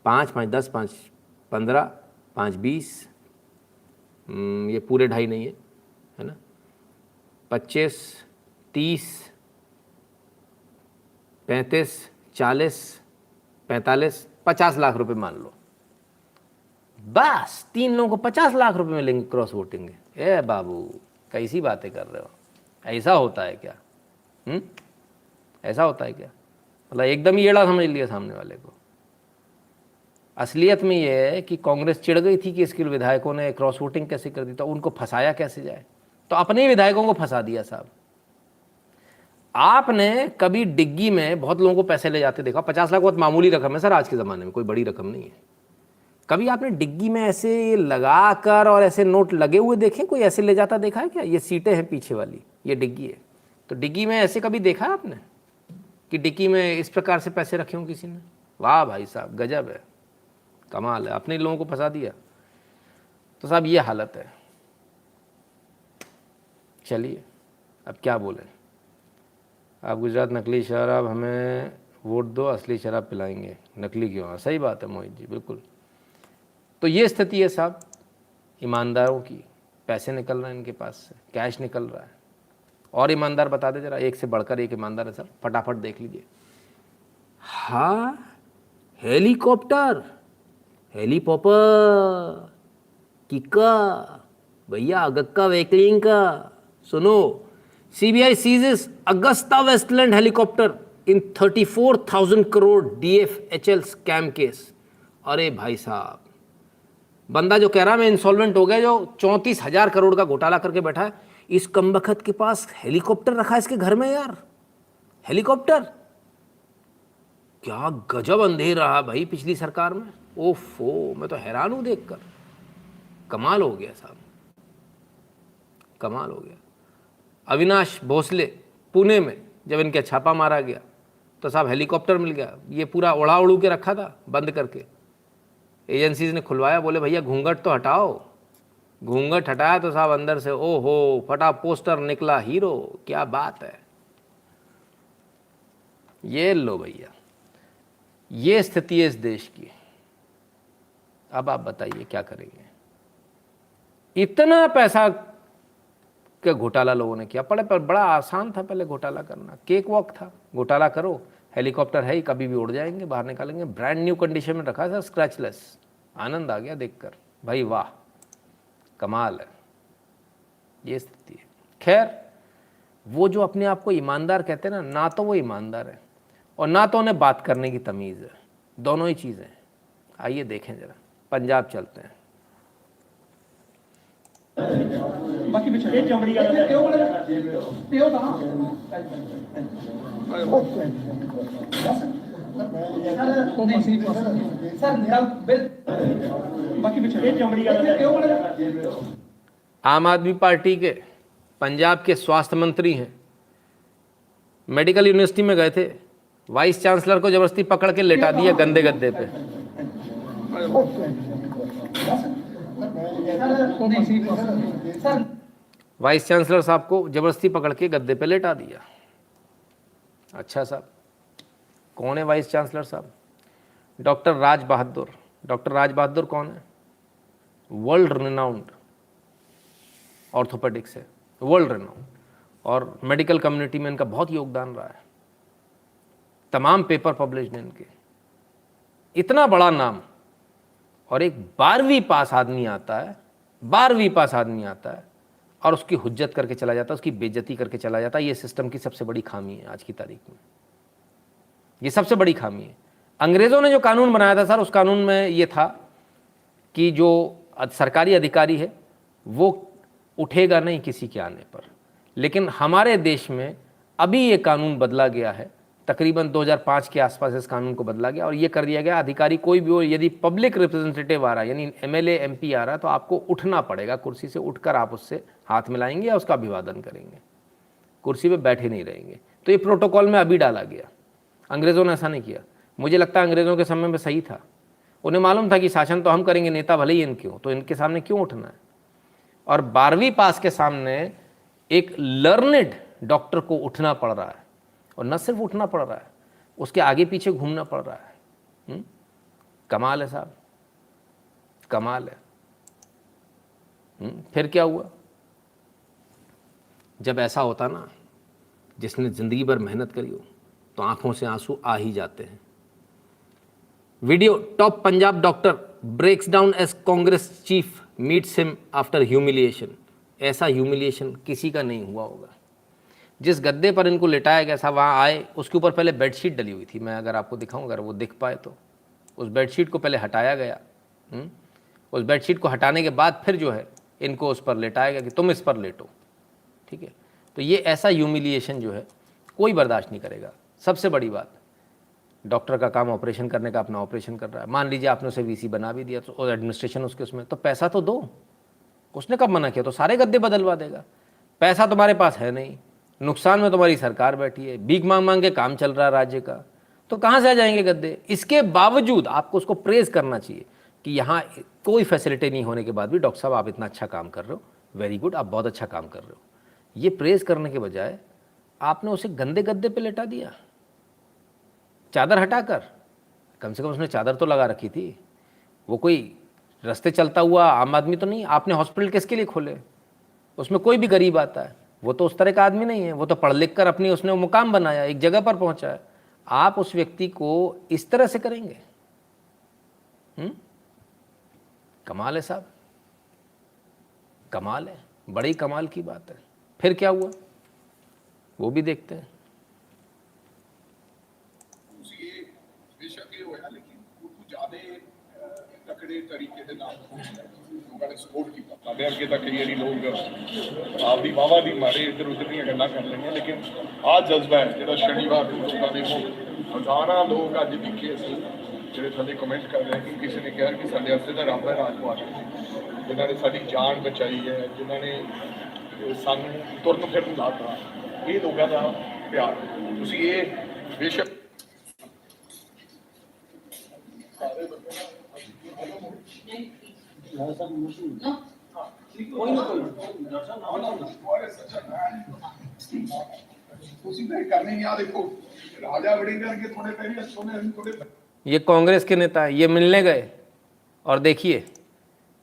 5 5 10 5 15, 5 20, ये पूरे 2.5 नहीं है ना, 25, 30, 35, 40, 45, 50 लाख रुपए मान लो, बस 3 लोगों को 50 लाख रुपए मिलेंगे क्रॉस वोटिंग के। ए बाबू कैसी बातें कर रहे हो, ऐसा होता है क्या? ऐसा होता है क्या? मतलब एकदम ही एड़ा समझ लिया सामने वाले को। असलियत में ये है कि कांग्रेस चिढ़ गई थी कि इसके विधायकों ने क्रॉस वोटिंग कैसे कर दी, तो उनको फंसाया कैसे जाए, तो अपने ही विधायकों को फंसा दिया। साहब आपने कभी डिग्गी में बहुत लोगों को पैसे ले जाते देखा? 50 लाख बहुत मामूली रकम है सर, आज के ज़माने में कोई बड़ी रकम नहीं है। कभी आपने डिग्गी में ऐसे लगा कर और ऐसे नोट लगे हुए देखे? कोई ऐसे ले जाता देखा है क्या? ये सीटें हैं पीछे वाली, ये डिग्गी है, तो डिग्गी में ऐसे कभी देखा है आपने कि डिग्गी में इस प्रकार से पैसे रखे हों किसी ने? वाह भाई साहब, गजब है, कमाल है, अपने लोगों को फंसा दिया। तो साहब ये हालत है। चलिए अब क्या बोलें। आप गुजरात नकली शराब, हमें वोट दो, असली शराब पिलाएंगे, नकली क्यों? सही बात है मोहित जी, बिल्कुल। तो ये स्थिति है साहब ईमानदारों की, पैसे निकल रहे हैं इनके पास से, कैश निकल रहा है। और ईमानदार बता दे जरा, एक से बढ़कर एक ईमानदार है सर, फटाफट देख लीजिए। हाँ, हेलीकॉप्टर, हेलीपॉपर, किक्का, भैया अगक्का वेकलिंग का। सुनो, CBI seizes Agusta Westland helicopter in 34,000 crore DFHL scam case. अरे भाई साहब, बंदा जो कह रहा मैं इंसॉल्वेंट हो गया, जो 34,000 करोड़ का घोटाला करके बैठा है, इस कमबख्त के पास हेलीकॉप्टर रखा है इसके घर में यार। हेलीकॉप्टर, क्या गजब अंधेर रहा भाई पिछली सरकार में। ओफो, मैं तो हैरान हूं देखकर, कमाल हो गया साहब, कमाल हो गया। अविनाश भोसले पुणे में जब इनके छापा मारा गया तो साहब हेलीकॉप्टर मिल गया, ये पूरा उड़ा उड़ू के रखा था बंद करके। एजेंसीज ने खुलवाया, बोले भैया घूंघट तो हटाओ। घूंघट हटाया तो साहब अंदर से ओहो फटा पोस्टर निकला हीरो, क्या बात है। ये लो भैया, ये स्थिति है इस देश की। अब आप बताइए क्या करेंगे? इतना पैसा का घोटाला लोगों ने किया, पर बड़ा आसान था पहले घोटाला करना, केक वॉक था, घोटाला करो, हेलीकॉप्टर है ही, कभी भी उड़ जाएंगे, बाहर निकालेंगे, ब्रांड न्यू कंडीशन में रखा था, स्क्रैचलेस। आनंद आ गया देखकर, भाई वाह, कमाल है। ये स्थिति है। खैर, वो जो अपने आप को ईमानदार कहते हैं ना तो वो ईमानदार है और ना तो उन्हें बात करने की तमीज़ है, दोनों ही चीज़ें हैं। आइए देखें जरा, पंजाब चलते हैं। आम आदमी पार्टी के पंजाब के स्वास्थ्य मंत्री हैं, मेडिकल यूनिवर्सिटी में गए थे, वाइस चांसलर को जबरदस्ती पकड़ के लेटा दिया गंदे गद्दे पे। वाइस चांसलर साहब को जबरदस्ती पकड़ के गद्दे पे लेटा दिया। अच्छा साहब, कौन है वाइस चांसलर साहब? डॉक्टर राज बहादुर। डॉक्टर राज बहादुर कौन है? वर्ल्ड रिनाउंड ऑर्थोपेडिक्स है, वर्ल्ड रिनाउंड, और मेडिकल कम्युनिटी में इनका बहुत योगदान रहा है, तमाम पेपर पब्लिश्ड हैं इनके। इतना बड़ा नाम, और एक 12वीं पास आदमी आता है, 12वीं पास आदमी आता है और उसकी हुज्जत करके चला जाता है, उसकी बेइज्जती करके चला जाता है। ये सिस्टम की सबसे बड़ी खामी है आज की तारीख में, ये सबसे बड़ी खामी है। अंग्रेज़ों ने जो कानून बनाया था सर, उस कानून में ये था कि जो सरकारी अधिकारी है वो उठेगा नहीं किसी के आने पर, लेकिन हमारे देश में अभी ये कानून बदला गया है, तकरीबन 2005 के आसपास इस कानून को बदला गया और ये कर दिया गया, अधिकारी कोई भी हो, यदि पब्लिक रिप्रेजेंटेटिव आ रहा है यानी MLA MP आ रहा है तो आपको उठना पड़ेगा, कुर्सी से उठकर आप उससे हाथ मिलाएंगे या उसका अभिवादन करेंगे, कुर्सी पे बैठे नहीं रहेंगे। तो ये प्रोटोकॉल में अभी डाला गया, अंग्रेज़ों ने ऐसा नहीं किया। मुझे लगता है अंग्रेज़ों के समय में सही था, उन्हें मालूम था कि शासन तो हम करेंगे, नेता भले ही इनके हो, तो इनके सामने क्यों उठना है। और 12वीं पास के सामने एक लर्नेड डॉक्टर को उठना पड़ रहा है, और न सिर्फ उठना पड़ रहा है, उसके आगे पीछे घूमना पड़ रहा है। कमाल है साहब, कमाल है। फिर क्या हुआ? जब ऐसा होता ना, जिसने ज़िंदगी भर मेहनत करी हो, तो आंखों से आंसू आ ही जाते हैं। Video, top Punjab doctor breaks down as Congress chief meets him after humiliation. ऐसा ह्यूमिलिएशन किसी का नहीं हुआ होगा। जिस गद्दे पर इनको लिटाया गया था, वहाँ आए, उसके ऊपर पहले बेडशीट डली हुई थी। मैं अगर आपको दिखाऊं, अगर वो दिख पाए तो, उस बेडशीट को पहले हटाया गया। उस बेडशीट को हटाने के बाद फिर जो है इनको उस पर लेटाया गया कि तुम इस पर लेटो। ठीक है, तो ये ऐसा ह्यूमिलिएशन जो है कोई बर्दाश्त नहीं करेगा। सबसे बड़ी बात, डॉक्टर का काम ऑपरेशन करने का, अपना ऑपरेशन कर रहा है। मान लीजिए आपने उसे वीसी बना भी दिया, तो एडमिनिस्ट्रेशन उसके उसमें, तो पैसा तो दो। उसने कब मना किया? तो सारे गद्दे बदलवा देगा। पैसा तुम्हारे पास है नहीं, नुकसान में तुम्हारी सरकार बैठी है, भीख मांग मांग के काम चल रहा है राज्य का, तो कहाँ से आ जाएंगे गद्दे? इसके बावजूद आपको उसको प्रेज करना चाहिए कि यहाँ कोई फैसिलिटी नहीं होने के बाद भी डॉक्टर साहब आप इतना अच्छा काम कर रहे हो, वेरी गुड, आप बहुत अच्छा काम कर रहे हो। ये प्रेज करने के बजाय आपने उसे गंदे गद्दे पे लेटा दिया, चादर हटाकर। कम से कम उसने चादर तो लगा रखी थी। वो कोई रास्ते चलता हुआ आम आदमी तो नहीं। आपने हॉस्पिटल किसके लिए खोले? उसमें कोई भी गरीब आता है, वो तो उस तरह का आदमी नहीं है। वो तो पढ़ लिख कर अपनी उसने मुकाम बनाया, एक जगह पर पहुंचा है। आप उस व्यक्ति को इस तरह से करेंगे? कमाल है साहब, कमाल है, बड़ी कमाल की बात है। फिर क्या हुआ वो भी देखते हैं। ਤਰੀਕੇ ਦੇ ਨਾਲ ਲੋਕਾਂ ਨੇ ਸਪੋਰਟ ਕੀਤਾ। ਸਾਡੇ ਅੱਗੇ ਤੱਕ ਜਿਹੜੀ ਲੋਕ ਆਪਦੀ ਵਾਵਾ ਦੀ ਮਾਰੇ ਇੱਧਰ ਉੱਧਰ ਦੀਆਂ ਗੱਲਾਂ ਕਰ ਲੈਂਦੇ, ਲੇਕਿਨ ਆਹ ਜਜ਼ਬਾ ਹੈ ਜਿਹੜਾ ਸ਼ਨੀਵਾਰ ਨੂੰ ਲੋਕਾਂ ਦੇ ਉਹ ਹਜ਼ਾਰਾਂ ਲੋਕ ਅੱਜ ਦਿਖੇ ਅਸੀਂ ਜਿਹੜੇ ਥੱਲੇ ਕਮੈਂਟ ਕਰ ਰਹੇ ਕਿ ਕਿਸੇ ਨੇ ਕਿਹਾ ਕਿ ਸਾਡੇ ਵਾਸਤੇ ਤਾਂ ਰੱਬ ਹੈ ਰਾਜਪਾਲ, ਜਿਨ੍ਹਾਂ ਨੇ ਸਾਡੀ ਜਾਨ ਬਚਾਈ ਹੈ, ਜਿਨ੍ਹਾਂ ਨੇ ਸਾਨੂੰ ਤੁਰਨ ਫਿਰਨ ਲਾਤਾ। ਇਹ ਲੋਕਾਂ ਦਾ ਪਿਆਰ ਤੁਸੀਂ ਇਹ ਬੇਸ਼ੱਕ ये कांग्रेस के नेता ये मिलने गए और देखिए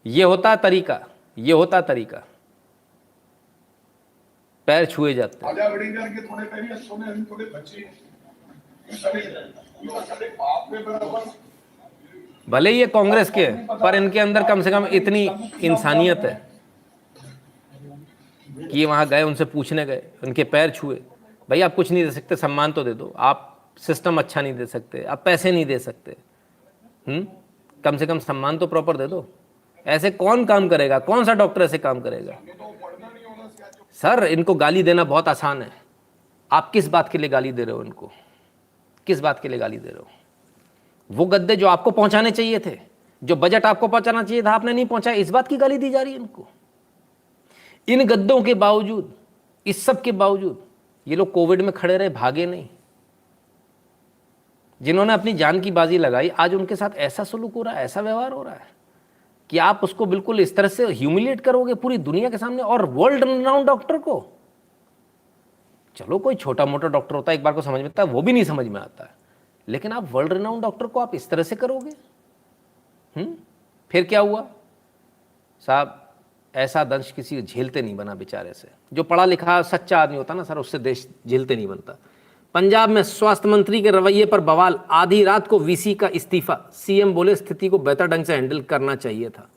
ये होता तरीका, ये होता तरीका, पैर छुए जाते हैं। भले ये कांग्रेस के पर इनके अंदर कम से कम इतनी इंसानियत है कि वहां गए, उनसे पूछने गए, उनके पैर छुए। भाई आप कुछ नहीं दे सकते, सम्मान तो दे दो। आप सिस्टम अच्छा नहीं दे सकते, आप पैसे नहीं दे सकते, कम से कम सम्मान तो प्रॉपर दे दो। ऐसे कौन काम करेगा? कौन सा डॉक्टर ऐसे काम करेगा? सर इनको गाली देना बहुत आसान है। आप किस बात के लिए गाली दे रहे हो इनको? किस बात के लिए गाली दे रहे हो? वो गद्दे जो आपको पहुंचाने चाहिए थे, जो बजट आपको पहुंचाना चाहिए था, आपने नहीं पहुंचाया, इस बात की गाली दी जा रही है इनको। इन गद्दों के बावजूद, इस सब के बावजूद ये लोग कोविड में खड़े रहे, भागे नहीं। जिन्होंने अपनी जान की बाजी लगाई, आज उनके साथ ऐसा सलूक हो रहा है, ऐसा व्यवहार हो रहा है कि आप उसको बिल्कुल इस तरह से ह्यूमिलिएट करोगे पूरी दुनिया के सामने, और वर्ल्ड रिनाउंड डॉक्टर को। चलो कोई छोटा मोटा डॉक्टर होता है, एक बार को समझ में आता है, वो भी नहीं समझ में आता है, लेकिन आप वर्ल्ड रिनाउंड डॉक्टर को आप इस तरह से करोगे? फिर क्या हुआ साहब? ऐसा दंश किसी झेलते नहीं बना बेचारे से। जो पढ़ा लिखा सच्चा आदमी होता ना सर, उससे देश झेलते नहीं बनता। पंजाब में स्वास्थ्य मंत्री के रवैये पर बवाल, आधी रात को वीसी का इस्तीफा, सीएम बोले स्थिति को बेहतर ढंग से हैंडल करना चाहिए था।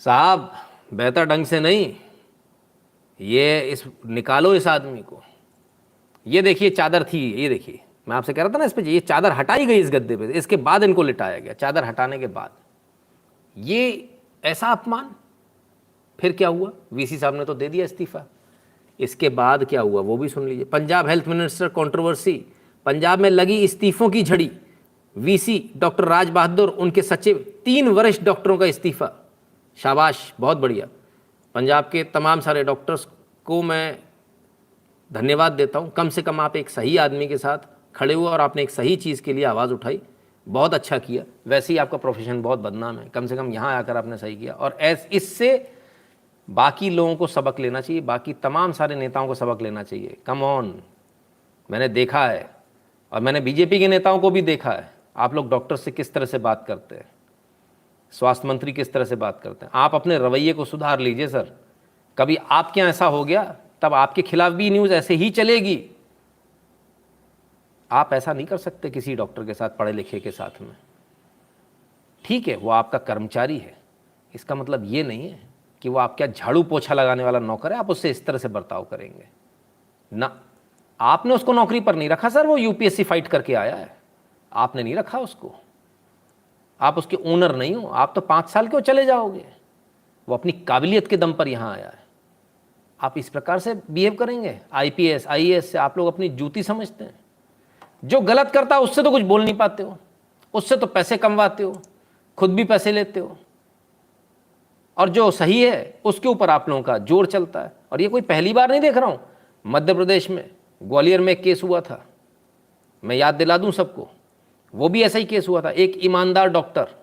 साहब बेहतर ढंग से नहीं, ये निकालो इस आदमी को। ये देखिए चादर थी, ये देखिए, मैं आपसे कह रहा था ना इस पे, ये चादर हटाई गई इस गद्दे पे, इसके बाद इनको लिटाया गया। चादर हटाने के बाद ये ऐसा अपमान। फिर क्या हुआ? वीसी साहब ने तो दे दिया इस्तीफा। इसके बाद क्या हुआ वो भी सुन लीजिए। Punjab health minister controversy, Punjab में लगी इस्तीफों की झड़ी। वीसी डॉक्टर राज बहादुर, उनके सचिव, 3 वरिष्ठ डॉक्टरों का इस्तीफा। शाबाश, बहुत बढ़िया। पंजाब के तमाम सारे डॉक्टर्स को मैं धन्यवाद देता हूँ। कम से कम आप एक सही आदमी के साथ खड़े हुए और आपने एक सही चीज़ के लिए आवाज़ उठाई, बहुत अच्छा किया। वैसे ही आपका प्रोफेशन बहुत बदनाम है, कम से कम यहाँ आकर आपने सही किया। और इससे बाकी लोगों को सबक लेना चाहिए, बाकी तमाम सारे नेताओं को सबक लेना चाहिए। कम ऑन, मैंने देखा है और मैंने बीजेपी के नेताओं को भी देखा है, आप लोग डॉक्टर से किस तरह से बात करते हैं। स्वास्थ्य मंत्री किस तरह से बात करते हैं। आप अपने रवैये को सुधार लीजिए सर। कभी आपके यहाँ ऐसा हो गया तब आपके खिलाफ भी न्यूज़ ऐसे ही चलेगी। आप ऐसा नहीं कर सकते किसी डॉक्टर के साथ, पढ़े लिखे के साथ में। ठीक है, वो आपका कर्मचारी है, इसका मतलब ये नहीं है कि वो आपका झाड़ू पोछा लगाने वाला नौकर है, आप उससे इस तरह से बर्ताव करेंगे ना। आपने उसको नौकरी पर नहीं रखा सर, वो यूपीएससी फाइट करके आया है, आपने नहीं रखा उसको। आप उसके ओनर नहीं हो, आप तो 5 साल के हो चले जाओगे। वो अपनी काबिलियत के दम पर यहाँ आया है। आप इस प्रकार से बिहेव करेंगे। आईपीएस आईएएस से आप लोग अपनी जूती समझते हैं। जो गलत करता है उससे तो कुछ बोल नहीं पाते हो, उससे तो पैसे कमवाते हो, खुद भी पैसे लेते हो, और जो सही है उसके ऊपर आप लोगों का जोर चलता है। और ये कोई पहली बार नहीं देख रहा हूँ। मध्य प्रदेश में ग्वालियर में एक केस हुआ था, मैं याद दिला दूं सबको, वो भी ऐसा ही केस हुआ था। एक ईमानदार डॉक्टर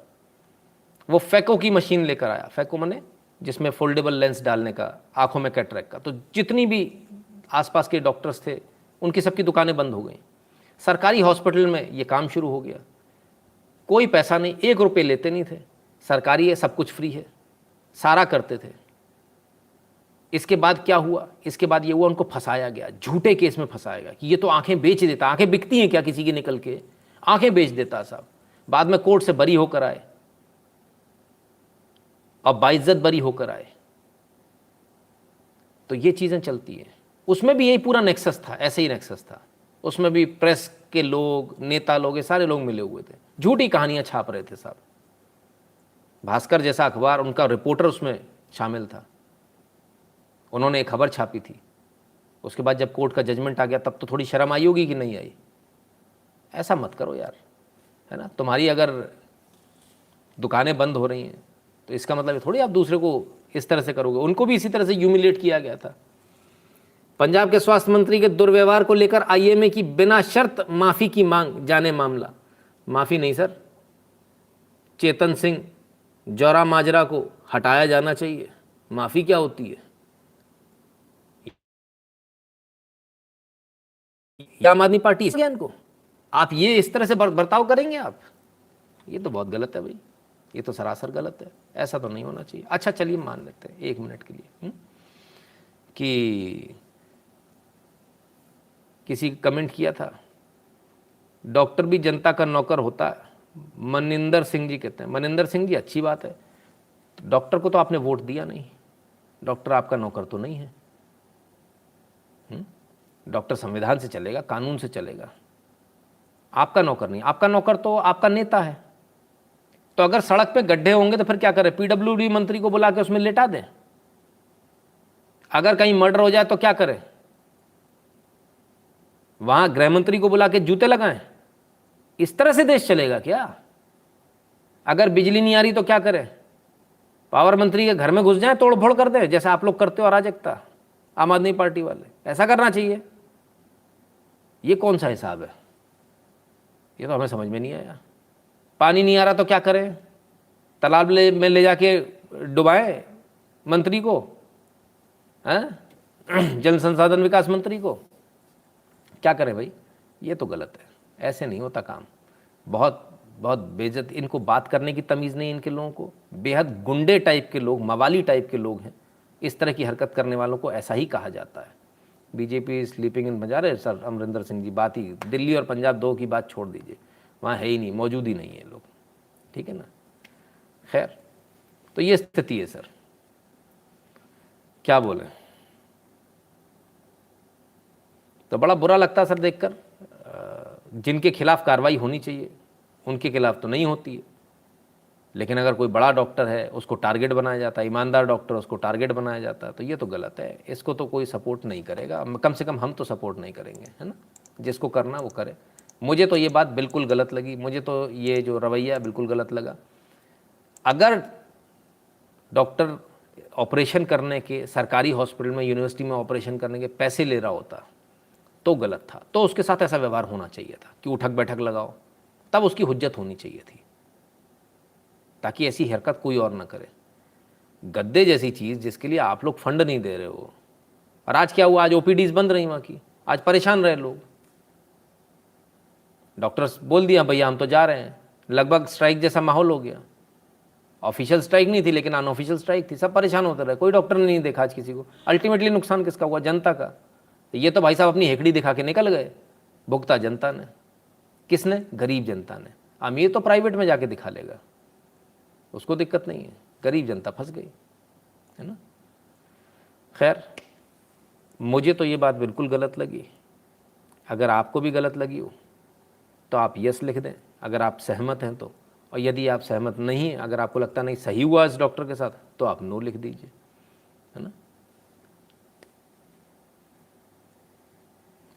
वो फैको की मशीन लेकर आया, फैको मने जिसमें फोल्डेबल लेंस डालने का, आंखों में कैटरेक्ट का। तो जितनी भी आसपास के डॉक्टर्स थे उनकी सबकी दुकानें बंद हो गई। सरकारी हॉस्पिटल में ये काम शुरू हो गया। कोई पैसा नहीं, 1 रुपये लेते नहीं थे, सरकारी है, सब कुछ फ्री है, सारा करते थे। इसके बाद क्या हुआ, इसके बाद ये हुआ उनको फंसाया गया, झूठे केस में फंसाया गया कि ये तो आंखें बेच देता। आंखें बिकती हैं क्या किसी की निकल के? आंखें बेच देता साहब। बाद में कोर्ट से बरी होकर आए और बाइज्जत बरी होकर आए। तो ये चीज़ें चलती हैं। उसमें भी यही पूरा नेक्सस था, ऐसे ही नेक्सस था। उसमें भी प्रेस के लोग, नेता लोग, ये सारे लोग मिले हुए थे, झूठी कहानियां छाप रहे थे साहब। भास्कर जैसा अखबार, उनका रिपोर्टर उसमें शामिल था, उन्होंने एक खबर छापी थी। उसके बाद जब कोर्ट का जजमेंट आ गया तब तो थोड़ी शर्म आई होगी कि नहीं आई। ऐसा मत करो यार, है ना। तुम्हारी अगर दुकानें बंद हो रही हैं तो इसका मतलब थोड़ी आप दूसरे को इस तरह से करोगे। उनको भी इसी तरह से ह्यूमिलेट किया गया था। पंजाब के स्वास्थ्य मंत्री के दुर्व्यवहार को लेकर आईएमए की बिना शर्त माफी की मांग, जाने मामला। माफी नहीं सर, चेतन सिंह जौरा माजरा को हटाया जाना चाहिए। माफी क्या होती है? आम आदमी पार्टी इनको आप ये इस तरह से बर्ताव करेंगे आप? ये तो बहुत गलत है भाई, ये तो सरासर गलत है। ऐसा तो नहीं होना चाहिए। अच्छा चलिए मान लेते हैं 1 मिनट के लिए कि किसी कमेंट किया था, डॉक्टर भी जनता का नौकर होता है। मनिंदर सिंह जी कहते हैं, मनिंदर सिंह जी अच्छी बात है, डॉक्टर को तो आपने वोट दिया नहीं, डॉक्टर आपका नौकर तो नहीं है। डॉक्टर संविधान से चलेगा, कानून से चलेगा, आपका नौकर नहीं। आपका नौकर तो आपका नेता है। तो अगर सड़क पे गड्ढे होंगे तो फिर क्या करें? पीडब्ल्यूडी मंत्री को बुला के उसमें लेटा दें। अगर कहीं मर्डर हो जाए तो क्या करें? वहां गृह मंत्री को बुला के जूते लगाएं? इस तरह से देश चलेगा क्या? अगर बिजली नहीं आ रही तो क्या करें? पावर मंत्री के घर में घुस जाएं, तोड़ फोड़ कर दें, जैसा आप लोग करते हो अराजकता, आम आदमी पार्टी वाले। ऐसा करना चाहिए। ये कौन सा हिसाब है? ये तो हमें समझ में नहीं आया। पानी नहीं आ रहा तो क्या करें? तालाब में ले जाके डुबाएं मंत्री को, हैं? जल संसाधन विकास मंत्री को। क्या करें भाई? ये तो गलत है, ऐसे नहीं होता काम। बहुत बहुत बेइज्जत, इनको बात करने की तमीज़ नहीं इनके लोगों को। बेहद गुंडे टाइप के लोग, मवाली टाइप के लोग हैं। इस तरह की हरकत करने वालों को ऐसा ही कहा जाता है। बीजेपी स्लीपिंग इन बजा रहे सर अमरिंदर सिंह जी। बात ही दिल्ली और पंजाब 2 की बात छोड़ दीजिए, वहाँ है ही नहीं, मौजूद ही नहीं है लोग, ठीक है ना। खैर, तो ये स्थिति है सर, क्या बोले। तो बड़ा बुरा लगता है सर देखकर। जिनके खिलाफ कार्रवाई होनी चाहिए उनके खिलाफ तो नहीं होती है। लेकिन अगर कोई बड़ा डॉक्टर है उसको टारगेट बनाया जाता है, ईमानदार डॉक्टर उसको टारगेट बनाया जाता है, तो ये तो गलत है। इसको तो कोई सपोर्ट नहीं करेगा, कम से कम हम तो सपोर्ट नहीं करेंगे, है ना। जिसको करना वो करे। मुझे तो ये बात बिल्कुल गलत लगी, मुझे तो ये जो रवैया है बिल्कुल गलत लगा। अगर डॉक्टर ऑपरेशन करने के, सरकारी हॉस्पिटल में, यूनिवर्सिटी में ऑपरेशन करने के पैसे ले रहा होता तो गलत था। तो उसके साथ ऐसा व्यवहार होना चाहिए था कि उठक बैठक लगाओ, तब उसकी हुज्जत होनी चाहिए थी, ताकि ऐसी हरकत कोई और ना करे। गद्दे जैसी चीज़ जिसके लिए आप लोग फंड नहीं दे रहे हो। और आज क्या हुआ? आज ओपीडीज बंद रही वहाँ की, आज परेशान रहे लोग। डॉक्टर्स बोल दिया भैया हम तो जा रहे हैं, लगभग स्ट्राइक जैसा माहौल हो गया। ऑफिशियल स्ट्राइक नहीं थी लेकिन अनऑफिशियल स्ट्राइक थी, सब परेशान होते रहे, कोई डॉक्टर ने नहीं देखा आज किसी को। अल्टीमेटली नुकसान किसका हुआ? जनता का। तो ये तो भाई साहब अपनी हेकड़ी दिखा के निकल गए, भुगता जनता ने। किसने? गरीब जनता ने। अमीर तो प्राइवेट में जाके दिखा लेगा, उसको दिक्कत नहीं है, गरीब जनता फंस गई, है ना। खैर, मुझे तो ये बात बिल्कुल गलत लगी। अगर आपको भी गलत लगी हो तो आप यस लिख दें अगर आप सहमत हैं तो, और यदि आप सहमत नहीं हैं, अगर आपको लगता नहीं सही हुआ इस डॉक्टर के साथ, तो आप नो लिख दीजिए, है ना।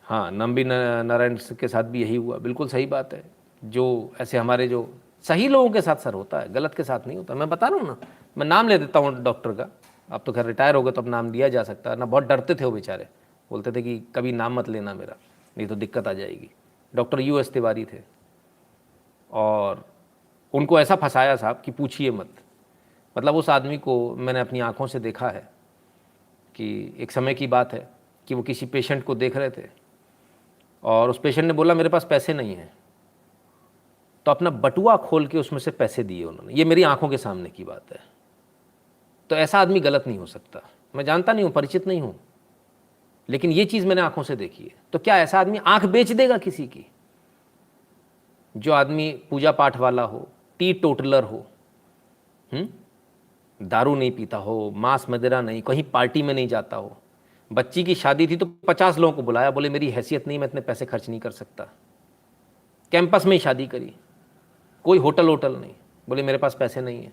हाँ, नंबी नारायण के साथ भी यही हुआ, बिल्कुल सही बात है। जो ऐसे हमारे जो सही लोगों के साथ सर होता है, गलत के साथ नहीं होता। मैं बता रहा हूँ ना, मैं नाम ले देता हूँ डॉक्टर का, अब तो खैर रिटायर हो गए तो अब नाम लिया जा सकता है ना। बहुत डरते थे वो बेचारे, बोलते थे कि कभी नाम मत लेना मेरा, नहीं तो दिक्कत आ जाएगी। डॉक्टर US तिवारी थे, और उनको ऐसा फंसाया साहब कि पूछिए मत। मतलब उस आदमी को मैंने अपनी आंखों से देखा है कि एक समय की बात है कि वो किसी पेशेंट को देख रहे थे, और उस पेशेंट ने बोला मेरे पास पैसे नहीं हैं, तो अपना बटुआ खोल के उसमें से पैसे दिए उन्होंने। ये मेरी आंखों के सामने की बात है। तो ऐसा आदमी गलत नहीं हो सकता। मैं जानता नहीं हूँ, परिचित नहीं हूँ, लेकिन ये चीज़ मैंने आंखों से देखी है। तो क्या ऐसा आदमी आंख बेच देगा किसी की? जो आदमी पूजा पाठ वाला हो, टी टोटलर हो, दारू नहीं पीता हो, मांस मदिरा नहीं, कहीं पार्टी में नहीं जाता हो, बच्ची की शादी थी तो 50 लोगों को बुलाया, बोले मेरी हैसियत नहीं, मैं इतने पैसे खर्च नहीं कर सकता, कैंपस में ही शादी करी, कोई होटल नहीं, बोले मेरे पास पैसे नहीं है।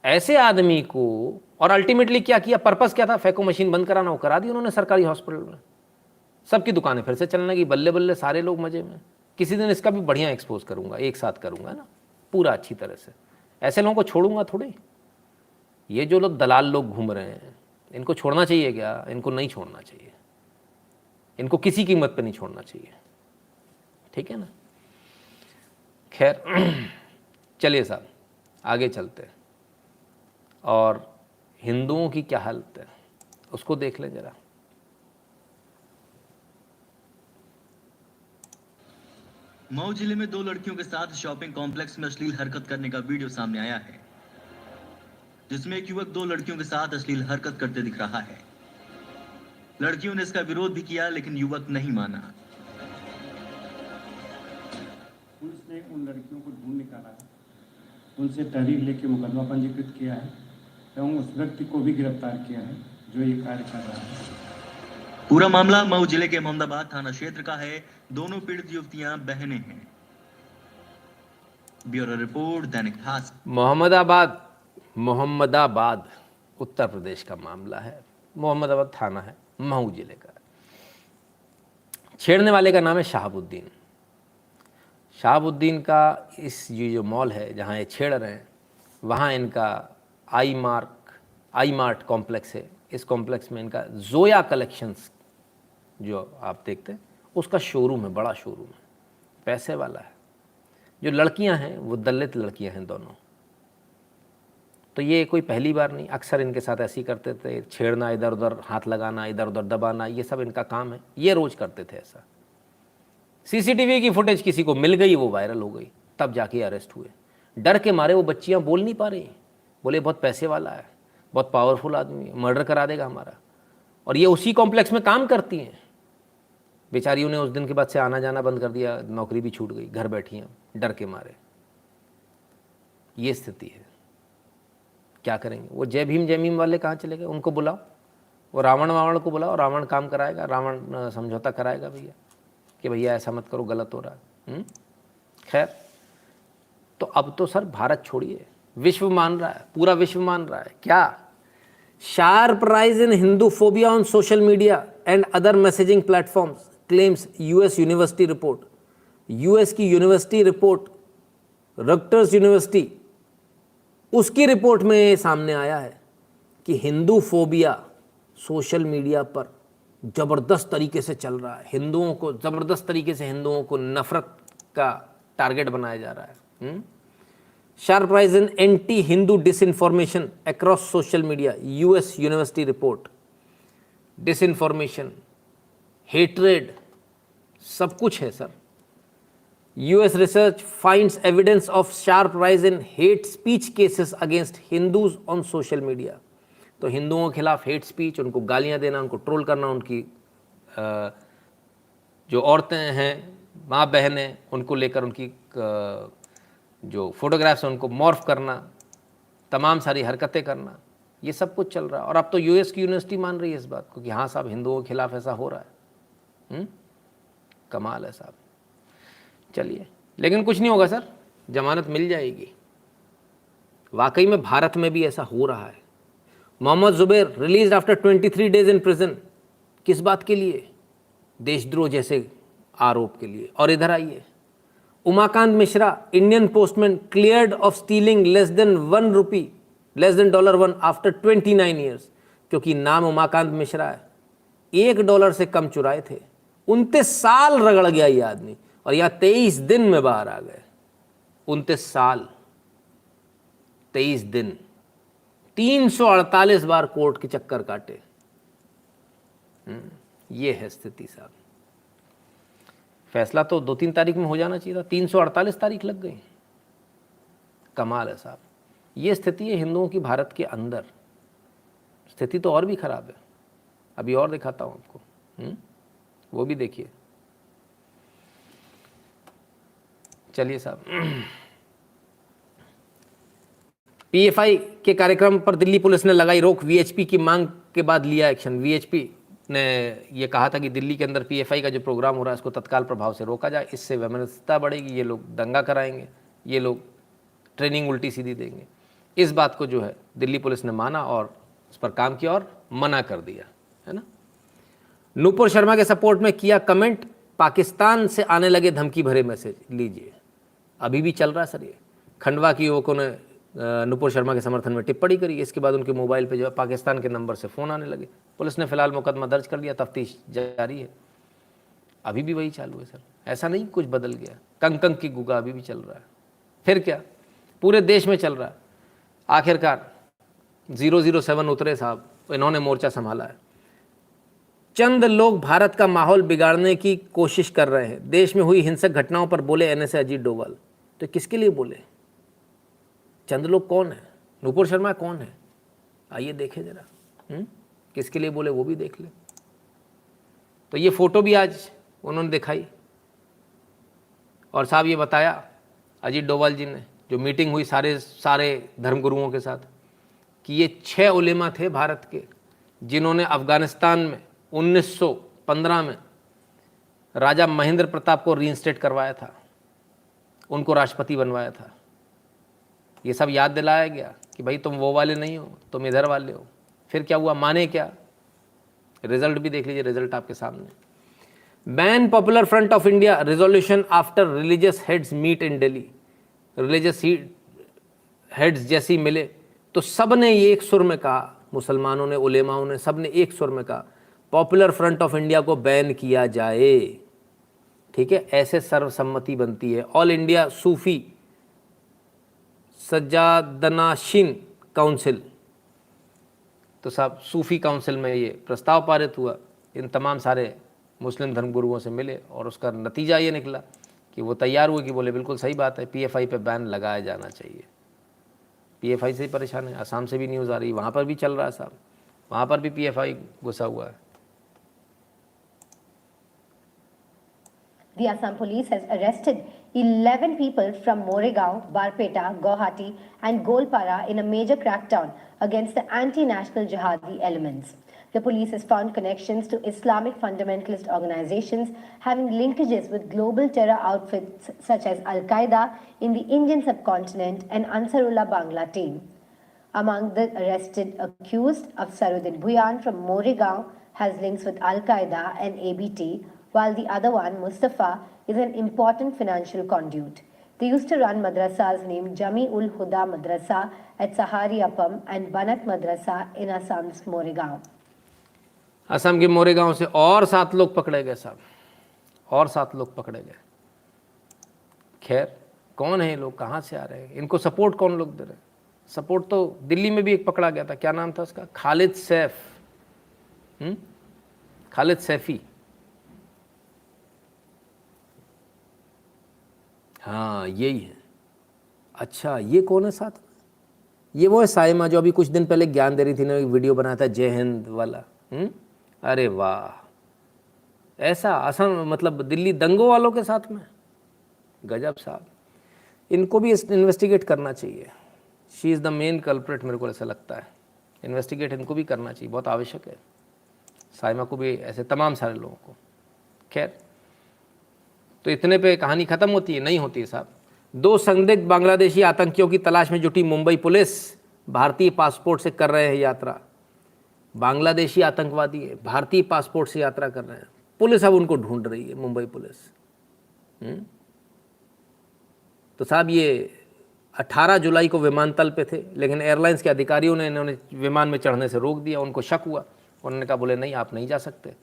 ऐसे आदमी को, और अल्टीमेटली क्या किया, पर्पस क्या था? फैको मशीन बंद कराना, वो करा दी उन्होंने सरकारी हॉस्पिटल में। सबकी दुकानें फिर से चलने लगी, बल्ले बल्ले, सारे लोग मजे में। किसी दिन इसका भी बढ़िया एक्सपोज करूंगा, एक साथ करूंगा ना, पूरा अच्छी तरह से। ऐसे लोगों को छोड़ूंगा थोड़ी। ये जो लोग दलाल लोग घूम रहे हैं, इनको छोड़ना चाहिए क्या? इनको नहीं छोड़ना चाहिए, इनको किसी कीमत पे नहीं छोड़ना चाहिए, ठीक है ना। खैर चलिए साहब, आगे चलते हैं, और हिंदुओं की क्या हालत है उसको देख लें जरा। मऊ जिले में 2 लड़कियों के साथ शॉपिंग कॉम्प्लेक्स में अश्लील हरकत करने का वीडियो सामने आया है, जिसमें एक युवक 2 लड़कियों के साथ अश्लील हरकत करते दिख रहा है। लड़कियों ने इसका विरोध भी किया, लेकिन युवक नहीं माना। पुलिस ने उन लड़कियों को ढूंढ निकाला है, उनसे तहरीर लेके मुकदमा पंजीकृत किया है एवं उस व्यक्ति को भी गिरफ्तार किया है जो ये कार्य कर रहा है। पूरा मामला मऊ जिले के मोहम्मदाबाद थाना क्षेत्र का है। दोनों पीड़ित युवतियां बहनें हैं। Bureau report, Dainik Bhaskar. मोहम्मदाबाद उत्तर प्रदेश का मामला है। मोहम्मदाबाद थाना है, मऊ जिले का। छेड़ने वाले का नाम है शहाबुद्दीन। शहाबुद्दीन का ये जो मॉल है जहाँ ये छेड़ रहे हैं, वहाँ इनका आई मार्ट कॉम्प्लेक्स है। इस कॉम्प्लेक्स में इनका जोया कलेक्शंस जो आप देखते हैं उसका शोरूम है, बड़ा शोरूम है, पैसे वाला है। जो लड़कियां हैं वो दलित लड़कियां हैं दोनों। तो ये कोई पहली बार नहीं, अक्सर इनके साथ ऐसे ही करते थे, छेड़ना, इधर उधर हाथ लगाना, इधर उधर दबाना, ये सब इनका काम है, ये रोज़ करते थे ऐसा। CCTV की फुटेज किसी को मिल गई, वो वायरल हो गई, तब जाके अरेस्ट हुए। डर के मारे वो बच्चियां बोल नहीं पा रही, बोले बहुत पैसे वाला है, बहुत पावरफुल आदमी है, मर्डर करा देगा हमारा। और ये उसी कॉम्प्लेक्स में काम करती हैं। बेचारियों ने उस दिन के बाद से आना जाना बंद कर दिया, नौकरी भी छूट गई, घर बैठी हैं डर के मारे। ये स्थिति है, क्या करेंगे। वो जय भीम वाले कहाँ चले गए? उनको बुलाओ, वो रावण को बुलाओ, रावण काम कराएगा, रावण समझौता कराएगा भैया कि भैया ऐसा मत करो, गलत हो रहा है। खैर, तो अब तो सर भारत छोड़िए, विश्व मान रहा है, पूरा विश्व मान रहा है। क्या? Sharp rise in Hindu phobia on social media and other messaging platforms, claims US university report. US की यूनिवर्सिटी रिपोर्ट, रक्टर्स यूनिवर्सिटी, उसकी रिपोर्ट में सामने आया है कि हिंदू फोबिया सोशल मीडिया पर ज़बरदस्त तरीके से चल रहा है। हिंदुओं को ज़बरदस्त तरीके से, हिंदुओं को नफरत का टारगेट बनाया जा रहा है। Sharp rise in anti Hindu disinformation across social media, US university report. Disinformation, hatred, सब कुछ है sir. US research finds evidence of sharp rise in hate speech cases against Hindus on social media. तो हिंदुओं के खिलाफ हेट स्पीच, उनको गालियां देना, उनको ट्रोल करना, उनकी जो औरतें हैं, माँ बहनें, उनको लेकर उनकी जो फोटोग्राफ्स हैं उनको मॉर्फ करना, तमाम सारी हरकतें करना, ये सब कुछ चल रहा है। और अब तो यूएस की यूनिवर्सिटी मान रही है इस बात को कि हाँ साहब, हिंदुओं के खिलाफ ऐसा हो रहा है। कमाल है साहब। चलिए, लेकिन कुछ नहीं होगा सर, जमानत मिल जाएगी। वाकई में भारत में भी ऐसा हो रहा है। Mohammed Zubair release after 23 days in prison. किस बात के लिए? देशद्रोह जैसे आरोप के लिए। और इधर आइए, Umakant Mishra, Indian postman, cleared of stealing less than $1 after 29 years. क्योंकि नाम उमाकांत मिश्रा है, $1 से कम चुराए थे। 29 साल रगड़ गया ये आदमी, और यहाँ 23 दिन में बाहर आ गए। 29 साल, 23 दिन, 348 बार कोर्ट के चक्कर काटे। ये है स्थिति साहब। फैसला तो 2-3 तारीख में हो जाना चाहिए था, 348 तारीख लग गई। कमाल है साहब। ये स्थिति है हिंदुओं की भारत के अंदर। स्थिति तो और भी खराब है, अभी और दिखाता हूं आपको। वो भी देखिए। चलिए साहब, पीएफआई के कार्यक्रम पर दिल्ली पुलिस ने लगाई रोक। वीएचपी की मांग के बाद लिया एक्शन। वीएचपी ने ये कहा था कि दिल्ली के अंदर पीएफआई का जो प्रोग्राम हो रहा है इसको तत्काल प्रभाव से रोका जाए, इससे वैमनस्यता बढ़ेगी, ये लोग दंगा कराएंगे, ये लोग ट्रेनिंग उल्टी सीधी देंगे। इस बात को जो है दिल्ली पुलिस ने माना और उस पर काम किया और मना कर दिया, है ना। नूपुर शर्मा के सपोर्ट में किया कमेंट, पाकिस्तान से आने लगे धमकी भरे मैसेज। लीजिए, अभी भी चल रहा है सर ये। खंडवा की युवकों ने नूपुर शर्मा के समर्थन में टिप्पणी करी। इसके बाद उनके मोबाइल पे जो है पाकिस्तान के नंबर से फ़ोन आने लगे। पुलिस ने फिलहाल मुकदमा दर्ज कर लिया, तफ्तीश जारी है। अभी भी वही चालू है सर, ऐसा नहीं कुछ बदल गया। कंकंग की गुगा अभी भी चल रहा है। फिर क्या, पूरे देश में चल रहा है। आखिरकार 007 उतरे साहब, इन्होंने मोर्चा संभाला है। चंद लोग भारत का माहौल बिगाड़ने की कोशिश कर रहे हैं। देश में हुई हिंसक घटनाओं पर बोले एनएसए अजीत डोभाल। तो किसके लिए बोले? चंद लोग कौन है? नूपुर शर्मा कौन है? आइए देखें जरा, किसके लिए बोले वो भी देख ले। तो ये फोटो भी आज उन्होंने दिखाई और साहब ये बताया अजीत डोभाल जी ने, जो मीटिंग हुई सारे धर्मगुरुओं के साथ, कि ये 6 उलेमा थे भारत के जिन्होंने अफगानिस्तान में 1915 में राजा महेंद्र प्रताप को रीइंस्टेट करवाया था, उनको राष्ट्रपति बनवाया था। ये सब याद दिलाया गया कि भाई तुम वो वाले नहीं हो, तुम इधर वाले हो। फिर क्या हुआ, माने क्या? रिजल्ट भी देख लीजिए, रिजल्ट आपके सामने। Ban Popular Front of India resolution after religious heads meet in Delhi. Religious heads जैसे ही मिले तो सब ने ये एक सुर में कहा, मुसलमानों ने, उलेमाओं ने, सब ने एक सुर में कहा पॉपुलर फ्रंट ऑफ इंडिया को बैन किया जाए। ठीक है, ऐसे सर्वसम्मति बनती है। ऑल इंडिया सूफी सज्जादनाशीन काउंसिल, तो साहब सूफी काउंसिल में ये प्रस्ताव पारित हुआ। इन तमाम सारे मुस्लिम धर्मगुरुओं से मिले और उसका नतीजा ये निकला कि वो तैयार हुए कि बोले बिल्कुल सही बात है, पीएफआई पे बैन लगाया जाना चाहिए। पीएफआई से ही परेशान है, असम से भी न्यूज़ आ रही, वहाँ पर भी चल रहा है साहब, वहाँ पर भी पीएफआई घुसा हुआ है। The Assam police has arrested 11 people from Moregaon, Barpeta, Guwahati and Golpara in a major crackdown against the anti-national jihadi elements. The police has found connections to Islamic fundamentalist organizations having linkages with global terror outfits such as Al-Qaeda in the Indian subcontinent and Ansarullah Bangla team. Among the arrested accused, Afsaruddin Bhuyan from Moregaon has links with Al-Qaeda and ABT, while the other one, Mustafa, is an important financial conduit. They used to run madrasas named Jami-ul Huda Madrasa at Sahari Appam and Banat Madrasa in Assam's Moregaon. Assam के मोरेगांव से और 7 लोग पकड़े गए साहब, और 7 लोग पकड़े गए। खैर, कौन है ये लोग, कहाँ से आ रहे हैं, इनको सपोर्ट कौन लोग दे रहे हैं? सपोर्ट तो दिल्ली में भी एक पकड़ा गया था, क्या नाम था उसका, खालिद सैफ, खालिद सैफी। हाँ यही है। अच्छा ये कौन है साथ में? ये वो है साइमा जो अभी कुछ दिन पहले ज्ञान दे रही थी ना, एक वीडियो बनाया था जय हिंद वाला। अरे वाह, ऐसा असम मतलब दिल्ली दंगों वालों के साथ में, गजब साहब। इनको भी इन्वेस्टिगेट करना चाहिए। She is the main culprit, मेरे को ऐसा लगता है। इन्वेस्टिगेट इनको भी करना चाहिए, बहुत आवश्यक है। साइमा को भी, ऐसे तमाम सारे लोगों को। खैर, तो इतने पे कहानी ख़त्म होती है? नहीं होती है साहब। 2 संदिग्ध बांग्लादेशी आतंकियों की तलाश में जुटी मुंबई पुलिस, भारतीय पासपोर्ट से कर रहे हैं यात्रा। बांग्लादेशी आतंकवादी है, भारतीय पासपोर्ट से यात्रा कर रहे हैं। पुलिस अब उनको ढूंढ रही है, मुंबई पुलिस। तो साहब ये 18 जुलाई को विमानतल पे थे, लेकिन एयरलाइंस के अधिकारियों ने इन्होंने विमान में चढ़ने से रोक दिया। उनको शक हुआ, उन्होंने कहा बोले नहीं आप नहीं जा सकते,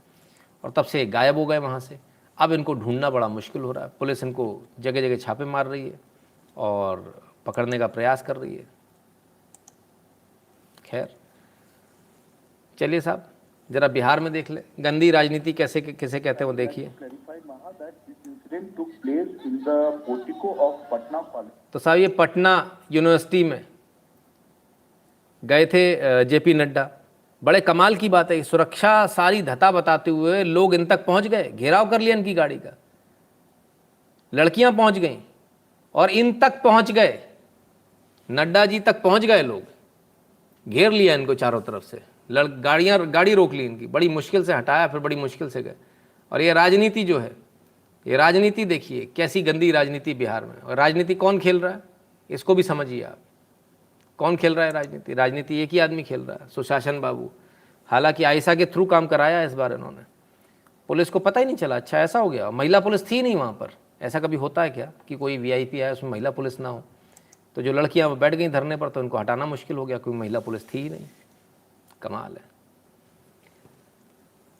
और तब से गायब हो गए वहाँ से। अब इनको ढूंढना बड़ा मुश्किल हो रहा है। पुलिस इनको जगह जगह छापे मार रही है और पकड़ने का प्रयास कर रही है। खैर चलिए साहब, जरा बिहार में देख ले गंदी राजनीति कैसे किसे कहते हैं वो देखिए। तो साहब ये पटना यूनिवर्सिटी में गए थे जेपी नड्डा। बड़े कमाल की बात है, सुरक्षा सारी धता बताते हुए लोग इन तक पहुंच गए, घेराव कर लिया इनकी गाड़ी का, लड़कियां पहुंच गईं और इन तक पहुंच गए, नड्डा जी तक पहुंच गए लोग, घेर लिया इनको चारों तरफ से। गाड़ी रोक ली इनकी, बड़ी मुश्किल से हटाया, फिर बड़ी मुश्किल से गए। और ये राजनीति जो है, ये राजनीति देखिए कैसी गंदी राजनीति बिहार में। और राजनीति कौन खेल रहा है इसको भी समझिए आप। कौन खेल रहा है राजनीति? राजनीति एक ही आदमी खेल रहा है, सुशासन बाबू। हालांकि आयशा के थ्रू काम कराया इस बार इन्होंने, पुलिस को पता ही नहीं चला। अच्छा ऐसा हो गया, महिला पुलिस थी नहीं वहाँ पर। ऐसा कभी होता है क्या कि कोई वीआईपी आया उसमें महिला पुलिस ना हो? तो जो लड़कियाँ बैठ गई धरने पर तो उनको हटाना मुश्किल हो गया, क्योंकि महिला पुलिस थी ही नहीं। कमाल है।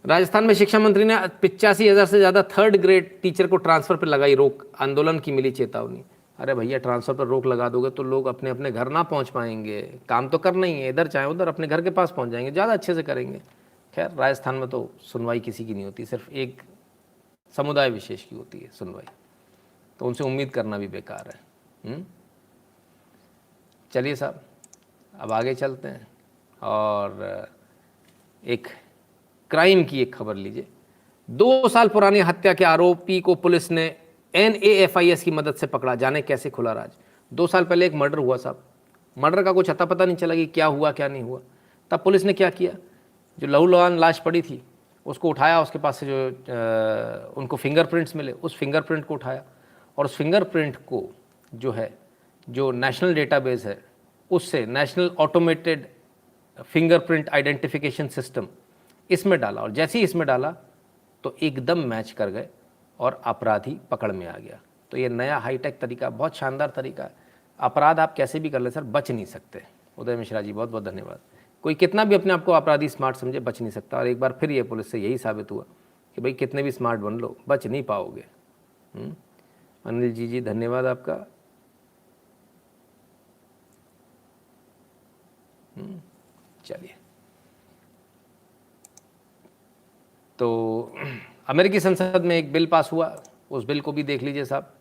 राजस्थान में शिक्षा मंत्री ने 85,000 से ज़्यादा 3rd ग्रेड टीचर को ट्रांसफ़र पर लगाई रोक, आंदोलन की मिली चेतावनी। अरे भैया ट्रांसफ़र पर रोक लगा दोगे तो लोग अपने अपने घर ना पहुंच पाएंगे। काम तो करना ही है, इधर चाहे उधर अपने घर के पास पहुंच जाएंगे, ज़्यादा अच्छे से करेंगे। खैर राजस्थान में तो सुनवाई किसी की नहीं होती, सिर्फ एक समुदाय विशेष की होती है सुनवाई, तो उनसे उम्मीद करना भी बेकार है। चलिए साहब अब आगे चलते हैं और एक क्राइम की एक खबर लीजिए। 2 साल पुरानी हत्या के आरोपी को पुलिस ने NAFIS की मदद से पकड़ा। जाने कैसे खुला राज। 2 साल पहले एक मर्डर हुआ साहब, मर्डर का कुछ अता पता नहीं चला कि क्या हुआ क्या नहीं हुआ। तब पुलिस ने क्या किया, जो लहूलुहान लाश पड़ी थी उसको उठाया, उसके पास से जो उनको फिंगरप्रिंट्स मिले उस फिंगरप्रिंट को उठाया, और उस फिंगरप्रिंट को जो है जो नेशनल डेटाबेस है उससे national automated fingerprint identification system इसमें डाला, और जैसे ही इसमें डाला तो एकदम मैच कर गए और अपराधी पकड़ में आ गया। तो ये नया हाईटेक तरीका, बहुत शानदार तरीका है। अपराध आप कैसे भी कर ले सर, बच नहीं सकते। उदय मिश्रा जी बहुत बहुत धन्यवाद। कोई कितना भी अपने आप को अपराधी स्मार्ट समझे, बच नहीं सकता। और एक बार फिर ये पुलिस से यही साबित हुआ कि भाई कितने भी स्मार्ट बन लो बच नहीं पाओगे। अनिल जी धन्यवाद आपका। चलिए, तो अमेरिकी संसद में एक बिल पास हुआ, उस बिल को भी देख लीजिए साहब।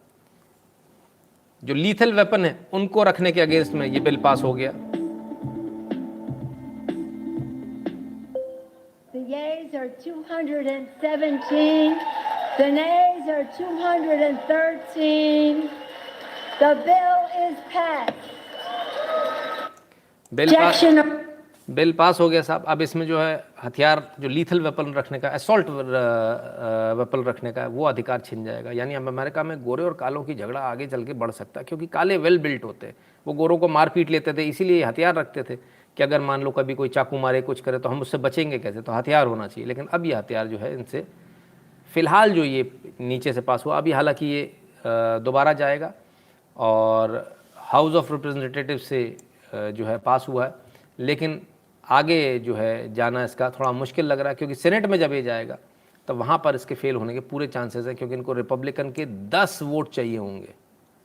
जो लीथल वेपन है उनको रखने के अगेंस्ट में ये बिल पास हो गया। The yeas are 217, the nays are 213. The bill is passed. Bill pass हो गया साहब। अब इसमें जो है हथियार, जो लीथल वेपन रखने का, असॉल्ट वेपन रखने का, वो अधिकार छिन जाएगा। यानी अब अमेरिका में गोरे और कालों की झगड़ा आगे चल के बढ़ सकता है, क्योंकि काले वेल बिल्ट होते हैं, वो गोरों को मार पीट लेते थे, इसीलिए हथियार रखते थे कि अगर मान लो कभी कोई चाकू मारे कुछ करे तो हम उससे बचेंगे कैसे, तो हथियार होना चाहिए। लेकिन अब ये हथियार जो है इनसे फ़िलहाल जो ये नीचे से पास हुआ, अभी हालांकि ये दोबारा जाएगा और हाउस ऑफ रिप्रेजेंटेटिव से जो है पास हुआ है, लेकिन आगे जो है जाना इसका थोड़ा मुश्किल लग रहा है, क्योंकि सेनेट में जब ये जाएगा तो वहाँ पर इसके फेल होने के पूरे चांसेस हैं, क्योंकि इनको रिपब्लिकन के 10 वोट चाहिए होंगे।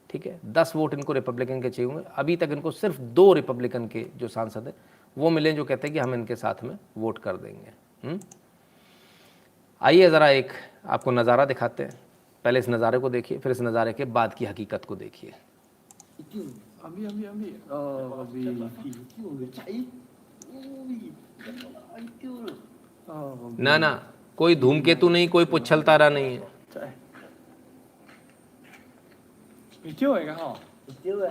ठीक है, 10 वोट इनको रिपब्लिकन के चाहिए होंगे। अभी तक इनको सिर्फ 2 रिपब्लिकन के जो सांसद हैं वो मिले, जो कहते हैं कि हम इनके साथ में वोट कर देंगे। आइए ज़रा एक आपको नज़ारा दिखाते हैं पहले इस नज़ारे को देखिए, फिर इस नज़ारे के बाद की हकीकत को देखिए। ना ना, कोई धूमकेतु नहीं, कोई पुच्छल तारा नहीं है। Video rồi hả? Video rồi.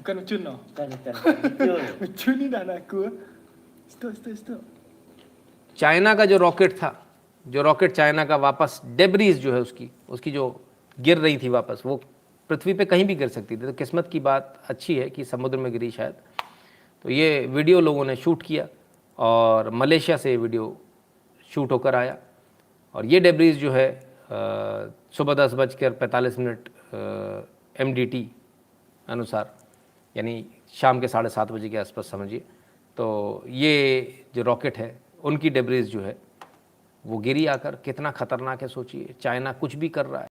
Cần chun hả? Cần video rồi. Chun đi đàn cua. Stop. China का जो रॉकेट चाइना का वापस डेब्रीज जो है उसकी जो गिर रही थी वापस, वो पृथ्वी पे कहीं भी गिर सकती थी। तो किस्मत की बात अच्छी है कि समुद्र में गिरी शायद। तो ये वीडियो लोगों ने शूट किया और मलेशिया से वीडियो शूट होकर आया। और ये डेब्रीज जो है सुबह 10:45 MDT अनुसार, यानी शाम के 7:30 बजे के आसपास समझिए। तो ये जो रॉकेट है उनकी डेब्रीज जो है वो गिरी आकर। कितना ख़तरनाक है सोचिए, चाइना कुछ भी कर रहा है।